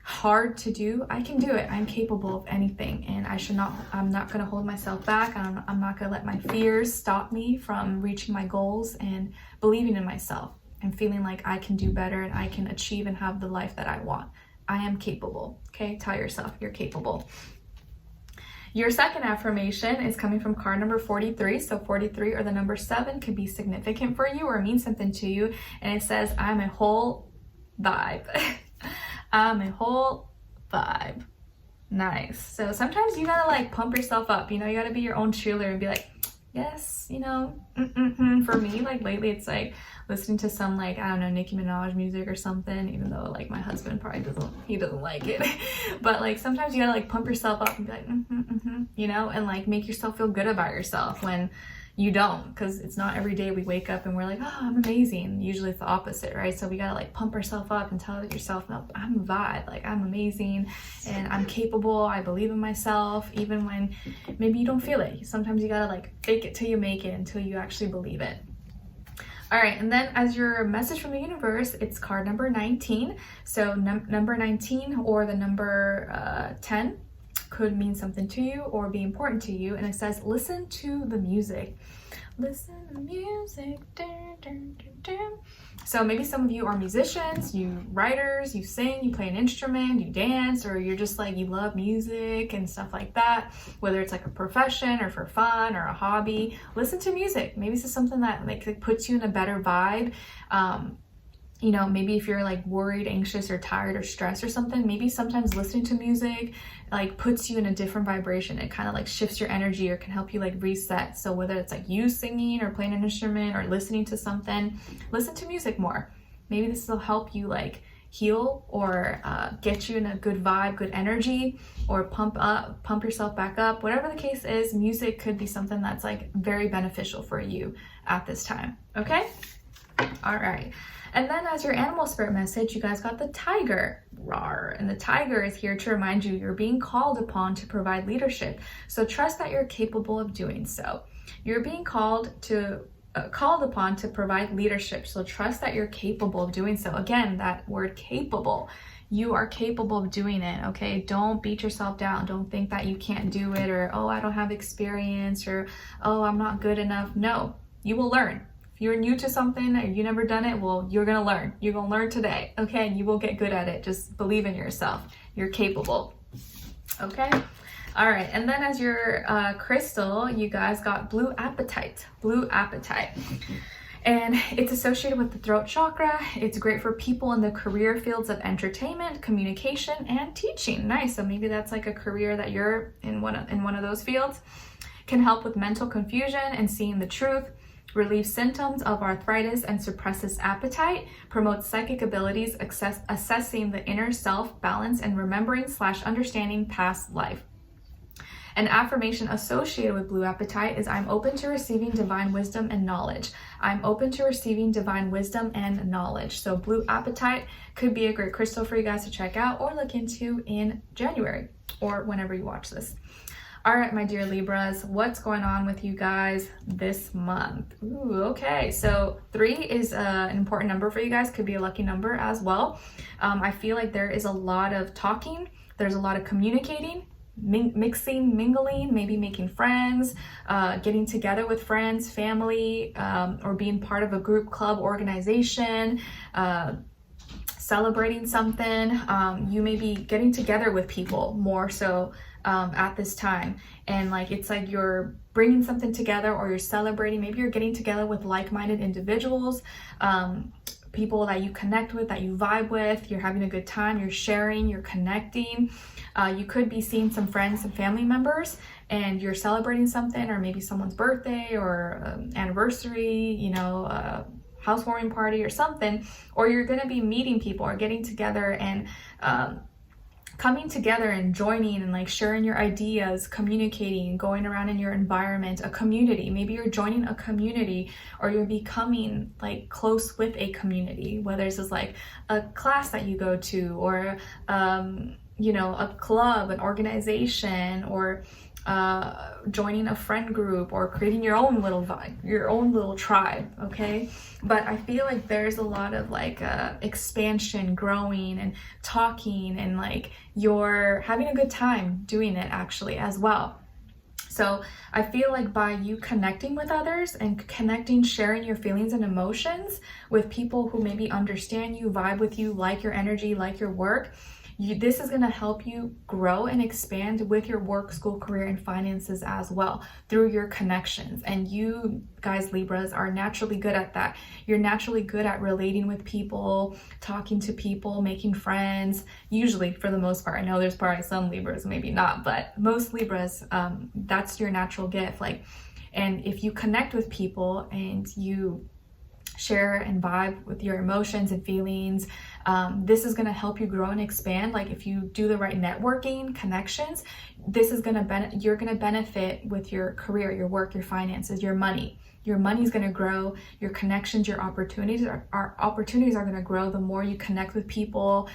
hard to do. I can do it. I'm capable of anything, and I'm not going to hold myself back. I'm not going to let my fears stop me from reaching my goals and believing in myself and feeling like I can do better and I can achieve and have the life that I want. I am capable. Okay, tell yourself you're capable. Your second affirmation is coming from card number 43. So 43, or the number 7, could be significant for you or mean something to you. And it says, I'm a whole vibe. I'm a whole vibe. Nice. So sometimes you gotta like pump yourself up. You gotta be your own cheerleader and be like, Yes, you know, for me, like lately it's like listening to some, like, I don't know, Nicki Minaj music or something, even though like my husband probably doesn't like it. But like sometimes you gotta like pump yourself up and be like, you know, and like make yourself feel good about yourself when you don't, because it's not every day we wake up and we're like, oh, I'm amazing. Usually it's the opposite, right? So we gotta like pump ourselves up and tell yourself, no, I'm a vibe, like I'm amazing and I'm capable, I believe in myself, even when maybe you don't feel it. Sometimes you gotta like fake it till you make it, until you actually believe it. All right, and then as your message from the universe, it's card number 19. So number 19 or the number 10 could mean something to you or be important to you. And it says, listen to the music. Listen to the music. Dun, dun, dun, dun. So maybe some of you are musicians, you writers, you sing, you play an instrument, you dance, or you're just like, you love music and stuff like that, whether it's like a profession or for fun or a hobby. Listen to music. Maybe this is something that like puts you in a better vibe. You know, maybe if you're like worried, anxious, or tired or stressed or something, maybe sometimes listening to music like puts you in a different vibration. It kind of like shifts your energy or can help you like reset. So whether it's like you singing or playing an instrument or listening to something, listen to music more. Maybe this will help you like heal or get you in a good vibe, good energy, or pump yourself back up. Whatever the case is, music could be something that's like very beneficial for you at this time. Okay? All right. And then as your animal spirit message, you guys got the tiger. Rawr. And the tiger is here to remind you you're being called upon to provide leadership. So trust that you're capable of doing so. You're being called upon to provide leadership. So trust that you're capable of doing so. Again, that word capable. You are capable of doing it, okay? Don't beat yourself down. Don't think that you can't do it, or, oh, I don't have experience, or, oh, I'm not good enough. No, you will learn. You're new to something or you never done it, well, you're gonna learn. You're gonna learn today, okay? And you will get good at it. Just believe in yourself. You're capable, okay? All right, and then as your crystal, you guys got blue apatite. Blue apatite. And it's associated with the throat chakra. It's great for people in the career fields of entertainment, communication, and teaching. Nice, so maybe that's like a career that you're in one of those fields. Can help with mental confusion and seeing the truth. Relieves symptoms of arthritis and suppresses appetite, promotes psychic abilities, assessing the inner self, balance, and remembering/understanding past life. An affirmation associated with blue apatite is, I'm open to receiving divine wisdom and knowledge. I'm open to receiving divine wisdom and knowledge. So blue apatite could be a great crystal for you guys to check out or look into in January or whenever you watch this. All right, my dear Libras, what's going on with you guys this month? Ooh, okay, so 3 is an important number for you guys, could be a lucky number as well. I feel like there is a lot of talking, there's a lot of communicating, mixing, mingling, maybe making friends, getting together with friends, family, or being part of a group, club, organization, celebrating something. You may be getting together with people more so at this time, and like it's like you're bringing something together or you're celebrating. Maybe you're getting together with like-minded individuals, people that you connect with, that you vibe with. You're having a good time, you're sharing, you're connecting. You could be seeing some friends and family members and you're celebrating something, or maybe someone's birthday or anniversary, you know, housewarming party or something, or you're going to be meeting people or getting together and coming together and joining and like sharing your ideas, communicating, going around in your environment, a community. Maybe you're joining a community or you're becoming like close with a community, whether this is like a class that you go to, or you know, a club, an organization, or joining a friend group, or creating your own little vibe, your own little tribe, okay? But I feel like there's a lot of like expansion, growing and talking, and like you're having a good time doing it actually as well. So I feel like by you connecting with others and sharing your feelings and emotions with people who maybe understand you, vibe with you, like your energy, like your work, this is going to help you grow and expand with your work, school, career, and finances as well through your connections. And you guys, Libras, are naturally good at that. You're naturally good at relating with people, talking to people, making friends, usually for the most part. I know there's probably some Libras, maybe not, but most Libras, that's your natural gift. Like And if you connect with people and you share and vibe with your emotions and feelings, this is going to help you grow and expand. Like if you do the right networking connections, this is going to you're going to benefit with your career, your work, your finances, your money. Your money is going to grow. Your connections, your opportunities are going to grow the more you connect with people,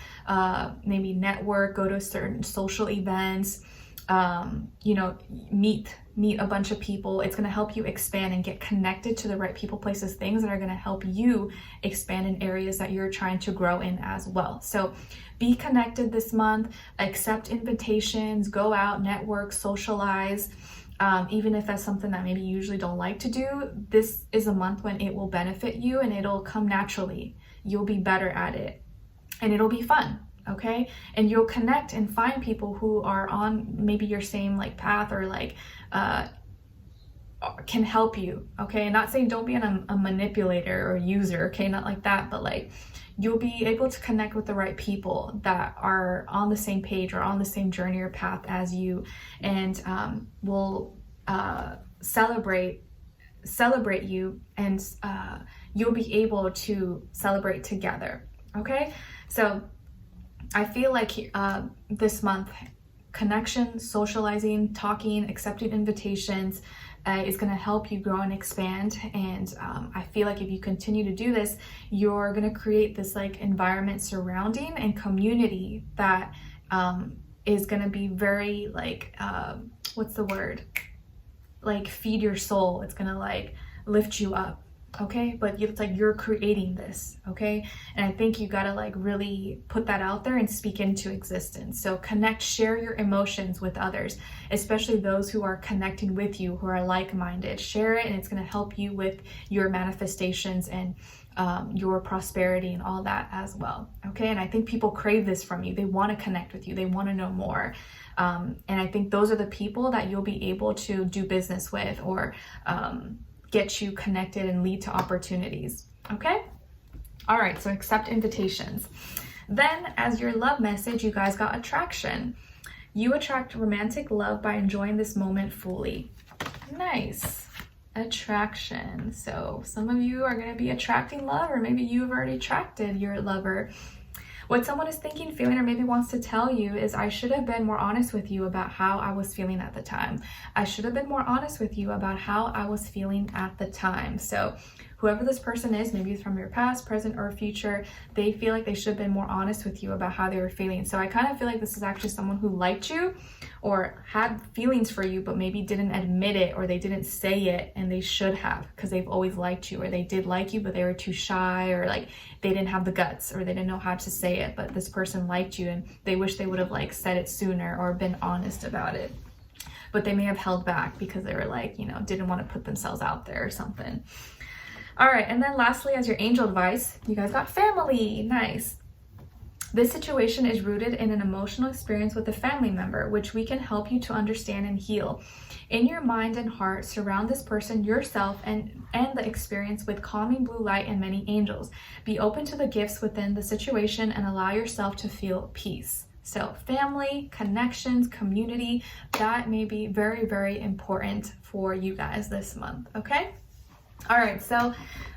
maybe network, go to certain social events, you know, meet a bunch of people. It's going to help you expand and get connected to the right people, places, things that are going to help you expand in areas that you're trying to grow in as well. So be connected this month, accept invitations, go out, network, socialize. Even if that's something that maybe you usually don't like to do, this is a month when it will benefit you and it'll come naturally. You'll be better at it and it'll be fun. Okay, and you'll connect and find people who are on maybe your same like path or like can help you. Okay, not saying don't be a manipulator or user, okay, not like that, but like you'll be able to connect with the right people that are on the same page or on the same journey or path as you, and will celebrate you, and you'll be able to celebrate together. Okay, so I feel like this month, connection, socializing, talking, accepting invitations is going to help you grow and expand. And I feel like if you continue to do this, you're going to create this like environment surrounding and community that is going to be very like, what's the word? Like feed your soul. It's going to like lift you up. Okay, but it's like you're creating this, okay? And I think you gotta like really put that out there and speak into existence. So connect, share your emotions with others, especially those who are connecting with you, who are like-minded. Share it, and it's gonna help you with your manifestations and your prosperity and all that as well, okay? And I think people crave this from you. They want to connect with you. They want to know more. And I think those are the people that you'll be able to do business with or get you connected and lead to opportunities. Okay? All right, so accept invitations. Then as your love message, you guys got attraction. You attract romantic love by enjoying this moment fully. Nice. Attraction. So some of you are going to be attracting love, or maybe you've already attracted your lover. What someone is thinking, feeling, or maybe wants to tell you is, I should have been more honest with you about how I was feeling at the time. I should have been more honest with you about how I was feeling at the time. So whoever this person is, maybe it's from your past, present, or future, they feel like they should have been more honest with you about how they were feeling. So I kind of feel like this is actually someone who liked you or had feelings for you, but maybe didn't admit it, or they didn't say it, and they should have, because they've always liked you, or they did like you, but they were too shy, or like they didn't have the guts, or they didn't know how to say it, but this person liked you and they wish they would have like said it sooner or been honest about it. But they may have held back because they were like, you know, didn't want to put themselves out there or something. All right, and then lastly, as your angel advice, you guys got family. Nice. This situation is rooted in an emotional experience with a family member, which we can help you to understand and heal. In your mind and heart, surround this person, yourself, and the experience with calming blue light and many angels. Be open to the gifts within the situation and allow yourself to feel peace. So family, connections, community, that may be very, very important for you guys this month, okay? All right, so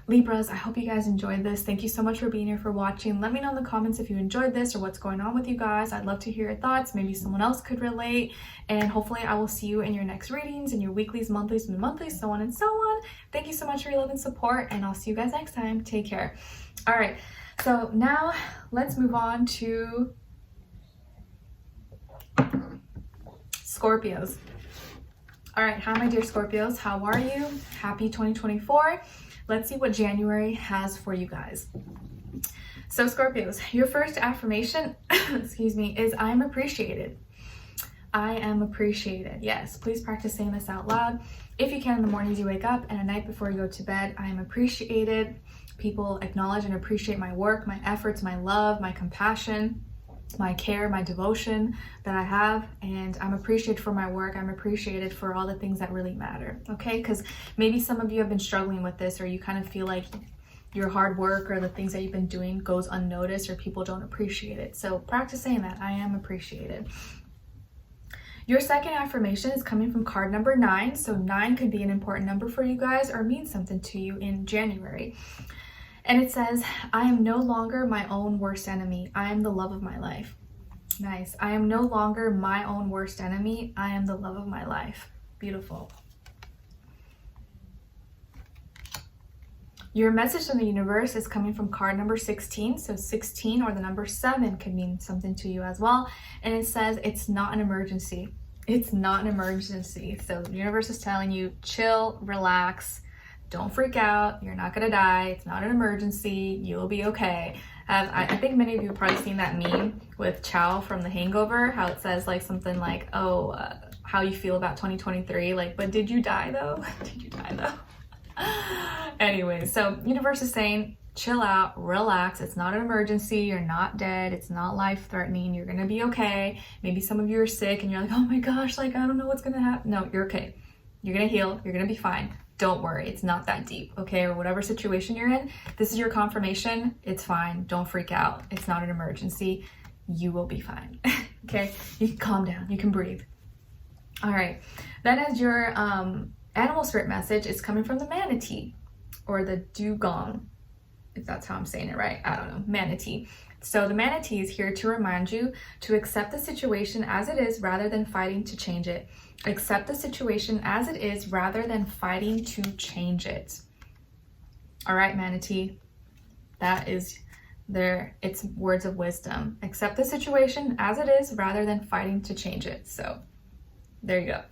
Libras, I hope you guys enjoyed this. Thank you so much for being here, for watching. Let me know in the comments if you enjoyed this or what's going on with you guys. I'd love to hear your thoughts. Maybe someone else could relate. And hopefully I will see you in your next readings, in your weeklies, monthlies, mid-monthlies, so on and so on. Thank you so much for your love and support, and I'll see you guys next time. Take care. All right, so now let's move on to Scorpios. All right, hi my dear Scorpios, how are you? Happy 2024. Let's see what January has for you guys. So Scorpios, your first affirmation, excuse me, is I am appreciated. I am appreciated. Yes, please practice saying this out loud. If you can, in the mornings you wake up and at night before you go to bed, I am appreciated. People acknowledge and appreciate my work, my efforts, my love, my compassion, my care, my devotion that I have, and I'm appreciated for my work. I'm appreciated for all the things that really matter, okay? Because maybe some of you have been struggling with this, or you kind of feel like your hard work or the things that you've been doing goes unnoticed, or people don't appreciate it. So practice saying that, I am appreciated. Your second affirmation is coming from card number 9. So 9 could be an important number for you guys or mean something to you in January. And it says, I am no longer my own worst enemy. I am the love of my life. Nice. I am no longer my own worst enemy. I am the love of my life. Beautiful. Your message from the universe is coming from card number 16. So 16 or the number 7 could mean something to you as well. And it says, it's not an emergency. It's not an emergency. So the universe is telling you, chill, relax, don't freak out. You're not gonna die. It's not an emergency. You'll be okay. I think many of you have probably seen that meme with Chow from The Hangover, how it says like something like, oh, how you feel about 2023. Like, but did you die though? Did you die though? Anyway, so universe is saying, chill out, relax. It's not an emergency. You're not dead. It's not life-threatening. You're gonna be okay. Maybe some of you are sick and you're like, oh my gosh, like I don't know what's gonna happen. No, you're okay. You're gonna heal. You're gonna be fine. Don't worry. It's not that deep, okay? Or whatever situation you're in, this is your confirmation. It's fine. Don't freak out. It's not an emergency. You will be fine. Okay? You can calm down. You can breathe. All right. Then as your animal spirit message, it's coming from the manatee or the dugong, if that's how I'm saying it right. I don't know. Manatee. So the manatee is here to remind you to accept the situation as it is rather than fighting to change it. Accept the situation as it is rather than fighting to change it. All right, manatee. That is it's words of wisdom. Accept the situation as it is rather than fighting to change it. So there you go.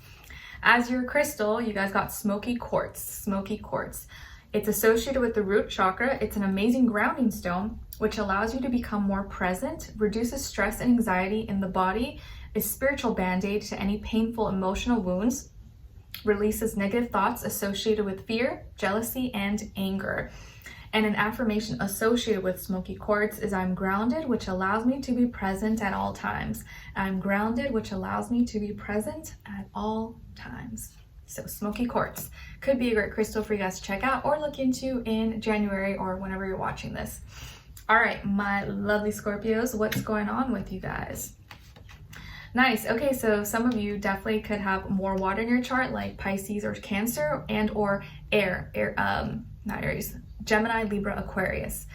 As your crystal, you guys got smoky quartz. Smoky quartz. It's associated with the root chakra. It's an amazing grounding stone, which allows you to become more present, reduces stress and anxiety in the body, is spiritual band-aid to any painful emotional wounds, releases negative thoughts associated with fear, jealousy, and anger. And an affirmation associated with smoky quartz is I'm grounded, which allows me to be present at all times. I'm grounded, which allows me to be present at all times. So smoky quartz could be a great crystal for you guys to check out or look into in January or whenever you're watching this. All right, my lovely Scorpios, what's going on with you guys? Nice. Okay, so some of you definitely could have more water in your chart, like Pisces or Cancer, and or air, not Aries, Gemini, Libra, Aquarius.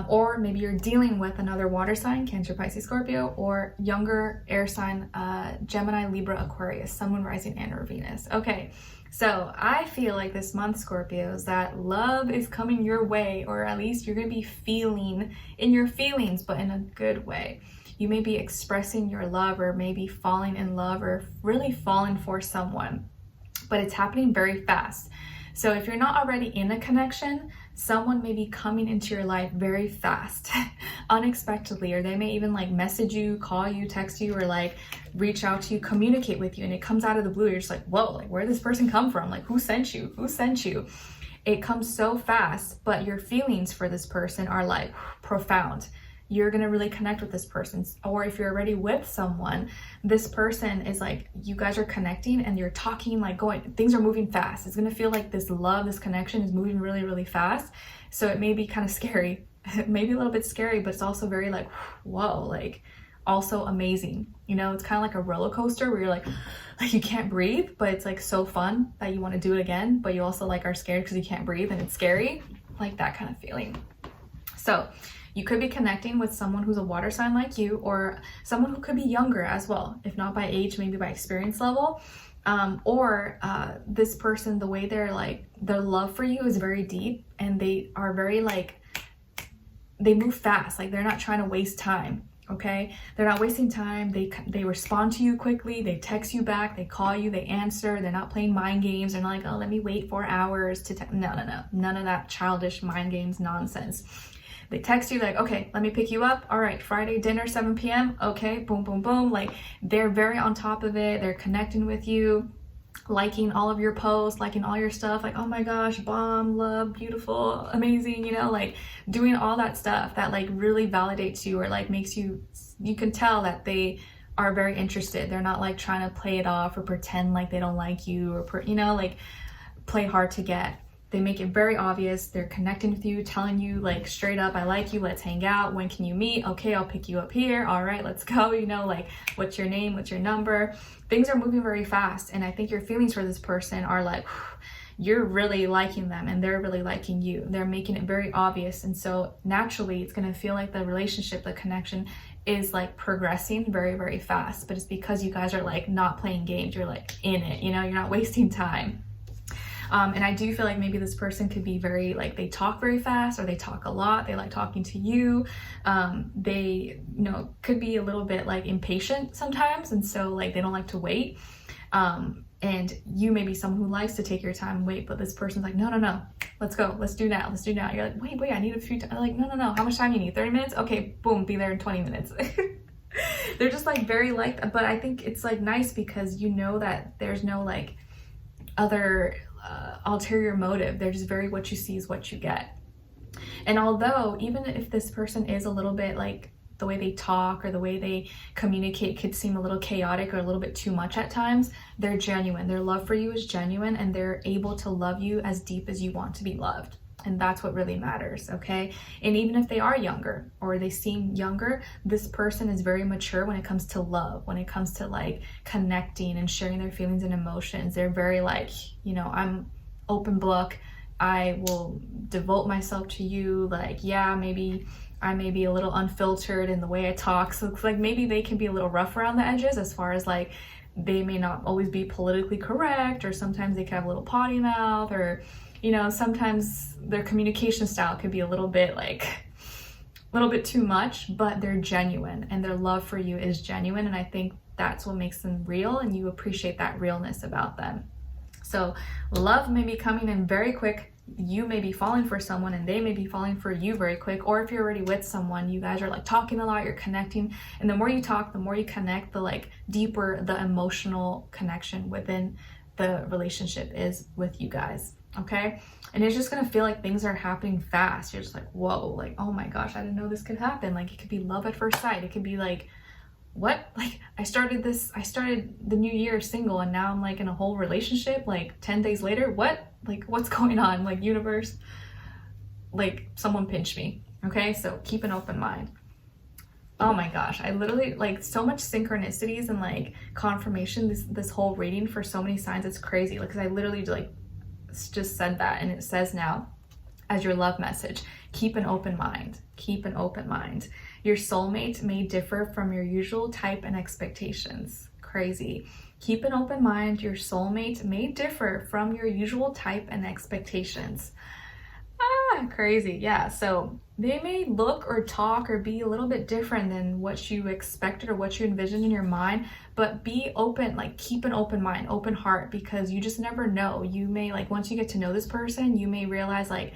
Or maybe you're dealing with another water sign, Cancer, Pisces, Scorpio, or younger air sign, Gemini, Libra, Aquarius, Sun, Moon, Rising, and or Venus. Okay, so I feel like this month, Scorpios, that love is coming your way, or at least you're going to be feeling in your feelings, but in a good way. You may be expressing your love or maybe falling in love or really falling for someone, but it's happening very fast. So if you're not already in a connection, someone may be coming into your life very fast, unexpectedly, or they may even like message you, call you, text you, or like reach out to you, communicate with you, and it comes out of the blue. You're just like, whoa, like where did this person come from? Like who sent you? Who sent you? It comes so fast, but your feelings for this person are like profound. You're going to really connect with this person. Or if you're already with someone, this person is like, you guys are connecting and you're talking, like things are moving fast. It's going to feel like this love, this connection is moving really, really fast. So it may be kind of scary, maybe a little bit scary, but it's also very like, whoa, like also amazing. You know, it's kind of like a roller coaster where you're like you can't breathe, but it's like so fun that you want to do it again, but you also like are scared because you can't breathe and it's scary, like that kind of feeling. So you could be connecting with someone who's a water sign like you, or someone who could be younger as well, if not by age, maybe by experience level. This person, the way they're like, their love for you is very deep, and they are very like, they move fast. Like they're not trying to waste time. Okay, they're not wasting time. They respond to you quickly. They text you back. They call you. They answer. They're not playing mind games. They're not like, oh, let me wait 4 hours to no, none of that childish mind games nonsense. They text you like, okay, let me pick you up. All right, Friday dinner, 7 p.m. Okay, boom, boom, boom. Like they're very on top of it. They're connecting with you, liking all of your posts, liking all your stuff. Like, oh my gosh, bomb, love, beautiful, amazing. You know, like doing all that stuff that like really validates you or like makes you, you can tell that they are very interested. They're not like trying to play it off or pretend like they don't like you or, you know, like play hard to get. They make it very obvious. They're connecting with you, telling you like straight up, I like you, let's hang out. When can you meet? Okay, I'll pick you up here. All right, let's go. You know, like, what's your name? What's your number? Things are moving very fast. And I think your feelings for this person are like, you're really liking them and they're really liking you. They're making it very obvious. And so naturally, it's going to feel like the relationship, the connection is like progressing very, very fast. But it's because you guys are like not playing games. You're like in it, you know, you're not wasting time. And I do feel like maybe this person could be very, like, they talk very fast, or they talk a lot. They like talking to you. They, you know, could be a little bit like impatient sometimes. And so like, they don't like to wait. And you may be someone who likes to take your time and wait, but this person's like, no, let's go. Let's do now. Let's do now. You're like, wait, I need a few time. Like, no. How much time you need? 30 minutes? Okay, boom, be there in 20 minutes. They're just like very like, but I think it's like nice because you know that there's no like other ulterior motive. They're just very, what you see is what you get. And although even if this person is a little bit like, the way they talk or the way they communicate could seem a little chaotic or a little bit too much at times, they're genuine. Their love for you is genuine, and they're able to love you as deep as you want to be loved. And that's what really matters, okay? And even if they are younger or they seem younger, this person is very mature when it comes to love, when it comes to like connecting and sharing their feelings and emotions. They're very like, you know, I'm open book. I will devote myself to you. Like, yeah, maybe I may be a little unfiltered in the way I talk. So it's like maybe they can be a little rough around the edges as far as like, they may not always be politically correct, or sometimes they can have a little potty mouth, or, you know, sometimes their communication style could be a little bit too much, but they're genuine and their love for you is genuine. And I think that's what makes them real, and you appreciate that realness about them. So love may be coming in very quick. You may be falling for someone and they may be falling for you very quick. Or if you're already with someone, you guys are like talking a lot, you're connecting. And the more you talk, the more you connect, the like deeper the emotional connection within the relationship is with you guys. Okay. And it's just going to feel like things are happening fast. You're just like, whoa, like, oh my gosh, I didn't know this could happen. Like, it could be love at first sight. It could be like, what? Like, I started the new year single and now I'm like in a whole relationship like 10 days later. What? Like, what's going on? Like, universe, like, someone pinch me. Okay. So keep an open mind. Oh my gosh. I literally like so much synchronicities and like confirmation, this whole reading for so many signs. It's crazy. Like, 'cause I literally like just said that, and it says now as your love message, keep an open mind. Keep an open mind. Your soulmate may differ from your usual type and expectations. Crazy. Keep an open mind. Your soulmate may differ from your usual type and expectations. Crazy. Yeah. So they may look or talk or be a little bit different than what you expected or what you envisioned in your mind, but be open, like keep an open mind, open heart, because you just never know. You may, like, once you get to know this person, you may realize like,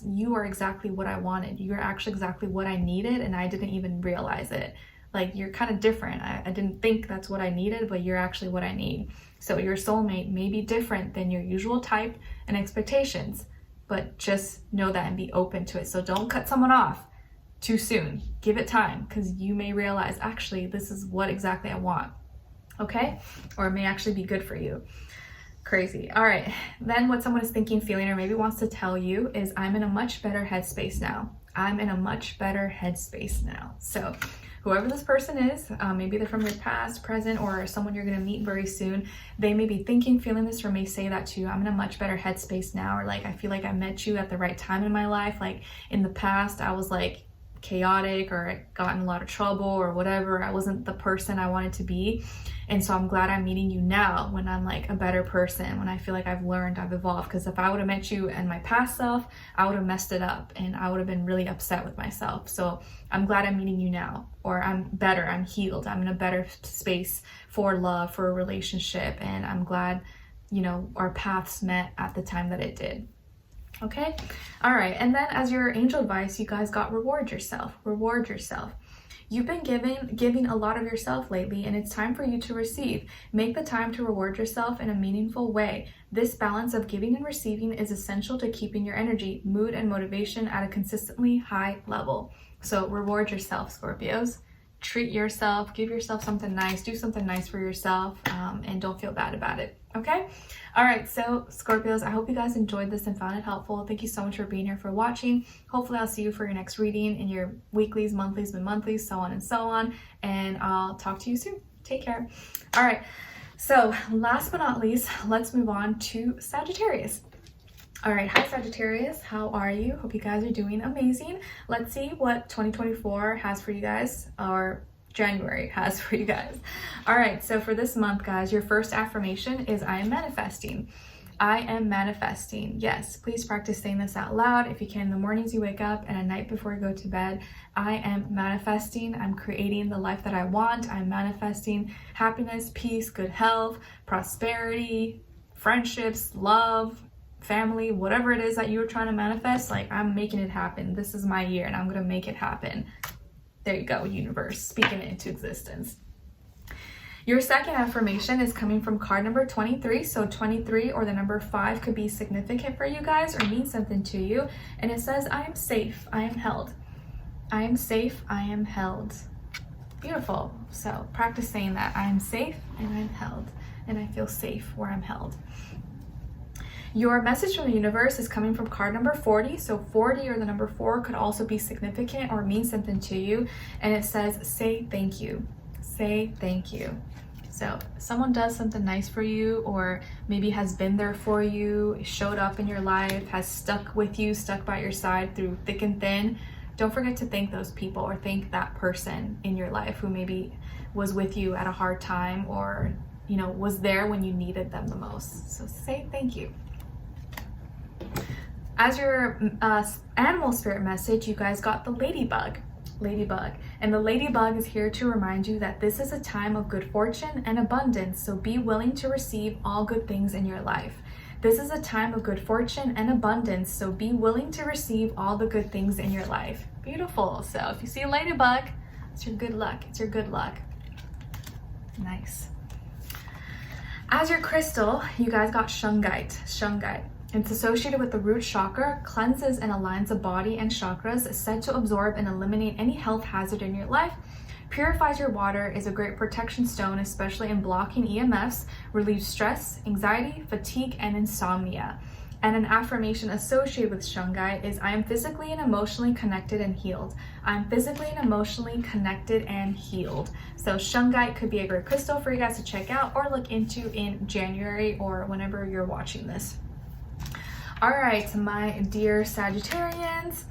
you are exactly what I wanted. You're actually exactly what I needed, and I didn't even realize it. Like, you're kind of different. I didn't think that's what I needed, but you're actually what I need. So your soulmate may be different than your usual type and expectations, but just know that and be open to it. So don't cut someone off too soon. Give it time, because you may realize, actually, this is what exactly I want. Okay? Or it may actually be good for you. Crazy. All right. Then what someone is thinking, feeling, or maybe wants to tell you is, I'm in a much better headspace now. I'm in a much better headspace now. So whoever this person is, maybe they're from your past, present, or someone you're going to meet very soon, they may be thinking, feeling this, or may say that to you. I'm in a much better headspace now. Or like, I feel like I met you at the right time in my life. Like, in the past, I was like chaotic, or I got in a lot of trouble or whatever. I wasn't the person I wanted to be. And so I'm glad I'm meeting you now when I'm like a better person, when I feel like I've learned, I've evolved. Because if I would have met you and my past self, I would have messed it up and I would have been really upset with myself. So I'm glad I'm meeting you now, or I'm better, I'm healed, I'm in a better space for love, for a relationship. And I'm glad, you know, our paths met at the time that it did. Okay. All right. And then as your angel advice, you guys got reward yourself. Reward yourself. You've been giving a lot of yourself lately, and it's time for you to receive. Make the time to reward yourself in a meaningful way. This balance of giving and receiving is essential to keeping your energy, mood, and motivation at a consistently high level. So reward yourself, Scorpios. treat yourself, give yourself something nice, do something nice for yourself, and don't feel bad about it. Okay? All right, so Scorpios, I hope you guys enjoyed this and found it helpful. Thank you so much for being here, for watching. Hopefully I'll see you for your next reading in your weeklies, monthlies, mid-monthlies, so on and so on. And I'll talk to you soon. Take care. All right, so last but not least, let's move on to Sagittarius. All right, hi Sagittarius, how are you? Hope you guys are doing amazing. Let's see what 2024 has for you guys, or January has for you guys. All right, so for this month, guys, your first affirmation is I am manifesting. I am manifesting. Yes, please practice saying this out loud if you can in the mornings you wake up and at night before you go to bed. I am manifesting. I'm creating the life that I want. I'm manifesting happiness, peace, good health, prosperity, friendships, love, family, whatever it is that you're trying to manifest. Like, I'm making it happen. This is my year and I'm going to make it happen. There you go, universe, speaking it into existence. Your second affirmation is coming from card number 23. So 23 or the number 5 could be significant for you guys or mean something to you. And it says, I am safe, I am held. I am safe, I am held. Beautiful. So practice saying that. I am safe and I'm held. And I feel safe where I'm held. Your message from the universe is coming from card number 40. So 40 or the number 4 could also be significant or mean something to you. And it says, say thank you. Say thank you. So someone does something nice for you, or maybe has been there for you, showed up in your life, has stuck with you, stuck by your side through thick and thin. Don't forget to thank those people or thank that person in your life who maybe was with you at a hard time, or, you know, was there when you needed them the most. So say thank you. As your animal spirit message, you guys got the ladybug. And the ladybug is here to remind you that this is a time of good fortune and abundance, so be willing to receive all good things in your life. This is a time of good fortune and abundance, so be willing to receive all the good things in your life. Beautiful. So if you see a ladybug, it's your good luck. It's your good luck. Nice. As your crystal, you guys got shungite. It's associated with the root chakra, cleanses and aligns the body and chakras, said to absorb and eliminate any health hazard in your life, purifies your water, is a great protection stone, especially in blocking EMFs, relieves stress, anxiety, fatigue, and insomnia. And an affirmation associated with shungite is, I am physically and emotionally connected and healed. I'm physically and emotionally connected and healed. So shungite could be a great crystal for you guys to check out or look into in January or whenever you're watching this. All right, my dear Sagittarians,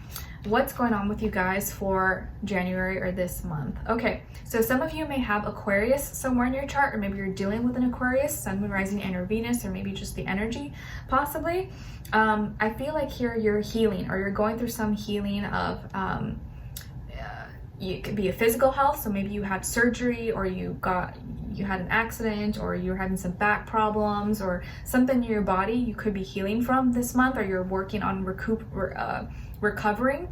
what's going on with you guys for January or this month? Okay, so some of you may have Aquarius somewhere in your chart, or maybe you're dealing with an Aquarius, Sun, Moon, Rising, and or Venus, or maybe just the energy, possibly. I feel like here you're healing, or you're going through some healing of, it could be a physical health, so maybe you had surgery, or you had an accident, or you're having some back problems, or something in your body you could be healing from this month, or you're working on recovering.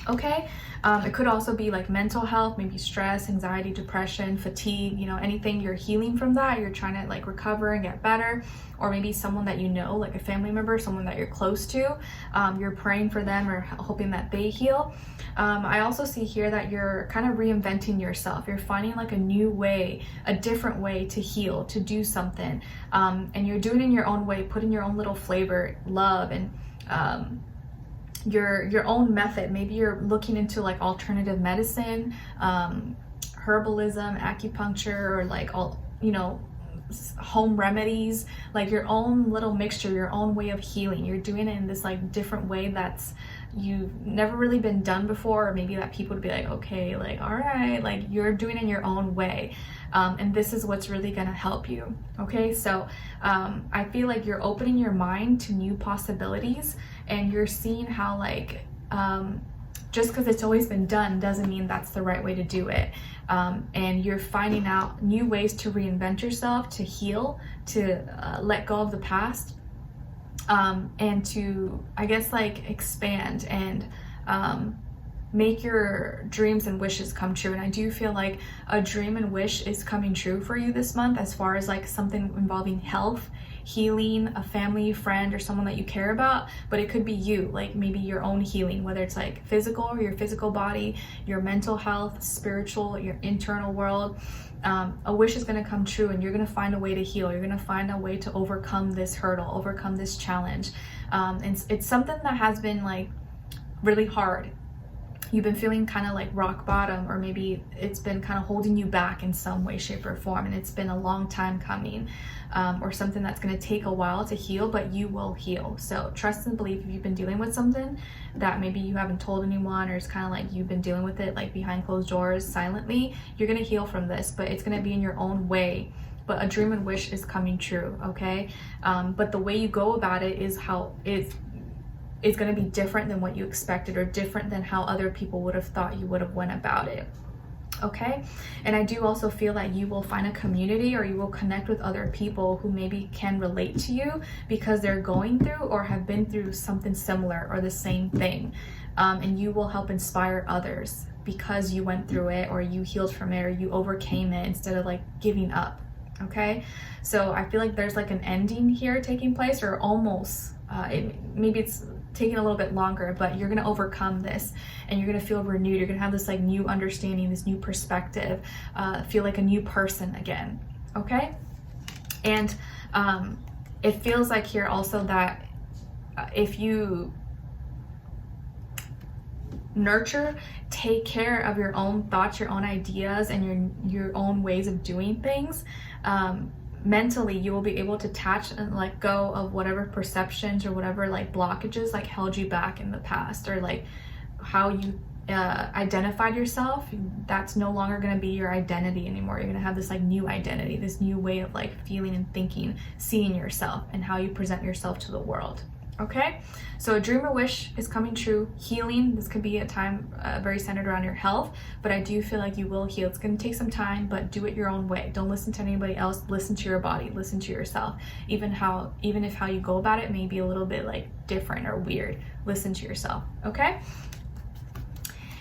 Okay, it could also be like mental health, maybe stress, anxiety, depression, fatigue, you know, anything you're healing from that, you're trying to like recover and get better. Or maybe someone that you know, like a family member, someone that you're close to, you're praying for them or hoping that they heal. I also see here that you're kind of reinventing yourself. You're finding like a new way, a different way to heal, to do something, and you're doing it in your own way, putting your own little flavor, love, and your own method. Maybe you're looking into like alternative medicine, herbalism, acupuncture, or like all, you know, home remedies, like your own little mixture, your own way of healing. You're doing it in this like different way that's you've never really been done before, or maybe that people would be like, okay, like, all right, like you're doing it in your own way. And this is what's really gonna help you. Okay, so I feel like you're opening your mind to new possibilities, and you're seeing how like just because it's always been done doesn't mean that's the right way to do it. And you're finding out new ways to reinvent yourself, to heal, to let go of the past, and to, I guess, like expand and make your dreams and wishes come true. And I do feel like a dream and wish is coming true for you this month, as far as like something involving health, healing, a family, friend, or someone that you care about. But it could be you, like maybe your own healing, whether it's like physical or your physical body, your mental health, spiritual, your internal world. A wish is going to come true, and you're going to find a way to heal. You're going to find a way to overcome this hurdle, overcome this challenge. And it's something that has been like really hard. You've been feeling kind of like rock bottom, or maybe it's been kind of holding you back in some way, shape, or form, and it's been a long time coming, or something that's going to take a while to heal, but you will heal. So trust and believe. If you've been dealing with something that maybe you haven't told anyone, or it's kind of like you've been dealing with it like behind closed doors silently, you're going to heal from this, but it's going to be in your own way. But a dream and wish is coming true, okay? But the way you go about it is how it's going to be different than what you expected, or different than how other people would have thought you would have went about it, okay? And I do also feel that you will find a community, or you will connect with other people who maybe can relate to you because they're going through or have been through something similar or the same thing. And you will help inspire others because you went through it, or you healed from it, or you overcame it, instead of like giving up, okay? So I feel like there's like an ending here taking place, or almost, maybe it's taking a little bit longer, but you're going to overcome this, and you're going to feel renewed. You're going to have this like new understanding, this new perspective, feel like a new person again, okay? And it feels like here also that if you nurture, take care of your own thoughts, your own ideas, and your own ways of doing things, mentally you will be able to detach and let go of whatever perceptions or whatever like blockages like held you back in the past, or like how you identified yourself. That's no longer going to be your identity anymore. You're going to have this like new identity, this new way of like feeling and thinking, seeing yourself, and how you present yourself to the world, okay? So a dream or wish is coming true. Healing, this could be a time very centered around your health, but I do feel like you will heal. It's going to take some time, but do it your own way. Don't listen to anybody else. Listen to your body, listen to yourself. Even if how you go about it may be a little bit like different or weird, listen to yourself, okay?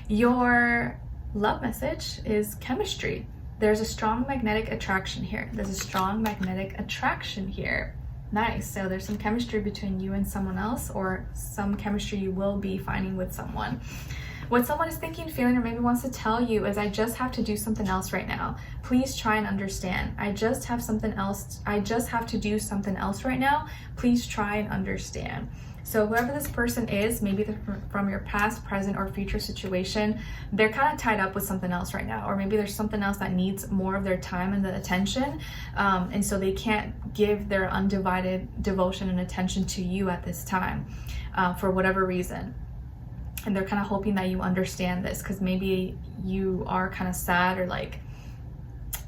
Your love message is chemistry. There's a strong magnetic attraction here. There's a strong magnetic attraction here. Nice. So there's some chemistry between you and someone else, or some chemistry you will be finding with someone. What someone is thinking, feeling, or maybe wants to tell you is, I just have to do something else right now. Please try and understand. I just have to do something else right now. Please try and understand. So whoever this person is, maybe they're from your past, present, or future situation, they're kind of tied up with something else right now, or maybe there's something else that needs more of their time and the attention, and so they can't give their undivided devotion and attention to you at this time, for whatever reason. And they're kind of hoping that you understand this, because maybe you are kind of sad or like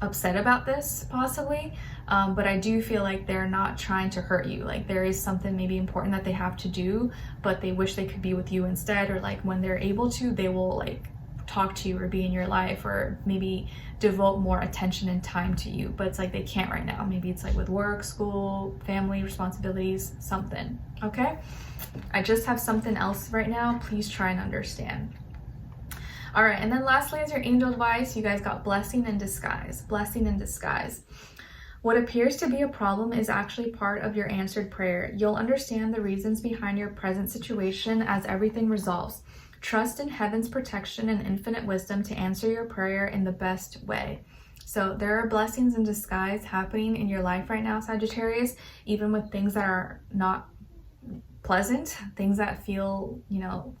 upset about this possibly, but I do feel like they're not trying to hurt you. Like there is something maybe important that they have to do, but they wish they could be with you instead, or like when they're able to, they will like talk to you or be in your life, or maybe devote more attention and time to you, but it's like they can't right now. Maybe it's like with work, school, family responsibilities, something, okay? I just have something else right now. Please try and understand. All right, and then lastly is your angel advice. You guys got blessing in disguise. Blessing in disguise. What appears to be a problem is actually part of your answered prayer. You'll understand the reasons behind your present situation as everything resolves. Trust in heaven's protection and infinite wisdom to answer your prayer in the best way. So there are blessings in disguise happening in your life right now, Sagittarius, even with things that are not pleasant, things that feel,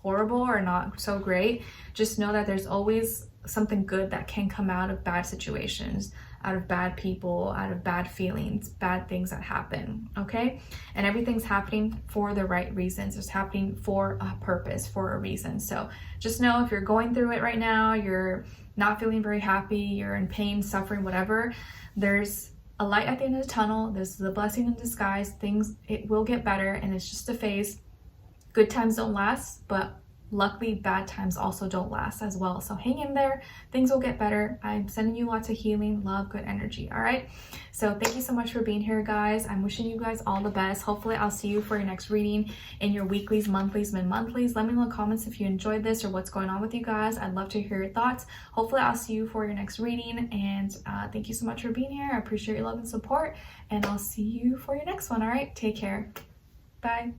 horrible or not so great. Just know that there's always something good that can come out of bad situations, out of bad people, out of bad feelings, bad things that happen, okay? And everything's happening for the right reasons. It's happening for a purpose, for a reason. So just know if you're going through it right now, you're not feeling very happy, you're in pain, suffering, whatever, there's a light at the end of the tunnel. This is a blessing in disguise. It will get better, and it's just a phase. Good times don't last, but luckily bad times also don't last as well. So hang in there, things will get better. I'm sending you lots of healing, love, good energy. All right, so thank you so much for being here, guys. I'm wishing you guys all the best. Hopefully I'll see you for your next reading in your weeklies, monthlies, mid-monthlies. Let me know in the comments if you enjoyed this or what's going on with you guys. I'd love to hear your thoughts. Hopefully I'll see you for your next reading, and thank you so much for being here. I appreciate your love and support, and I'll see you for your next one. All right, take care. Bye.